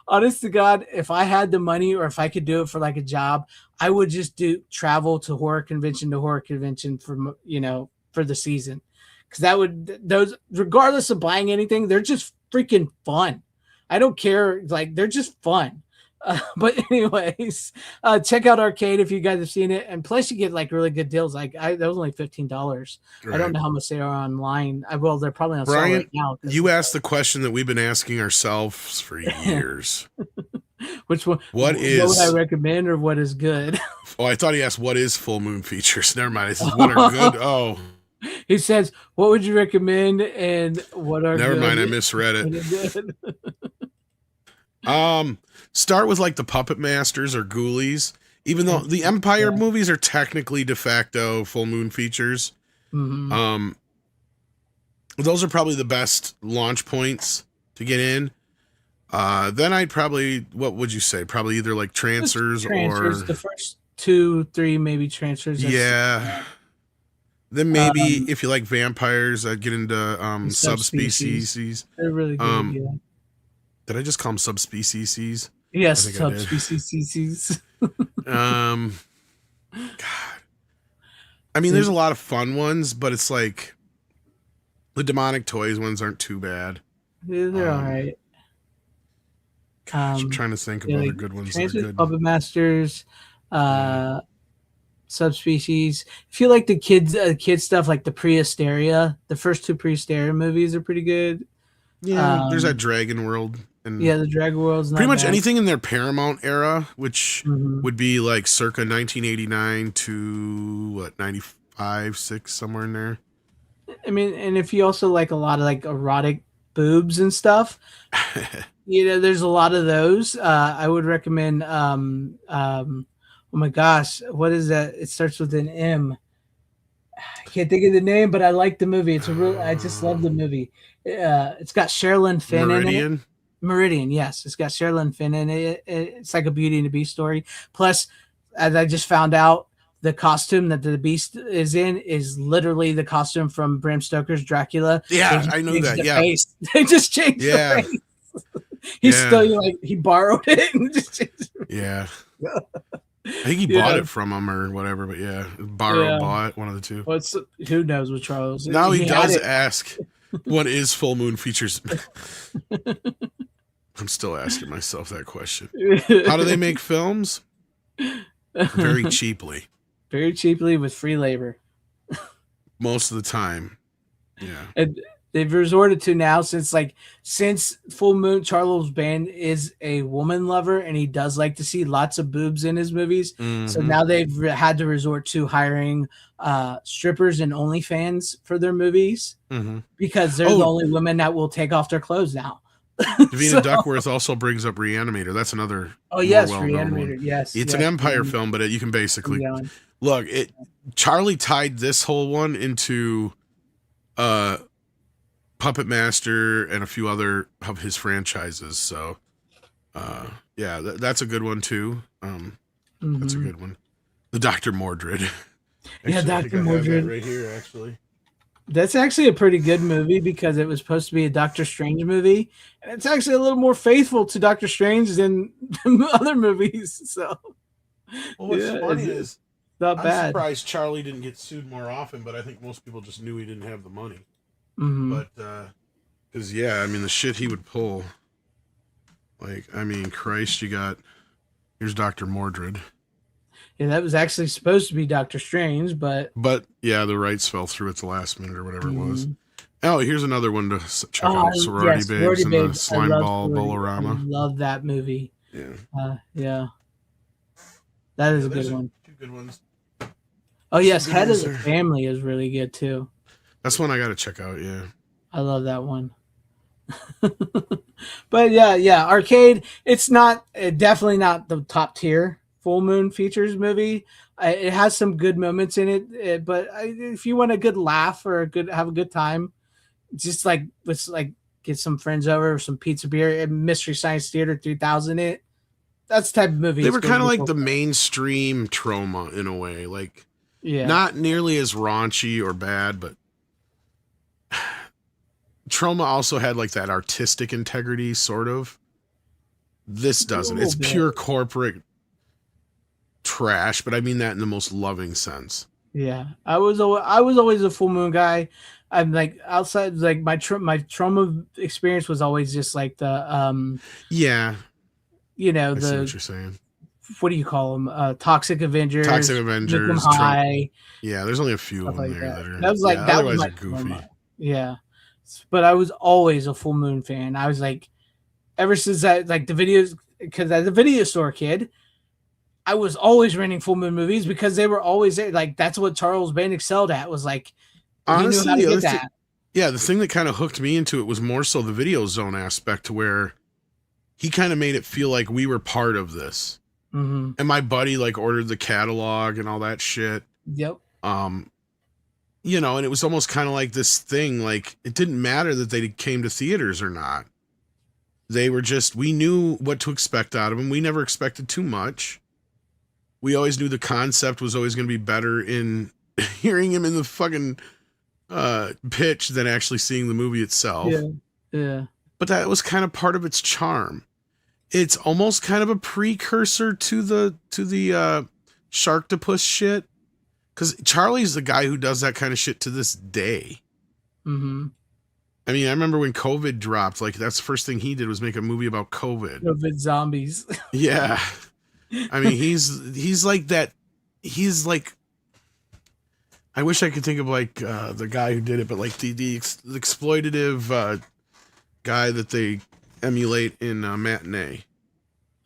Honest to God, if I had the money, or if I could do it for like a job, I would just travel to horror convention for, you know, for the season, because those, regardless of buying anything, they're just freaking fun. I don't care, like, they're just fun. But anyways, check out Arcade if you guys have seen it, and plus you get like really good deals. Like that was only $15. Right. I don't know how much they are online. Well, they're probably on sale right now. You asked the question that we've been asking ourselves for years. Which one? What would I recommend, or what is good? Oh, I thought he asked what is full moon features. Never mind. This is what are good. Oh, he says, what would you recommend, and what are never good? mind. I misread it. Start with like the Puppet Masters or Ghoulies, even though the Empire movies are technically de facto full moon features. Mm-hmm. Those are probably the best launch points to get in. Then I'd probably, what would you say? Probably either like Trancers or the first 2, 3 maybe Trancers. Yeah. Then maybe if you like vampires, I'd get into subspecies. They're really good. Yeah. Did I just call them subspecies? Yes, subspecies. God. I mean, there's a lot of fun ones, but it's like the demonic toys ones aren't too bad. Yeah, they're all right. Gosh, I'm trying to think of other good ones. That are good. Puppet Masters, subspecies. If you like the kids stuff, like the Prehysteria, the first 2 Prehysteria movies are pretty good. Yeah, there's that Dragon World. And the Dragon World's not pretty much bad. anything in their Paramount era, which would be like circa 1989 to what, 95, 6, somewhere in there. I mean, and if you also like a lot of like erotic boobs and stuff, you know, there's a lot of those. I would recommend. Oh my gosh, what is that? It starts with an M. I can't think of the name, but I like the movie. It's I just love the movie. It's got Sherilyn Fenn in it. Meridian, yes. It's got Sherilyn Fenn in it. It's like a Beauty and the Beast story. Plus, as I just found out, the costume that the Beast is in is literally the costume from Bram Stoker's Dracula. Yeah, I know that. Yeah. Face. They just changed the face. He's still like, he borrowed it. And just yeah. I think he bought it from him or whatever, but bought one of the two. Well, who knows with Charles? Now he does ask, what is full moon features? I'm still asking myself that question. How do they make films? Very cheaply. Very cheaply with free labor. Most of the time. Yeah. And they've resorted to now since Full Moon, Charles Band is a woman lover and he does like to see lots of boobs in his movies. Mm-hmm. So now they've had to resort to hiring strippers and OnlyFans for their movies because they're the only women that will take off their clothes now. Davina Duckworth also brings up Reanimator. That's another. Oh yes, Reanimator. One. Yes, it's an Empire film, but you can basically look. Charlie tied this whole one into Puppet Master and a few other of his franchises. So, yeah, that's a good one too. That's a good one. The Dr. Mordred. Actually, Yeah, I think Dr. I have that Mordred. right here, actually. That's actually a pretty good movie because it was supposed to be a Doctor Strange movie, and it's actually a little more faithful to Doctor Strange than other movies. So, Well, what's yeah, funny it's is not I'm bad. surprised Charlie didn't get sued more often, but I think most people just knew he didn't have the money. Mhm. But because yeah, I mean the shit he would pull. Like, I mean, Christ, here's Dr. Mordred. Yeah, that was actually supposed to be Doctor Strange, but But yeah, the rights fell through at the last minute or whatever it was. Mhm. Oh, here's another one to check out: Sorority yes, Babes Sorority and Babes. the Slime I love Ball Sorority. Bolorama. I love that movie. Yeah, Yeah, that is a there's good one. two good ones. Oh yes, good Head of ones the there. Family is really good too. That's one I got to check out. Yeah. I love that one. But yeah, Arcade. It's not definitely not the top tier Full Moon Features movie. It has some good moments in it, but if you want a good laugh or have a good time, just like let's like get some friends over, some pizza, beer, and Mystery Science Theater 3000. That's the type of movie. They it's were gonna kind of be like the for. mainstream trauma in a way. Like, Yeah, not nearly as raunchy or bad, but Trauma also had like that artistic integrity, sort of. This doesn't. little It's bit. pure corporate trash, but I mean that in the most loving sense. Yeah, I was always a Full Moon guy. I'm like outside like my trauma experience was always just like the Yeah, you know I see what the you're saying. what do you call them Toxic Avengers, Toxic Make 'em Avengers. High, Yeah, there's only a few stuff of them like there that. that are. That was like Yeah, that was otherwise my they're goofy. trauma. Yeah, but I was always a Full Moon fan. I was like ever since I like the videos because as a video store kid, I was always renting Full Moon movies because they were always there. Like that's what Charles Band excelled at was like he knew Honestly, how to the get other that. yeah, the thing that kind of hooked me into it was more so the video zone aspect, to where he kind of made it feel like we were part of this. Mm-hmm. And my buddy like ordered the catalog and all that shit. Yep. You know, and it was almost kind of like this thing, like it didn't matter that they came to theaters or not. They were just, we knew what to expect out of them. We never expected too much. We always knew the concept was always going to be better in hearing him in the fucking pitch than actually seeing the movie itself. Yeah. But that was kind of part of its charm. It's almost kind of a precursor to the Sharktopus shit. Because Charlie's the guy who does that kind of shit to this day. Mm-hmm. I mean, I remember when COVID dropped, like that's the first thing he did was make a movie about COVID. COVID zombies. Yeah. I mean, he's like that. He's like, I wish I could think of like the guy who did it, but like the exploitative guy that they emulate in Matinee.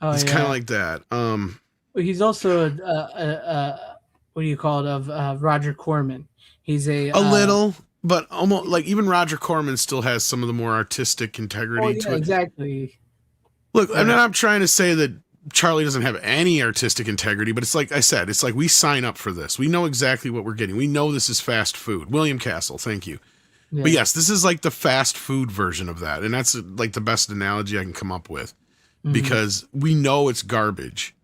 Oh, It's yeah. kind of like that. He's also a what do you call it of Roger Corman. He's a little, but almost like even Roger Corman still has some of the more artistic integrity to it. Exactly. Look, I'm not trying to say that Charlie doesn't have any artistic integrity, but it's like I said, it's like we sign up for this. We know exactly what we're getting. We know this is fast food. William Castle, thank you. Yeah. But yes, this is like the fast food version of that. And that's like the best analogy I can come up with, because we know it's garbage.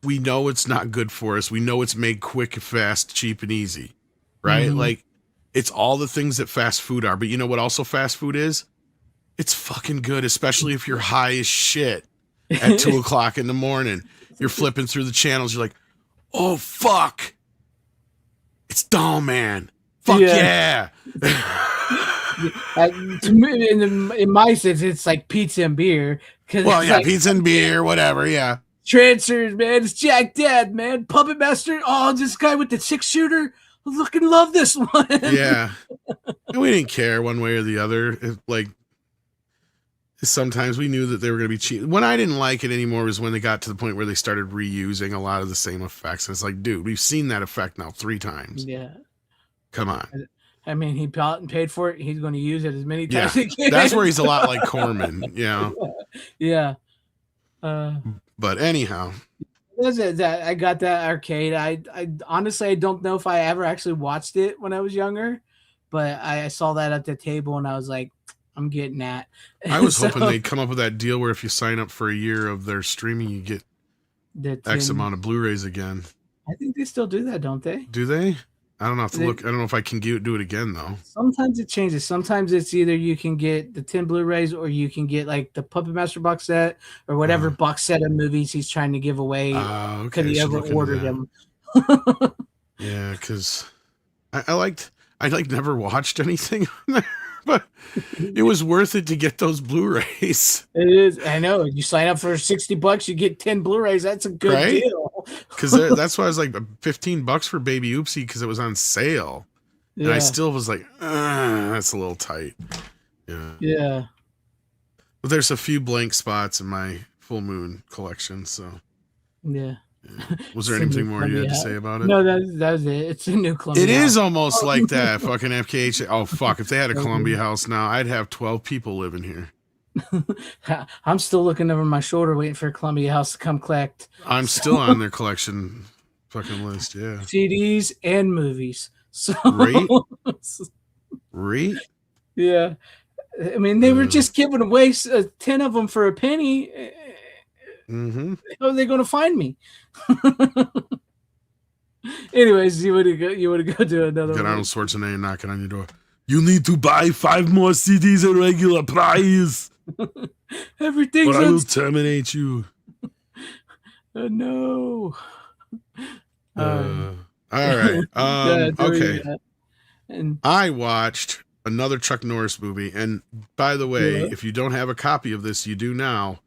We know it's not good for us. We know it's made quick, fast, cheap, and easy, right? Like it's all the things that fast food are. But you know what also fast food is? It's fucking good, especially if you're high as shit at 2:00 in the morning. You're flipping through the channels. You're like, oh, fuck. It's Doll Man. Fuck yeah. To me, in my sense, it's like pizza and beer. Well, yeah, like, pizza and beer, whatever, yeah. Trancers, man. It's Jack Dad, man. Puppet Master. Oh, this guy with the 6-shooter. I fucking love this one. Yeah. And we didn't care one way or the other. Like, sometimes we knew that they were going to be cheap. When I didn't like it anymore was when they got to the point where they started reusing a lot of the same effects. And it's like, dude, we've seen that effect now 3 times. Yeah. Come on. I mean, he bought and paid for it. He's going to use it as many Yeah. times as he can. That's where he's a lot like Corman, you know? Yeah. But anyhow. That's it. That I got that arcade. I honestly I don't know if I ever actually watched it when I was younger, but I saw that at the table and I was like, I'm getting that. I was So, hoping they'd come up with that deal where if you sign up for a year of their streaming, you get X amount of Blu-rays again. I think they still do that, don't they? Do they? I don't know. Have to look. I don't know if I can do it again though. Sometimes it changes. Sometimes it's either you can get the 10 Blu-rays or you can get like the Puppet Master box set or whatever box set of movies he's trying to give away because he ever ordered them. Yeah, because I never watched anything on there, but it was worth it to get those Blu-rays. It is. I know. You sign up for $60, you get 10 Blu-rays. That's a good deal. Because that's why I was like $15 for Baby Oopsie because it was on sale, and I still was like, that's a little tight. Yeah. But there's a few blank spots in my full moon collection, so yeah. Was there anything more you had to say about it? No, that was it. It's a new Columbia. It is almost like that fucking FKH. Oh fuck! If they had a Columbia house now, I'd have 12 people living here. I'm still looking over my shoulder waiting for a Columbia house to come collect. I'm still on their collection fucking list. Yeah, CDs and movies. So Rate? Yeah, I mean they were just giving away 10 of them for a penny. Mm-hmm. How are they going to find me? Anyways, you want to go do another one. Arnold Schwarzenegger knocking on your door. You need to buy 5 more CDs at regular price. Everything's or I will terminate you. No. All right. Okay. And I watched another Chuck Norris movie, and by the way, if you don't have a copy of this, you do now,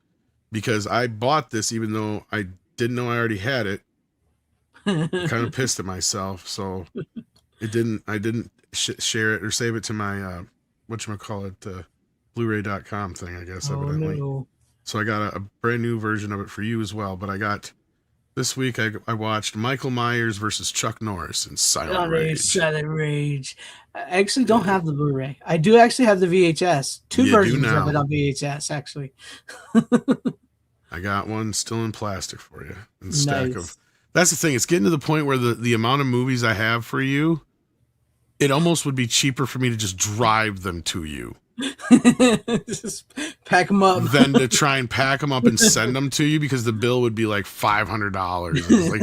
because I bought this even though I didn't know I already had it. Kind of pissed at myself, so I didn't share it or save it to my whatchamacallit, Blu-ray.com thing, I guess, evidently. No. So I got a brand new version of it for you as well. But I got this week I watched Michael Myers versus Chuck Norris in Silent Rage. Silent Rage. I actually don't have the Blu-ray. I do actually have the VHS. Two versions of it on VHS, actually. I got one still in plastic for you. And stack of. That's the thing. It's getting to the point where the amount of movies I have for you, it almost would be cheaper for me to just drive them to you. Just pack them up. Than to try and pack them up and send them to you, because the bill would be like $500. Like,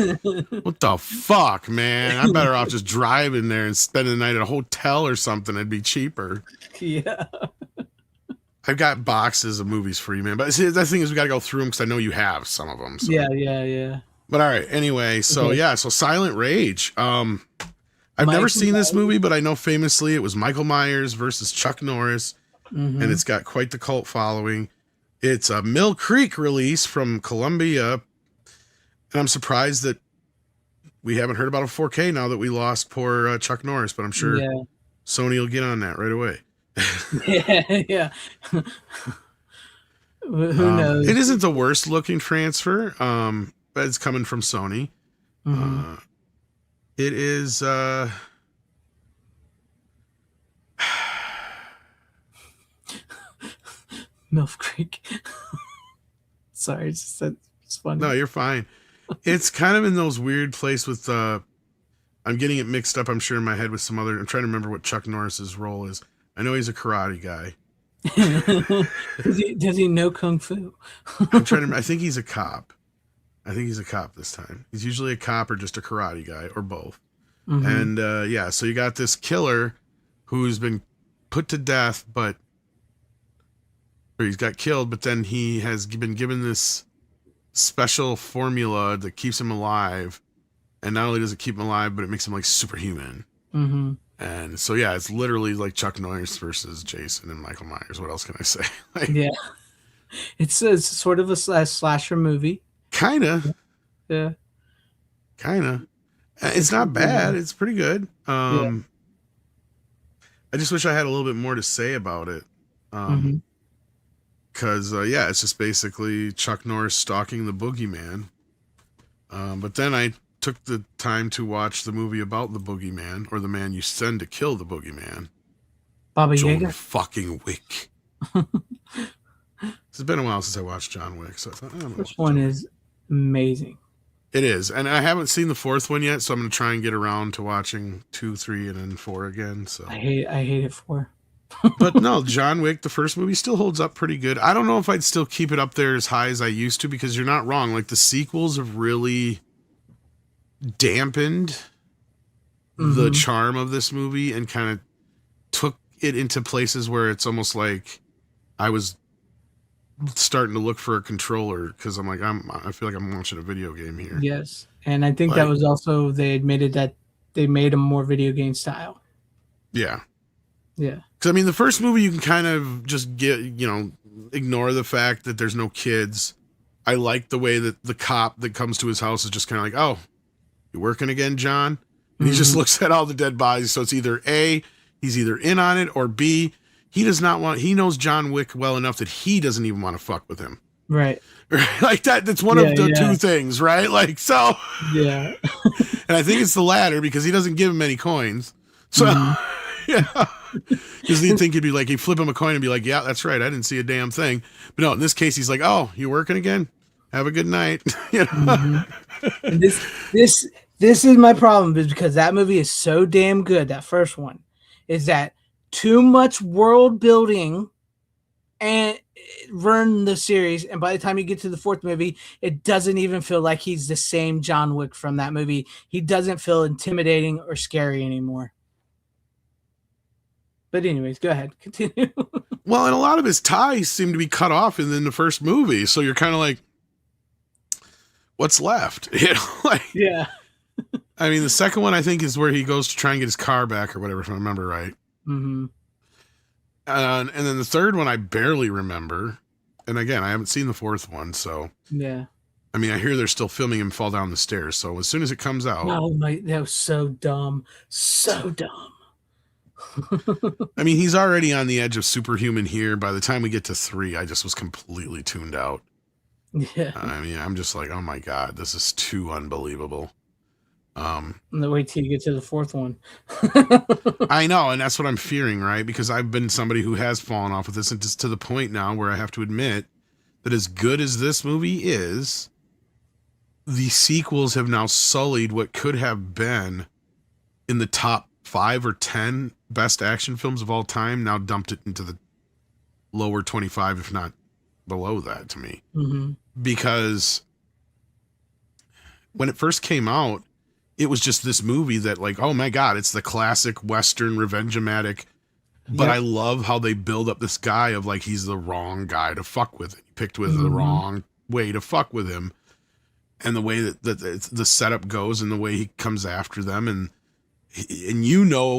what the fuck, man? I'm better off just driving there and spending the night at a hotel or something. It'd be cheaper. Yeah. I've got boxes of movies for you, man. But see, the thing is, we got to go through them because I know you have some of them. So. Yeah. But all right. Anyway, so so Silent Rage. I've never seen this movie, but I know famously it was Michael Myers versus Chuck Norris. And it's got quite the cult following. It's a Mill Creek release from Columbia. And I'm surprised that we haven't heard about a 4K now that we lost poor Chuck Norris, but I'm sure Sony will get on that right away. Yeah. Who knows? It isn't the worst looking transfer, but it's coming from Sony. It is... Milf Creek. Sorry, it's funny. No, you're fine. It's kind of in those weird place with I'm getting it mixed up, I'm sure, in my head with some other. I'm trying to remember what Chuck Norris's role is. I know he's a karate guy. Does he know kung fu? I'm trying to remember. I think he's a cop. I think he's a cop this time. He's usually a cop or just a karate guy or both. And so you got this killer who's been put to death, but he's got killed, but then he has been given this special formula that keeps him alive, and not only does it keep him alive, but it makes him like superhuman. And so it's literally like Chuck Norris versus Jason and Michael Myers. What else can I say? It's sort of a slasher movie, kind of. It's not bad. It's pretty good. I just wish I had a little bit more to say about it. Because, it's just basically Chuck Norris stalking the boogeyman. But then I took the time to watch the movie about the boogeyman, or the man you send to kill the boogeyman. Baba John Yaga? fucking Wick. It's been a while since I watched John Wick, so I thought, Which one is amazing? It is, and I haven't seen the fourth one yet, so I'm gonna try and get around to watching 2, 3, and then 4 again. So I hate it 4. but no, John Wick, the first movie, still holds up pretty good. I don't know if I'd still keep it up there as high as I used to, because you're not wrong. Like, the sequels have really dampened the charm of this movie and kind of took it into places where it's almost like I was starting to look for a controller, because I'm like, I feel like I'm watching a video game here. Yes, and I think that was also, they admitted that they made them more video game style. Yeah. Yeah. Because, I mean, the first movie, you can kind of just ignore the fact that there's no kids. I like the way that the cop that comes to his house is just kind of like, oh, you working again, John? And he just looks at all the dead bodies. So it's either A, he's either in on it, or B, he knows John Wick well enough that he doesn't even want to fuck with him. Right. Like that's one of the two things, right? Like, so. Yeah. And I think it's the latter, because he doesn't give him any coins. So, yeah. Because you'd think he'd be like, he'd flip him a coin and be like, yeah, that's right, I didn't see a damn thing. But no, in this case, he's like, oh, you working again? Have a good night. And this is my problem, is because that movie is so damn good. That first one is that too much world building and ruin the series. And by the time you get to the fourth movie, it doesn't even feel like he's the same John Wick from that movie. He doesn't feel intimidating or scary anymore. But anyways, go ahead. Continue. Well, and a lot of his ties seem to be cut off in the first movie. So you're kind of like, what's left? Yeah. I mean, the second one, I think, is where he goes to try and get his car back or whatever, if I remember right. Mm-hmm. And then the third one, I barely remember. And again, I haven't seen the fourth one. So, yeah. I mean, I hear they're still filming him fall down the stairs. So as soon as it comes out. Oh, that was so dumb. So dumb. I mean, he's already on the edge of superhuman here. By the time we get to 3, I just was completely tuned out. Yeah. I mean, I'm just like, oh my God, this is too unbelievable. Wait till you get to the fourth one. I know, and that's what I'm fearing, right? Because I've been somebody who has fallen off with this, and just to the point now where I have to admit that as good as this movie is, the sequels have now sullied what could have been in the top 5 or 10 best action films of all time, now dumped it into the lower 25, if not below that, to me. Mm-hmm. Because when it first came out, it was just this movie that, like, oh my God, it's the classic Western revenge-o-matic. But I love how they build up this guy of, like, he's the wrong guy to fuck with. He picked with the wrong way to fuck with him. And the way that the setup goes and the way he comes after them. And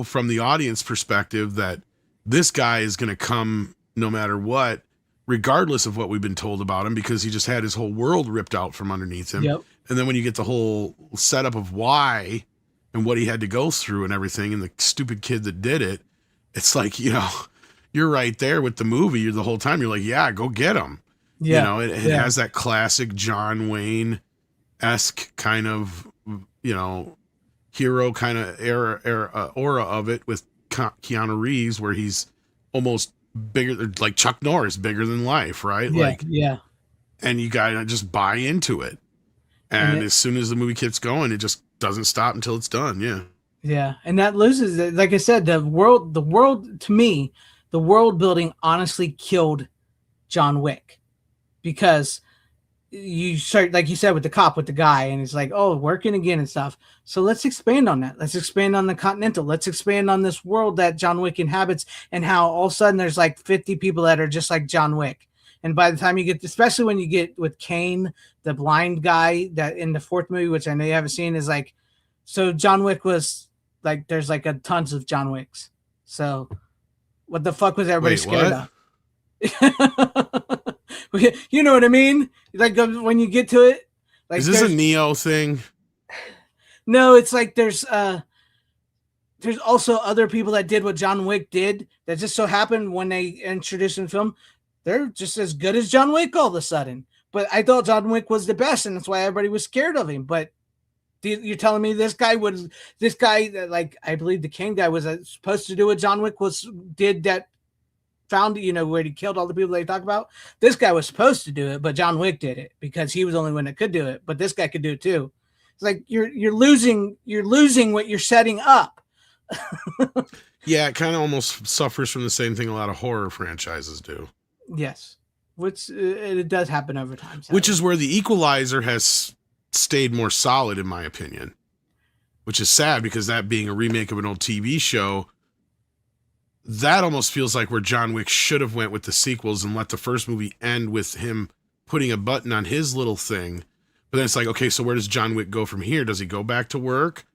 from the audience perspective that this guy is going to come no matter what, regardless of what we've been told about him, because he just had his whole world ripped out from underneath him. Yep. And then when you get the whole setup of why and what he had to go through and everything, and the stupid kid that did it, it's like, you're right there with the movie. You're the whole time. You're like, yeah, go get him. Yeah. It has that classic John Wayne-esque kind of, hero kind of aura of it with Keanu Reeves, where he's almost bigger, like Chuck Norris, bigger than life, right? Yeah. And you gotta just buy into it. And as soon as the movie gets going, it just doesn't stop until it's done. Yeah. Yeah. And that loses it. Like I said, the world, to me, the world building honestly killed John Wick, because you start, like you said, with the cop, with the guy, and it's like, oh, working again and stuff. So let's expand on that. Let's expand on the Continental. Let's expand on this world that John Wick inhabits, and how all of a sudden there's like 50 people that are just like John Wick. And by the time you get, especially when you get with Kane, the blind guy that in the fourth movie, which I know you haven't seen, is like, so John Wick was like, there's like a tons of John Wicks. So what the fuck was everybody scared of? You know what I mean? Like when you get to it, like, is this a Neo thing? No, it's like there's also other people that did what John Wick did, that just so happened when they introduced in film, they're just as good as John Wick all of a sudden. But I thought John Wick was the best, and that's why everybody was scared of him. But you're telling me this guy, like, I believe the Kane guy was supposed to do what John Wick did, that found, where he killed all the people they talk about. This guy was supposed to do it, but John Wick did it because he was the only one that could do it. But this guy could do it too. It's like you're losing what you're setting up. Yeah, it kind of almost suffers from the same thing a lot of horror franchises do. Yes, which it does happen over time. Which is where the Equalizer has stayed more solid, in my opinion. Which is sad because that being a remake of an old TV show, that almost feels like where John Wick should have went with the sequels and let the first movie end with him putting a button on his little thing. But then it's like, okay, so where does John Wick go from here? Does he go back to work?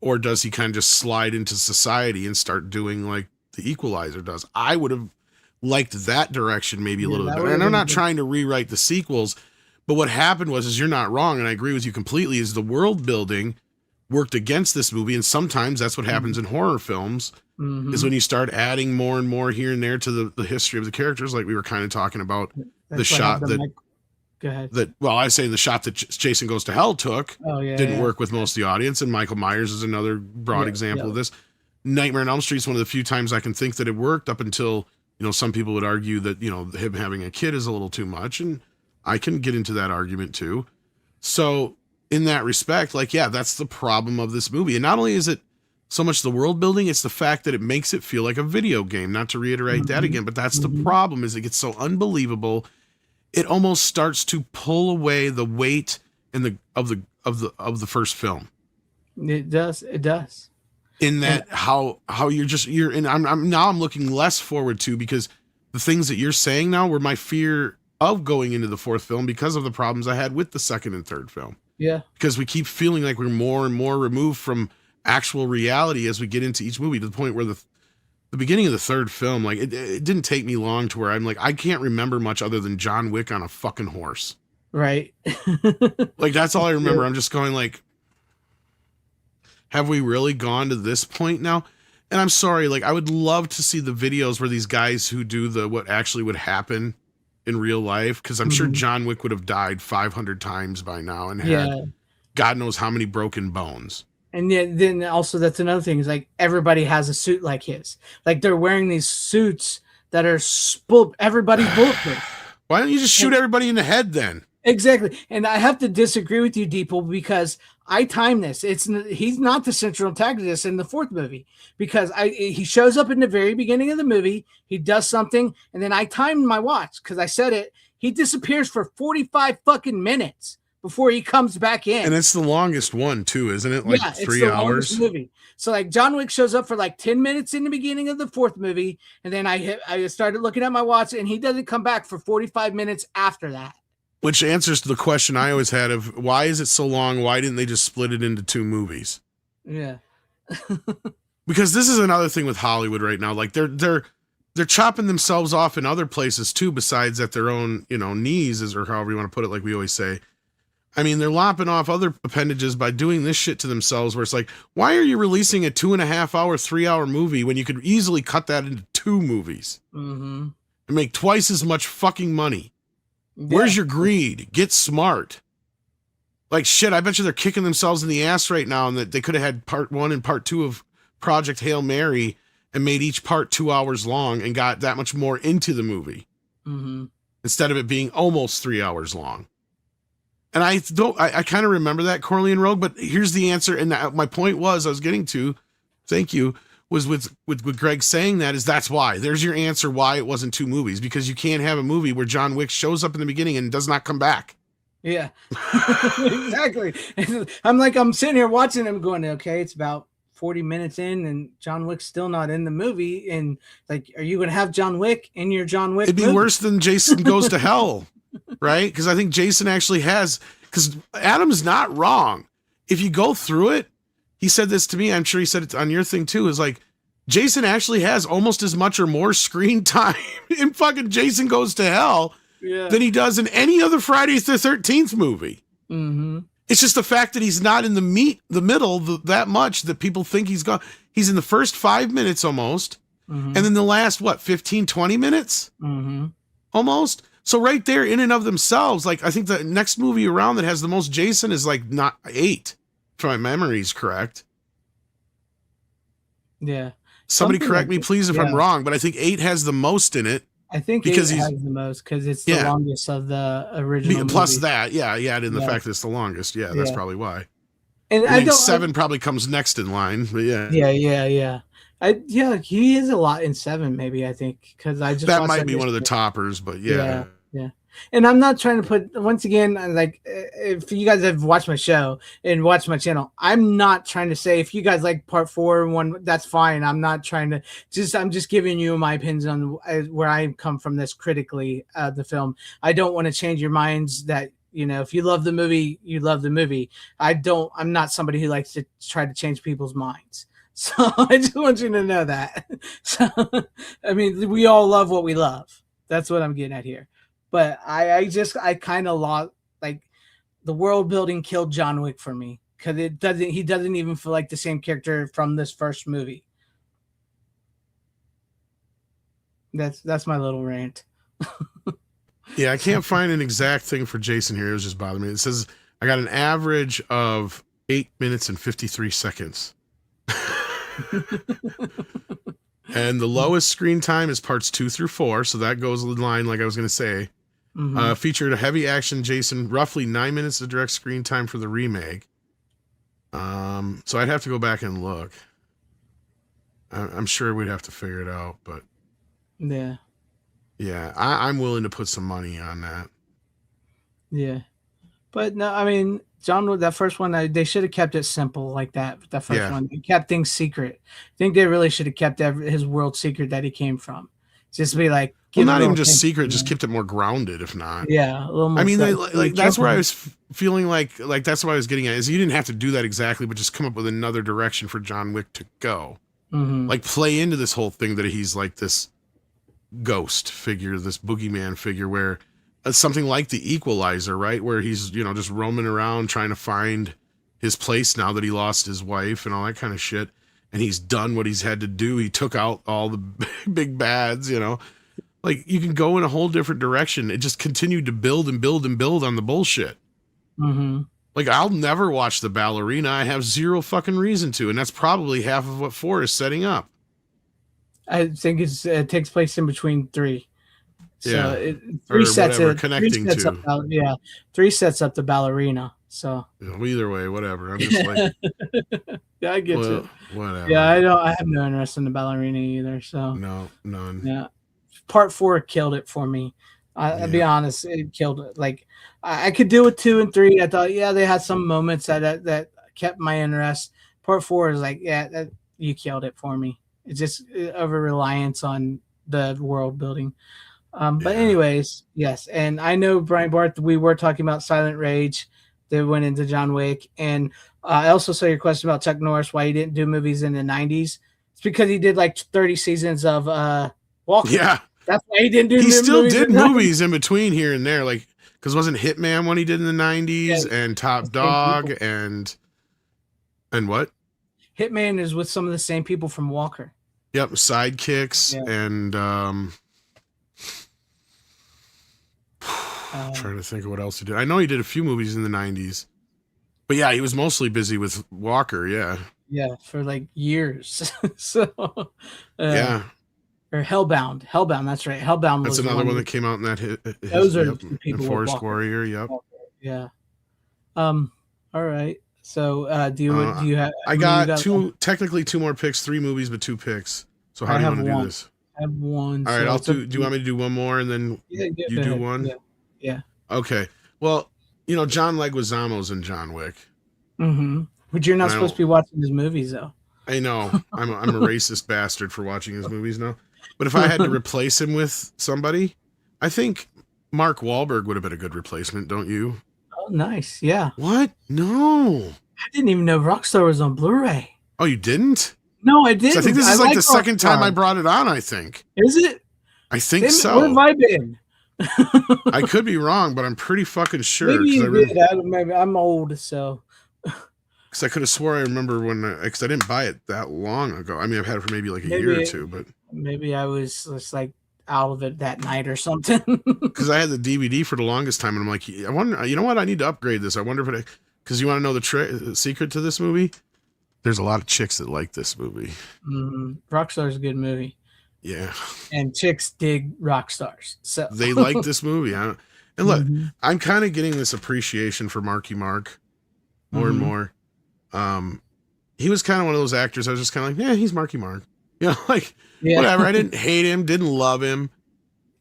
Or does he kind of just slide into society and start doing like the Equalizer does? I would have liked that direction maybe a little bit better. And I'm not trying to rewrite the sequels, but what happened was you're not wrong, and I agree with you completely, is the world building worked against this movie, and sometimes that's what happens in horror films, is when you start adding more and more here and there to the history of the characters, like we were kind of talking about the shot that... Go ahead. I say the shot that Jason Goes to Hell took didn't work with most of the audience, and Michael Myers is another broad example of this. Nightmare on Elm Street is one of the few times I can think that it worked, up until, some people would argue that, him having a kid is a little too much, and I can get into that argument too. So in that respect, that's the problem of this movie. And not only is it so much the world building, it's the fact that it makes it feel like a video game, not to reiterate that again, but that's the problem, is it gets so unbelievable. It almost starts to pull away the weight of the first film. It does. In that how you're and I'm looking less forward to, because the things that you're saying now were my fear of going into the fourth film because of the problems I had with the second and third film. Yeah. Because we keep feeling like we're more and more removed from actual reality as we get into each movie, to the point where the beginning of the third film, like it didn't take me long to where I'm like, I can't remember much other than John Wick on a fucking horse. Right. Like that's all I remember. I'm just going like, have we really gone to this point now? And I'm sorry, like I would love to see the videos where these guys who do what actually would happen in real life, because I'm sure John Wick would have died 500 times by now and had God knows how many broken bones. And then also that's another thing, is like everybody has a suit like his. Like they're wearing these suits that are everybody's bulletproof. Why don't you just shoot everybody in the head then? Exactly. And I have to disagree with you, Deeple, because I time this. He's not the central antagonist in the fourth movie, because he shows up in the very beginning of the movie, he does something, and then I timed my watch because I said it. He disappears for 45 fucking minutes before he comes back in. And it's the longest one too, isn't it? Like 3 hours. Movie. So like John Wick shows up for like 10 minutes in the beginning of the fourth movie, and then I started looking at my watch, and he doesn't come back for 45 minutes after that. Which answers to the question I always had of why is it so long? Why didn't they just split it into 2 movies? Yeah. Because this is another thing with Hollywood right now. Like they're chopping themselves off in other places too, besides at their own, knees, or however you want to put it, like we always say. I mean, they're lopping off other appendages by doing this shit to themselves, where it's like, why are you releasing a 2.5 hour, 3 hour movie when you could easily cut that into 2 movies and make twice as much fucking money? Yeah. Where's your greed? Get smart. Like shit, I bet you they're kicking themselves in the ass right now, and that they could have had part 1 and part 2 of Project Hail Mary and made each part 2 hours long and got that much more into the movie instead of it being almost 3 hours long. And I kind of remember that, Corley and Rogue, but here's the answer. And my point was, I was getting to, thank you, was with Greg saying that, is that's why. There's your answer why it wasn't 2 movies, because you can't have a movie where John Wick shows up in the beginning and does not come back. Yeah, exactly. I'm sitting here watching him going, okay, it's about 40 minutes in and John Wick's still not in the movie. And like, are you going to have John Wick in your John Wick It'd be movie? worse than Jason Goes to Hell. Right? Because I think Jason actually has, because Adam's not wrong. If you go through it, he said this to me, I'm sure he said it on your thing too, is like, Jason actually has almost as much or more screen time in fucking Jason Goes to Hell than he does in any other Friday the 13th movie. It's just the fact that he's not in the middle that much that people think he's gone. He's in the first 5 minutes almost, and then the last, 15, 20 minutes? Almost. So right there, in and of themselves, like I think the next movie around that has the most Jason is like not 8, if my memory is correct. Yeah. Somebody Something correct like me, please, if I'm wrong, but I think 8 has the most in it. I think because 8 has the most because it's the longest of the original. Plus movie. that, and the fact that it's the longest, that's probably why. And I think 7 probably comes next in line, but yeah. Yeah. He is a lot in 7, maybe, I think, because I just that watched might be one of the toppers, but yeah. And I'm not trying to put, once again, like, if you guys have watched my show and watched my channel, I'm not trying to say if you guys like part 4 and 1, that's fine. I'm not trying to I'm just giving you my opinions on where I come from this critically, the film. I don't want to change your minds that, you know, if you love the movie, you love the movie. I'm not somebody who likes to try to change people's minds. So I just want you to know that. So, I mean, we all love what we love. That's what I'm getting at here. But I kind of lost, like, the world building killed John Wick for me, because he doesn't even feel like the same character from this first movie. That's my little rant. Yeah, I can't find an exact thing for Jason here. It was just bothering me. It says I got an average of 8 minutes and 53 seconds. And the lowest screen time is parts 2 through 4, so that goes in line, like I was going to say. Featured a heavy action Jason, roughly 9 minutes of direct screen time for the remake. So I'd have to go back and look. I'm sure we'd have to figure it out, but yeah, I'm willing to put some money on that. Yeah, but no, I mean, John Wick, that first one, they should have kept it simple like that. That first one, they kept things secret. I think they really should have kept his world secret that he came from. Just be like, well, not even just secret, just kept it more grounded. If not, yeah, a little more. I mean, like that's where I was feeling like that's what I was getting at. Is you didn't have to do that exactly, but just come up with another direction for John Wick to go. Like play into this whole thing that he's like this ghost figure, this boogeyman figure, where something like the Equalizer, right, where he's, you know, just roaming around trying to find his place now that he lost his wife and all that kind of shit, and he's done what he's had to do. He took out all the big bads, you know. Like, you can go in a whole different direction. It just continued to build and build and build on the bullshit. Like, I'll never watch The Ballerina. I have zero fucking reason to, and that's probably half of what 4 is setting up. I think it takes place in between 3. So yeah, 3 sets whatever, it, connecting 3 sets to. up, 3 sets up the Ballerina. So either way, whatever. I'm just like, yeah, I get you. Whatever. Yeah, I have no interest in the Ballerina either. So no, none. Yeah, part 4 killed it for me. I'll be honest, it killed it. Like, I could do with 2 and 3. I thought, they had some moments that kept my interest. Part 4 is like, you killed it for me. It's just over reliance on the world building. But anyways, yes. And I know, Brian Barth, we were talking about Silent Rage that went into John Wick. And I also saw your question about Chuck Norris, why he didn't do movies in the 90s. It's because he did like 30 seasons of Walker. Yeah. That's why he didn't do He still movies did movies in between here and there. Like, because wasn't Hitman one he did in the 90s and Top Dog and what? Hitman is with some of the same people from Walker. Yep, Sidekicks and trying to think of what else he did. I know he did a few movies in the 90s. But yeah, he was mostly busy with Walker, Yeah, for like years. So yeah. Or Hellbound. Hellbound, that's right. Hellbound was another one that came out in that those are the people. Forest Warrior, yep. Yeah. All right. So do you have I got technically 2 more picks, 3 movies, but 2 picks. So how do you want to do this? I have one. All right, do you want me to do one more and then you do one? Yeah. Okay. Well, you know, John Leguizamo's in John Wick. But you're not supposed to be watching his movies, though. I know. I'm a racist bastard for watching his movies now. But if I had to replace him with somebody, I think Mark Wahlberg would have been a good replacement, don't you? Oh, nice. Yeah. What? No. I didn't even know Rockstar was on Blu-ray. Oh, you didn't? No, I didn't. I think this is like the second time I brought it on, I think. Is it? I think so. Where have I been? I could be wrong, but I'm pretty fucking sure. Maybe you did. Maybe I'm old, so. Because I could have swore I remember because I didn't buy it that long ago. I mean, I've had it for maybe like a year or 2, but. Maybe I was just like out of it that night or something. Because I had the DVD for the longest time, and I'm like, I wonder, you know what? I need to upgrade this. I wonder if because you want to know the secret to this movie? There's a lot of chicks that like this movie. Rockstar's a good movie. Yeah. And chicks dig rock stars. So they like this movie. And look, I'm kind of getting this appreciation for Marky Mark more and more. He was kind of one of those actors. I was just kind of like, yeah, he's Marky Mark. Like Yeah. whatever. I didn't hate him, didn't love him,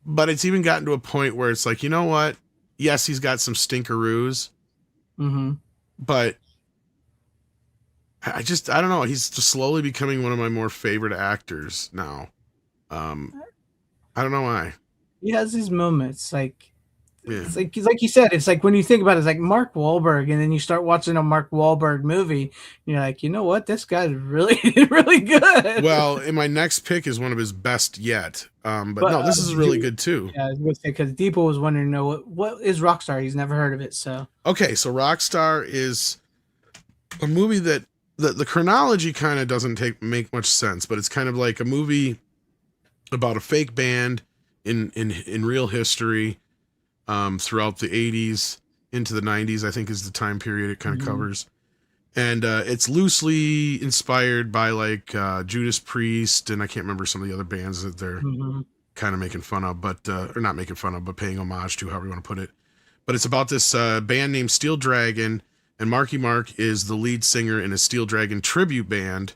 but it's even gotten to a point where it's like, you know what? Yes, he's got some stinkeroos, but I don't know. He's just slowly becoming one of my more favorite actors now. I don't know why. He has these moments, like Yeah. it's like you said, it's like when you think about it, it's like Mark Wahlberg, and then you start watching a Mark Wahlberg movie, and you're like, you know what, this guy's really really good. Well, and my next pick is one of his best yet. But no, this is really good too. Yeah, I was gonna say, because Deepo was wondering, to know what is Rockstar. He's never heard of it, so Okay, so Rockstar is a movie that the chronology kind of doesn't make much sense, but it's kind of like a movie about a fake band in real history throughout the 80s into the 90s, I think is the time period it kind of covers. And it's loosely inspired by like Judas Priest, and I can't remember some of the other bands that they're kind of making fun of, but or not making fun of, but paying homage to, however you want to put it. But it's about this band named Steel Dragon, and Marky Mark is the lead singer in a Steel Dragon tribute band,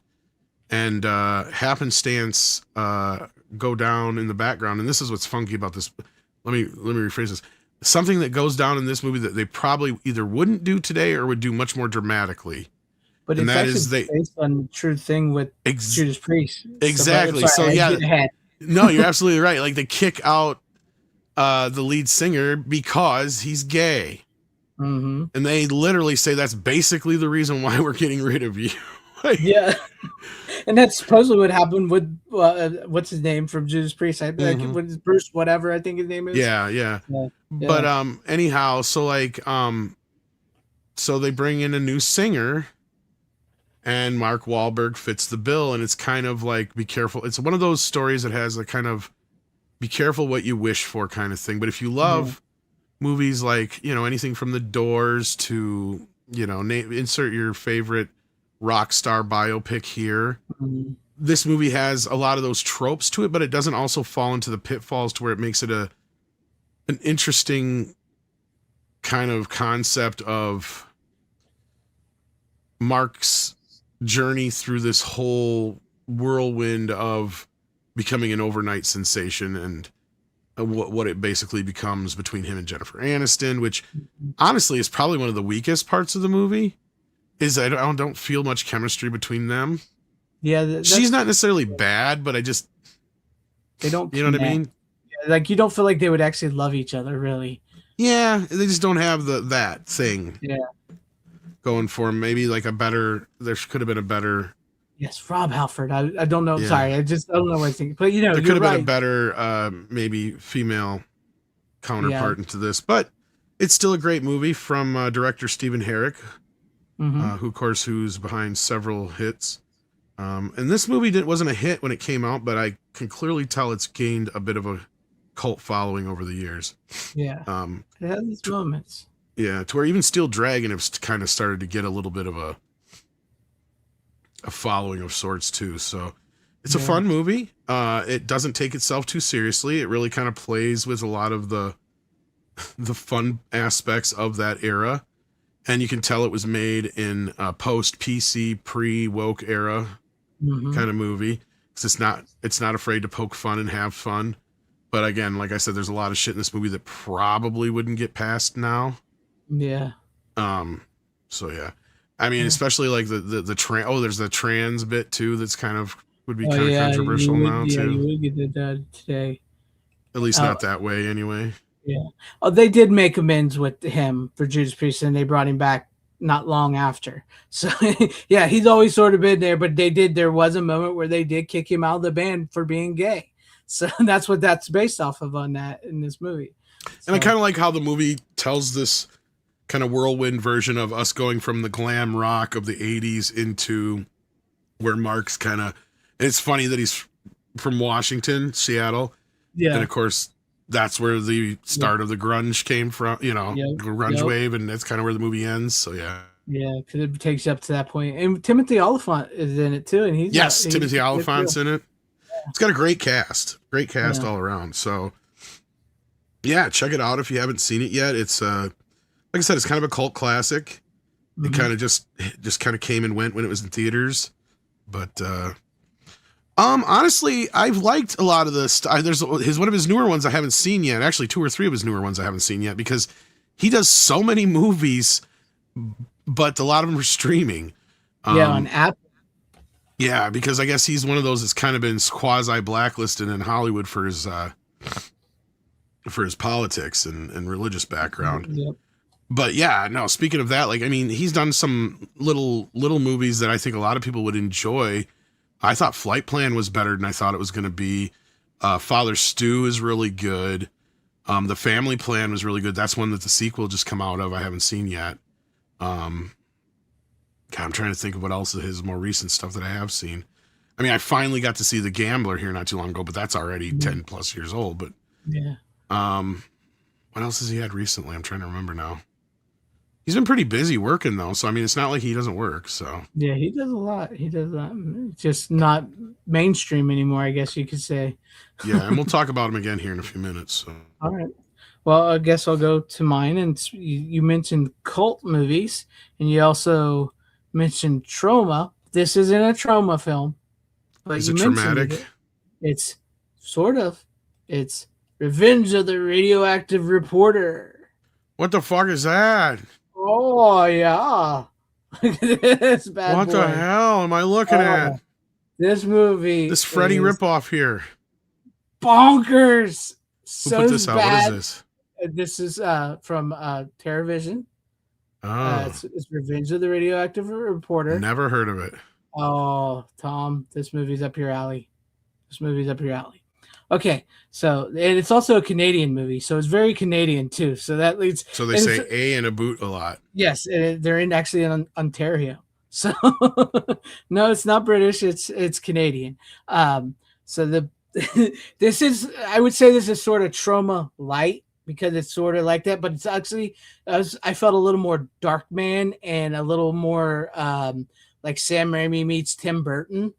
and happenstance go down in the background. And this is what's funky about this. Let me rephrase this. Something that goes down in this movie that they probably either wouldn't do today or would do much more dramatically. but And it's that actually is based on the true thing with Judas Priest. Exactly. So yeah, no, you're absolutely right. Like they kick out the lead singer because he's gay. And they literally say that's basically the reason why we're getting rid of you. Like, Yeah, and that's supposedly what happened with what's his name from Judas Priest? I like with Bruce, whatever I think his name is. yeah. But anyhow, so like so they bring in a new singer, and Mark Wahlberg fits the bill, and it's kind of like, be careful. It's one of those stories that has a kind of be careful what you wish for kind of thing. But if you love movies like, you know, anything from The Doors to, you know, insert your favorite rock star biopic here. This movie has a lot of those tropes to it, but it doesn't also fall into the pitfalls to where it makes it an interesting kind of concept of Mark's journey through this whole whirlwind of becoming an overnight sensation, and what it basically becomes between him and Jennifer Aniston, which honestly is probably one of the weakest parts of the movie. Is I don't feel much chemistry between them. Yeah, she's not necessarily bad, but they don't. You know what I mean? Yeah, like you don't feel like they would actually love each other, really. Yeah, they just don't have that thing. Yeah, going for them. Maybe like there could have been a better. Yes, Rob Halford. I don't know. Yeah. Sorry, I don't know what I think. But you know, there could have right. been a better maybe female counterpart into this, but it's still a great movie from director Stephen Herrick. Who, of course, who's behind several hits. And this movie wasn't a hit when it came out, but I can clearly tell it's gained a bit of a cult following over the years. Yeah. It has its moments. Yeah, to where even Steel Dragon has kind of started to get a little bit of a following of sorts too. So it's a fun movie. It doesn't take itself too seriously. It really kind of plays with a lot of the fun aspects of that era. And you can tell it was made in a post-PC, pre-woke era kind of movie. Because it's not afraid to poke fun and have fun. But again, like I said, there's a lot of shit in this movie that probably wouldn't get past now. Yeah. So yeah. I mean, especially like the trans. Oh, there's the trans bit too. That's would be kind of controversial now too. You would get that today. At least not that way, anyway. Yeah. Oh, they did make amends with him for Judas Priest, and they brought him back not long after. So yeah, he's always sort of been there, but there was a moment where they did kick him out of the band for being gay. So that's what that's based off of in this movie. And I kind of like how the movie tells this kind of whirlwind version of us going from the glam rock of the 80s into where Mark's kind of, it's funny that he's from Washington, Seattle. Yeah. And of course, that's where the start of the grunge came from, the grunge wave, and that's kind of where the movie ends. So yeah. Yeah, because it takes you up to that point. And Timothy Olyphant is in it too, and Timothy Olyphant's in it. It's got a great cast all around. So yeah, check it out if you haven't seen it yet. It's like I said, it's kind of a cult classic. It kind of just kind of came and went when it was in theaters. But honestly, I've liked a lot of this. There's one of his newer ones I haven't seen yet. Actually, 2 or 3 of his newer ones I haven't seen yet because he does so many movies, but a lot of them are streaming. On app. Yeah, because I guess he's one of those that's kind of been quasi blacklisted in Hollywood for his politics and religious background. Yep. But yeah, no, speaking of that, like, I mean, he's done some little movies that I think a lot of people would enjoy. I thought Flight Plan was better than I thought it was going to be. Father Stew is really good. The Family Plan was really good. That's one that the sequel just come out of. I haven't seen yet. God, I'm trying to think of what else of his more recent stuff that I have seen. I mean, I finally got to see The Gambler here not too long ago, but that's already 10 plus years old. But yeah. What else has he had recently? I'm trying to remember now. He's been pretty busy working though, so I mean, it's not like he doesn't work. So yeah, he does a lot. He does just not mainstream anymore, I guess you could say. Yeah, and we'll talk about him again here in a few minutes. So. All right. Well, I guess I'll go to mine. And you mentioned cult movies, and you also mentioned trauma. This isn't a trauma film, but is you it mentioned traumatic? It's sort of. It's Revenge of the Radioactive Reporter. What the fuck is that? Oh yeah. Look at this bad What boy. the hell am I looking at? This movie. This Freddy ripoff here. Bonkers. Who put this out? What is this? This is from TerraVision. Oh, It's Revenge of the Radioactive Reporter. never heard of it. Oh, Tom, this movie's up your alley. Okay, so and it's also a Canadian movie, so it's very Canadian too. So that leads. So they say A and a boot a lot. Yes, they're actually in Ontario. So no, it's not British. It's Canadian. So this is, I would say, this is sort of trauma light because it's sort of like that, but it's actually I felt a little more Darkman and a little more like Sam Raimi meets Tim Burton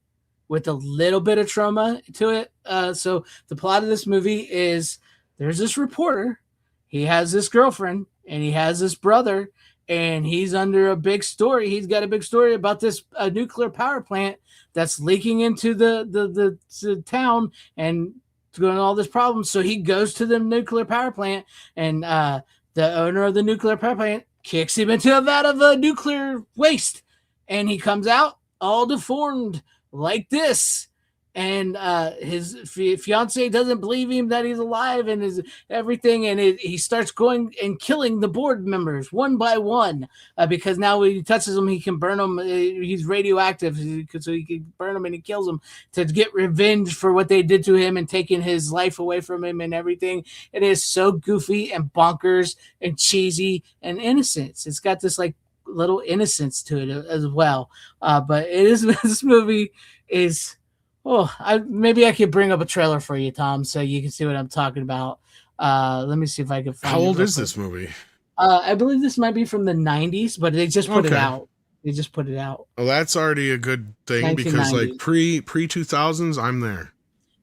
with a little bit of trauma to it. So the plot of this movie is there's this reporter, he has this girlfriend, and he has this brother, and he's under a big story. He's got a big story about this nuclear power plant that's leaking into the town and doing all this problems. So he goes to the nuclear power plant, and the owner of the nuclear power plant kicks him into a vat of nuclear waste, and he comes out all deformed like this. And his fiance doesn't believe him that he's alive and is everything, and he starts going and killing the board members one by one because now when he touches them, he can burn them. He's radioactive, so he can burn them, and he kills them to get revenge for what they did to him and taking his life away from him and everything. It is so goofy and bonkers and cheesy and innocent. It's got this like little innocence to it as well. But it is this movie is. Oh, maybe I could bring up a trailer for you, Tom, so you can see what I'm talking about. Let me see if I can find. How old is this movie? I believe this might be from the 90s, but they just put it out. They just put it out. Well, that's already a good thing because like pre 2000s, I'm there.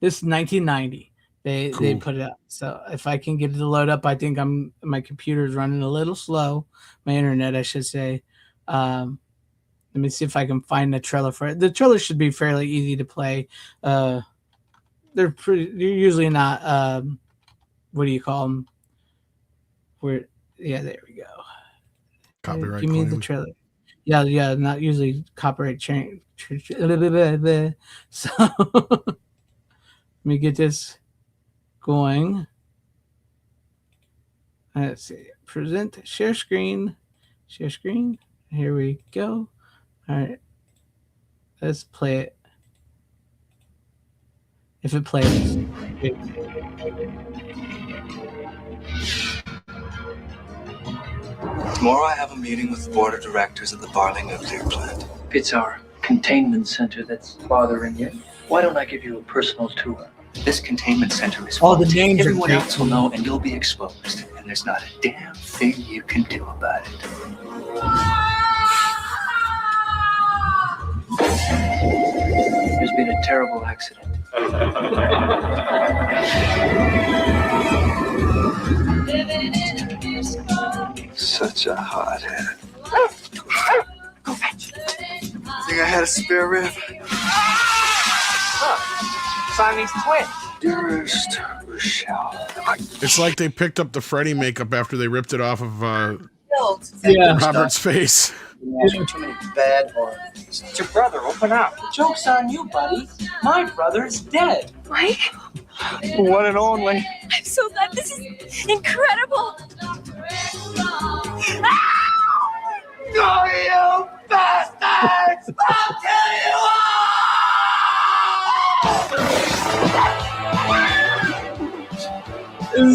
This is 1990. They put it out. So if I can get it to load up, I think my computer is running a little slow. My internet, I should say. Let me see if I can find the trailer for it. The trailer should be fairly easy to play. They're usually not. What do you call them? Yeah, there we go. Copyright. Give me the trailer. Yeah, not usually copyright change. So let me get this going. Let's see. Present. Share screen. Share screen. Here we go. All right, let's play it. If it plays. Tomorrow I have a meeting with the board of directors of the Barley nuclear plant. It's our containment center that's bothering you. Why don't I give you a personal tour? This containment center is all the faulty. names. Everyone else will know, and you'll be exposed. And there's not a damn thing you can do about it. There's been a terrible accident. Such a hothead. I had a spare rib. Siamese twin. Dearest Rochelle. It's like they picked up the Freddy makeup after they ripped it off of Yeah. Robert's face. Watching too many bad horror movies. It's your brother. Open up. The joke's on you, buddy. My brother's dead. Mike, One and only. I'm so glad. This is incredible. No, you bastards! I'll kill you all!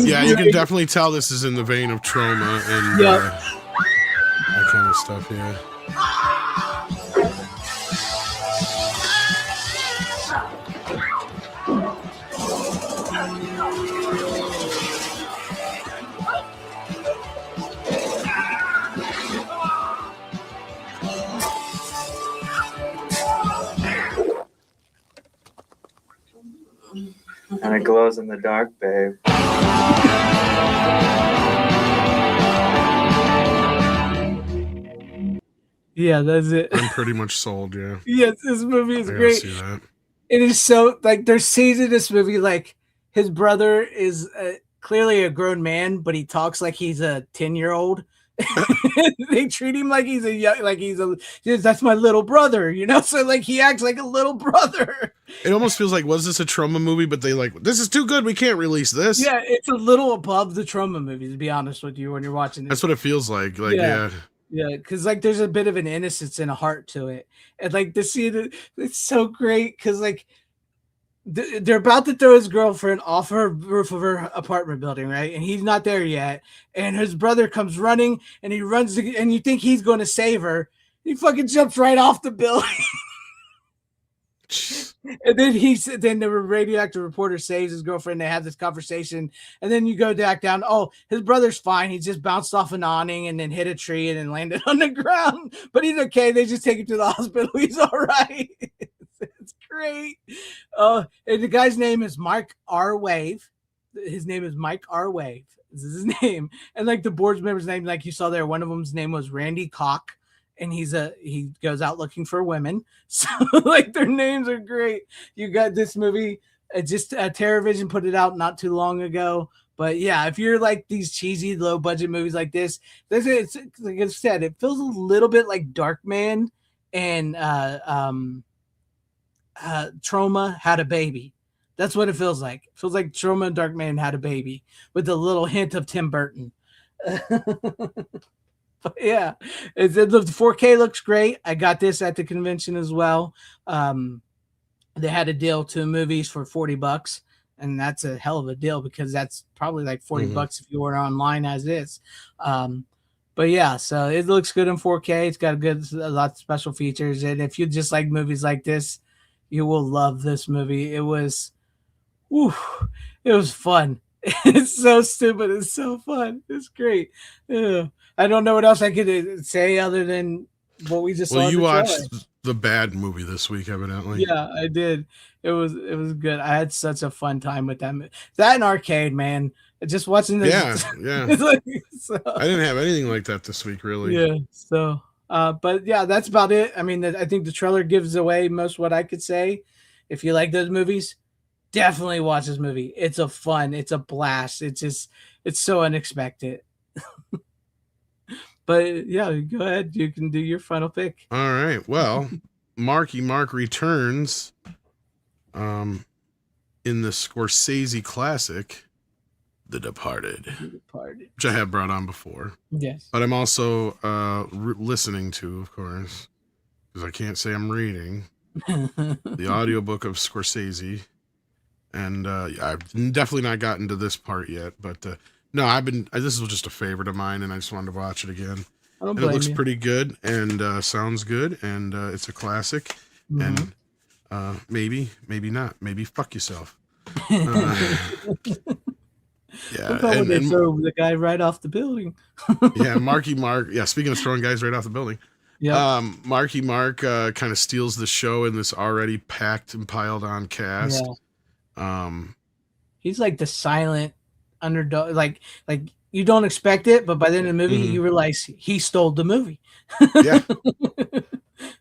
Yeah, you can definitely tell this is in the vein of Trauma and that kind of stuff. Yeah. And it glows in the dark, babe. Yeah, that's it. I'm pretty much sold. Yeah. Yes, this movie is I gotta great. see that. It is so like there's scenes in this movie like his brother is clearly a grown man, but he talks like he's a 10-year-old. They treat him like he's a young, like he's a that's my little brother, you know. So like he acts like a little brother. It almost feels like, was this a Trauma movie? But they like, this is too good. We can't release this. Yeah, it's a little above the Trauma movies, to be honest with you, when you're watching this. That's what it feels like. Like, Yeah. yeah. Yeah, because like there's a bit of an innocence and a heart to it, and like the scene, it's so great because like they're about to throw his girlfriend off her roof of her apartment building, right? And he's not there yet, and his brother comes running, and he runs, and you think he's going to save her, he fucking jumps right off the building. And then the radioactive reporter saves his girlfriend. They have this conversation, and then you go back down. Oh, his brother's fine. He just bounced off an awning and then hit a tree and then landed on the ground. But he's okay. They just take him to the hospital. He's all right. It's great. And the guy's name is Mike R. Wave. His name is Mike R. Wave. This is his name. And like the board's member's name, like you saw there, one of them's name was Randy Koch. And he goes out looking for women. So like their names are great. You got this movie, TerrorVision put it out not too long ago. But yeah, if you're like these cheesy low budget movies like this, it's like I said, it feels a little bit like Darkman and Trauma had a baby. That's what it feels like. It feels like Trauma and Darkman had a baby with a little hint of Tim Burton. But yeah, the 4K looks great. I got this at the convention as well. They had a deal to movies for $40, and that's a hell of a deal because that's probably like $40 if you order online as is. But yeah, so it looks good in 4K. It's got a lot of special features, and if you just like movies like this, you will love this movie. It was fun. It's so stupid. It's so fun. It's great. Yeah. I don't know what else I could say other than what we just saw. Well, you watched the bad movie this week, evidently. Yeah, I did. It was good. I had such a fun time with that. That and Arcade, man. Just watching this. Yeah. So, I didn't have anything like that this week, really. yeah. So, but yeah, that's about it. I mean, I think the trailer gives away most what I could say. If you like those movies, definitely watch this movie. It's a blast. It's so unexpected. But yeah, go ahead. You can do your final pick. All right. Well, Marky Mark returns in the Scorsese classic, The Departed, which I have brought on before. Yes. But I'm also listening to, of course, because I can't say I'm reading, the audiobook of Scorsese. And I've definitely not gotten to this part yet, but no, this was just a favorite of mine, and I just wanted to watch it again. And it looks pretty good, and sounds good, and it's a classic, and maybe not. Maybe fuck yourself. Yeah. And they throw the guy right off the building. Yeah, Marky Mark. Yeah, speaking of throwing guys right off the building. Yeah. Marky Mark kind of steals the show in this already packed and piled on cast. Yeah. He's like the silent underdog, like you don't expect it, but by the end of the movie you realize he stole the movie. Yeah.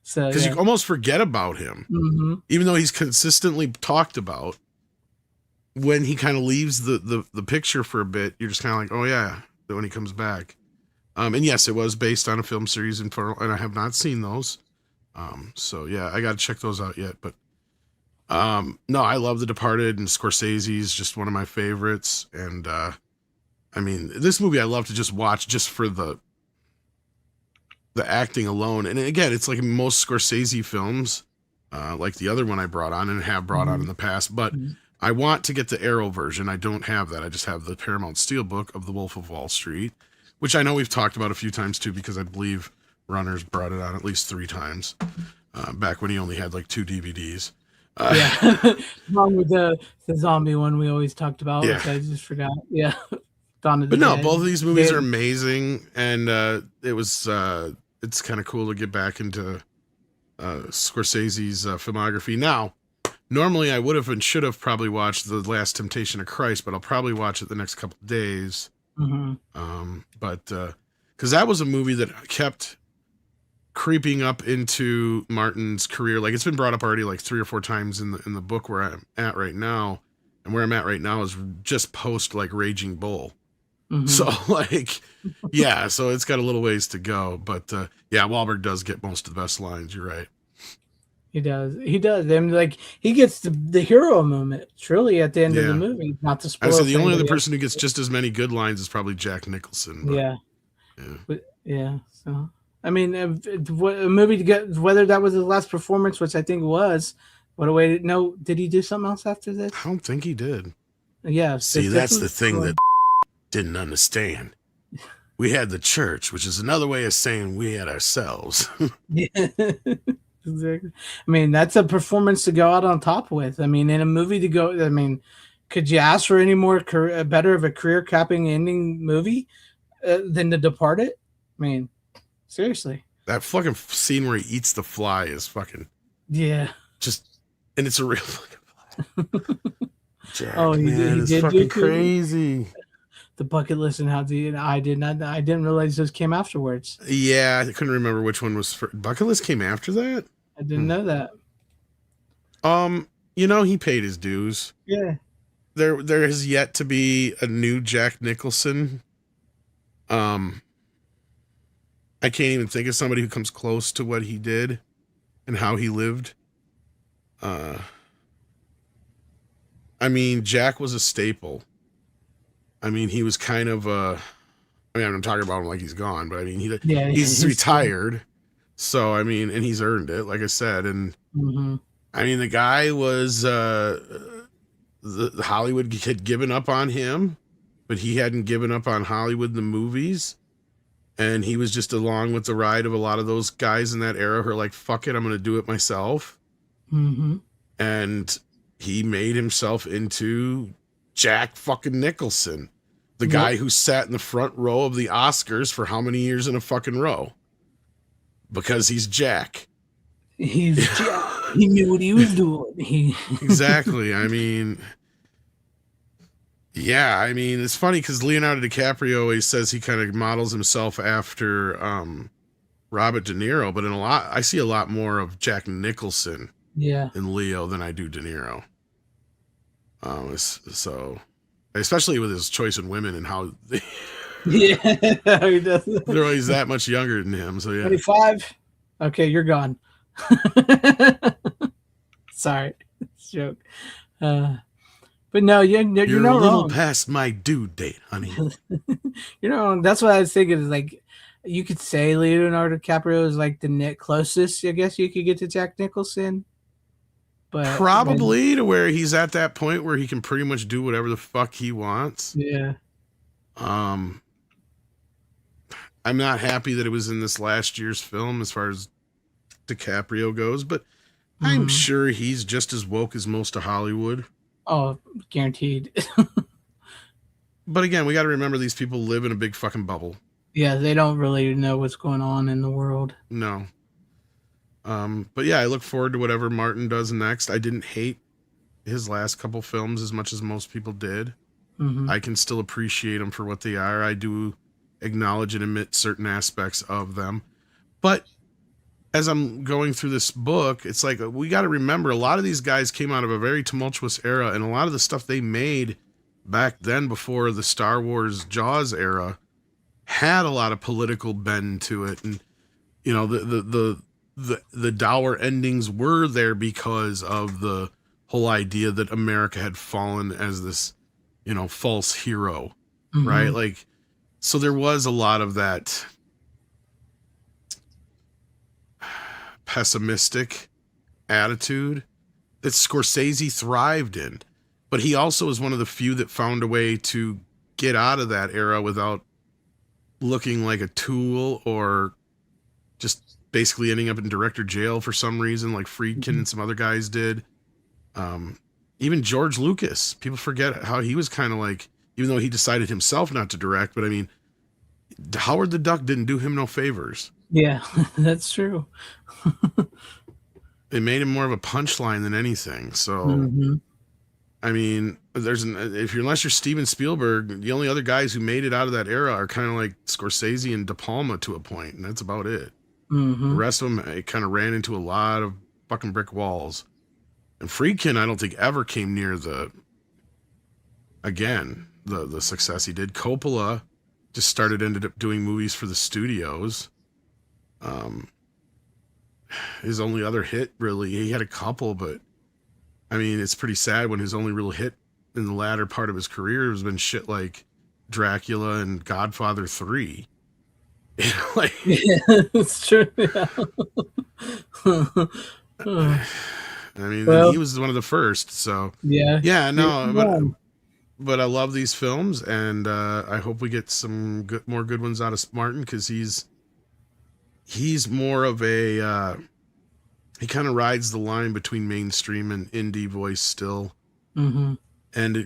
So because you almost forget about him, even though he's consistently talked about. When he kind of leaves the picture for a bit, you're just kind of like, oh yeah, when he comes back. And yes, it was based on a film series, and I have not seen those. So yeah, I got to check those out yet. But no, I love The Departed, and Scorsese's just one of my favorites. And I mean, this movie I love to just watch just for the acting alone. And again, it's like most Scorsese films, like the other one I brought on and have brought on in the past, but. I want to get the Arrow version. I don't have that. I just have the Paramount Steelbook of The Wolf of Wall Street, which I know we've talked about a few times too, because I believe Runners brought it on at least 3 times back when he only had like 2 DVDs. Yeah, along with the zombie one we always talked about, which I just forgot. Yeah, Dawn of the Dead. Both of these movies are amazing, and it's kind of cool to get back into Scorsese's filmography now. Normally, I would have and should have probably watched The Last Temptation of Christ, but I'll probably watch it the next couple of days. But because that was a movie that kept creeping up into Martin's career. Like, it's been brought up already like 3 or 4 times in the book where I'm at right now, and where I'm at right now is just post like Raging Bull. So like, yeah, so it's got a little ways to go, but yeah, Wahlberg does get most of the best lines. You're right. He does. And like he gets the hero moment truly at the end of the movie. Not to spoil. I said the only other person who gets just as many good lines is probably Jack Nicholson. But, yeah. So I mean, a movie to get, whether that was his last performance, which I think it was. What a way to know. Did he do something else after this? I don't think he did. Yeah. See, that's the thing that didn't understand. We had the church, which is another way of saying we had ourselves. Yeah. Exactly. I mean, that's a performance to go out on top with. I mean, in a movie to go, I mean, could you ask for any more better of a career capping ending movie than The Departed? I mean, seriously. That fucking scene where he eats the fly is fucking just, and it's a real fucking fly. Jack, man, it's fucking crazy. The bucket list and how I didn't realize those came afterwards. Yeah, I couldn't remember which one was first. Bucket list came after that. I didn't know that. You know, he paid his dues. Yeah. There has yet to be a new Jack Nicholson. I can't even think of somebody who comes close to what he did and how he lived. I mean, Jack was a staple. I mean, he was kind of I mean, I'm talking about him like he's gone, but I mean, he's retired. So, I mean, and he's earned it, like I said. And I mean, the guy was, the Hollywood had given up on him, but he hadn't given up on Hollywood in the movies. And he was just along with the ride of a lot of those guys in that era who are like, fuck it, I'm going to do it myself. And he made himself into Jack fucking Nicholson, the guy who sat in the front row of the Oscars for how many years in a fucking row? Because he's Jack. He's Jack. He knew what he was doing. Exactly. I mean, yeah, I mean, it's funny because Leonardo DiCaprio always says he kind of models himself after Robert De Niro, but I see a lot more of Jack Nicholson in Leo than I do De Niro. So, especially with his choice in women and how he does. They're always that much younger than him. So yeah, 25. Okay, you're gone. Sorry, joke. But no, you're not a little wrong. past my due date, honey. You're not wrong. That's what I was thinking. Is like you could say Leonardo DiCaprio is like the closest. I guess you could get to Jack Nicholson. But probably to where he's at that point where he can pretty much do whatever the fuck he wants. Yeah. I'm not happy that it was in this last year's film as far as DiCaprio goes, but I'm sure he's just as woke as most of Hollywood. Oh, guaranteed. But again, we got to remember these people live in a big fucking bubble. Yeah, they don't really know what's going on in the world. No. But yeah, I look forward to whatever Martin does next. I didn't hate his last couple films as much as most people did. I can still appreciate them for what they are. I do acknowledge and admit certain aspects of them. But as I'm going through this book, it's like we got to remember a lot of these guys came out of a very tumultuous era, and a lot of the stuff they made back then before the Star Wars Jaws era had a lot of political bend to it. And, you know, the dour endings were there because of the whole idea that America had fallen as this, you know, false hero, right? Like, so there was a lot of that pessimistic attitude that Scorsese thrived in. But he also is one of the few that found a way to get out of that era without looking like a tool or just basically ending up in director jail for some reason, like Friedkin and some other guys did. Even George Lucas, people forget how he was kind of like, even though he decided himself not to direct, but I mean, Howard the Duck didn't do him no favors. Yeah, that's true. It made him more of a punchline than anything. So, I mean, unless you're Steven Spielberg, the only other guys who made it out of that era are kind of like Scorsese and De Palma to a point, and that's about it. The rest of them, it kind of ran into a lot of fucking brick walls. And Friedkin, I don't think ever came near the success he did. Coppola just ended up doing movies for the studios. His only other hit, really, he had a couple, but I mean, it's pretty sad when his only real hit in the latter part of his career has been shit like Dracula and Godfather 3. You know, like, yeah, it's true. Yeah. I mean, he was one of the first, so yeah, no, but I love these films, and I hope we get some more good ones out of Martin, because he's more of a he kind of rides the line between mainstream and indie voice still. And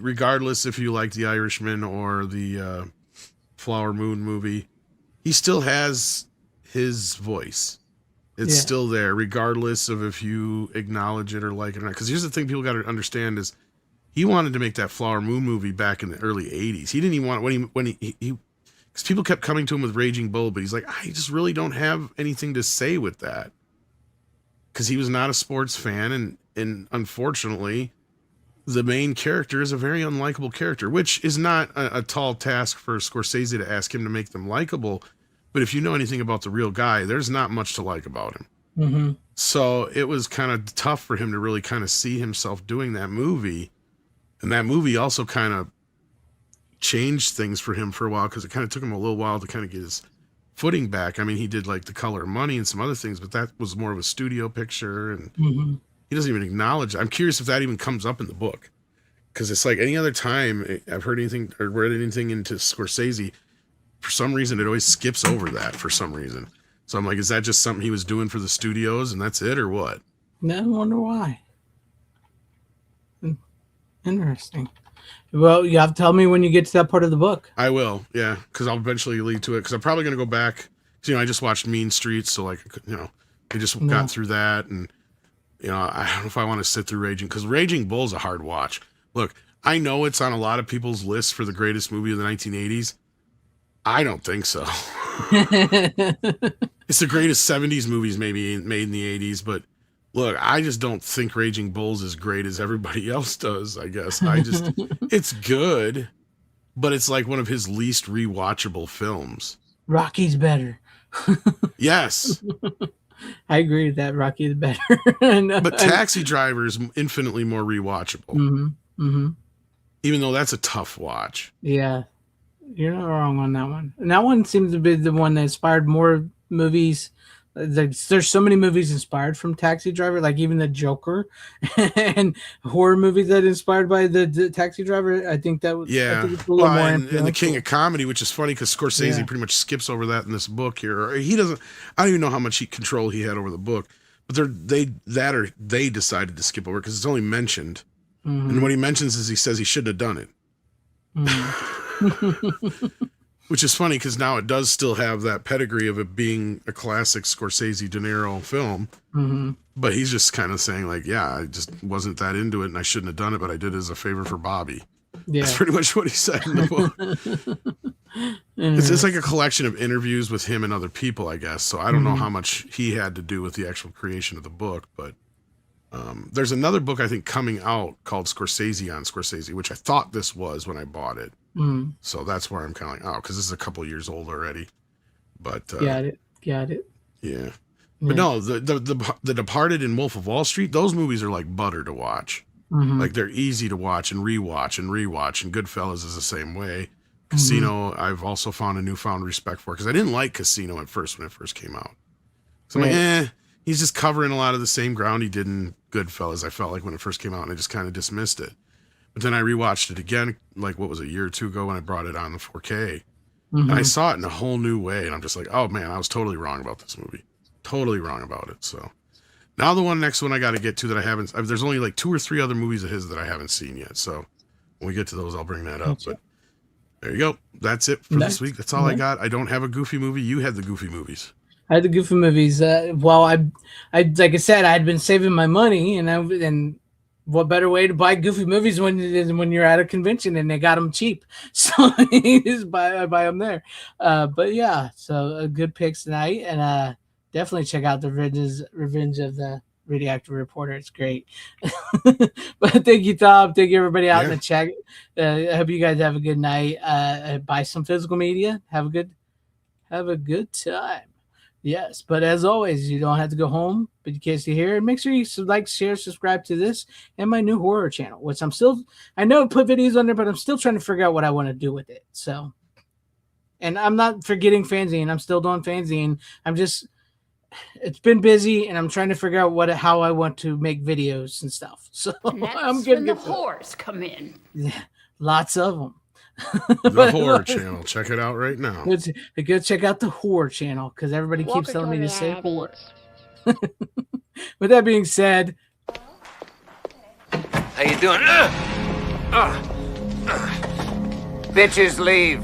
regardless if you like The Irishman or the Flower Moon movie, he still has his voice. It's still there, regardless of if you acknowledge it or like it or not. Because here's the thing people got to understand is he wanted to make that Flower Moon movie back in the early 80s. He didn't even want when he because people kept coming to him with Raging Bull, but he's like, I just really don't have anything to say with that. Because he was not a sports fan, and unfortunately, the main character is a very unlikable character, which is not a tall task for Scorsese to ask him to make them likable. But if you know anything about the real guy, there's not much to like about him. So it was kind of tough for him to really kind of see himself doing that movie. And that movie also kind of changed things for him for a while, because it kind of took him a little while to kind of get his footing back. I mean, he did like The Color of Money and some other things, but that was more of a studio picture, and he doesn't even acknowledge it. I'm curious if that even comes up in the book, because it's like any other time I've heard anything or read anything into Scorsese, for some reason it always skips over that for some reason. So I'm like, is that just something he was doing for the studios and that's it, or what? I wonder why. Interesting. Well, you have to tell me when you get to that part of the book. I will, yeah, because I'll eventually lead to it, because I'm probably going to go back. You know, I just watched Mean Streets, so like, you know, I just got through that, and you know, I don't know if I want to sit through Raging, because Raging Bull's a hard watch. Look, I know it's on a lot of people's lists for the greatest movie of the 1980s. I don't think so. It's the greatest 70s movies maybe made in the 80s, but look, I just don't think Raging Bull's as great as everybody else does, I guess. It's good, but it's like one of his least rewatchable films. Rocky's better. Yes. I agree with that. Rocky is better. But Taxi Driver is infinitely more rewatchable. Even though that's a tough watch. Yeah. You're not wrong on that one. And that one seems to be the one that inspired more movies. There's so many movies inspired from Taxi Driver, like even the Joker and horror movies that inspired by the Taxi Driver. I think that was and the King of Comedy, which is funny because Scorsese pretty much skips over that in this book here. Or he doesn't. I don't even know how much control he had over the book, but they decided to skip over because it's only mentioned, and what he mentions is he says he shouldn't have done it. Which is funny because now it does still have that pedigree of it being a classic Scorsese De Niro film. But he's just kind of saying like, yeah, I just wasn't that into it and I shouldn't have done it, but I did it as a favor for Bobby. Yeah. That's pretty much what he said in the book. It's like a collection of interviews with him and other people, I guess. So I don't know how much he had to do with the actual creation of the book, but there's another book I think coming out called Scorsese on Scorsese, which I thought this was when I bought it. So that's where I'm kind of like, oh, because this is a couple years old already. But got it. Yeah. But no, the Departed and Wolf of Wall Street, those movies are like butter to watch. Like they're easy to watch and rewatch. And Goodfellas is the same way. Casino, I've also found a newfound respect for, because I didn't like Casino at first when it first came out. So I'm like, he's just covering a lot of the same ground he did in Goodfellas, I felt like, when it first came out, and I just kind of dismissed it. But then I rewatched it again, like, what was it, a year or two ago, when I brought it on the 4K. And I saw it in a whole new way, and I'm just like, oh man, I was totally wrong about this movie. Totally wrong about it. So now the next one I got to get to that I haven't, there's only like 2 or 3 other movies of his that I haven't seen yet. So when we get to those, I'll bring that up. But there you go. That's it for this week. That's all I got. I don't have a goofy movie. You had the goofy movies. I had the goofy movies. Well, I like I said, I had been saving my money, and what better way to buy goofy movies when you're at a convention and they got them cheap? So you just buy them there. But yeah, so good picks tonight, and definitely check out the Revenge of the Radioactive Reporter. It's great. But thank you, Tom. Thank you, everybody out in the chat. I hope you guys have a good night. Buy some physical media. Have a good time. Yes, but as always, you don't have to go home, but in case you're here, make sure you like, share, subscribe to this and my new horror channel, which I know I put videos on there, but I'm still trying to figure out what I want to do with it. So, and I'm not forgetting FanZcene. I'm still doing FanZcene. It's been busy, and I'm trying to figure out how I want to make videos and stuff. So I'm good. When the whores come in. Yeah, lots of them. The horror channel. Check it out right now. Go check out the horror channel, because everybody keeps telling me to say horror. With that being said, how you doing? Bitches leave.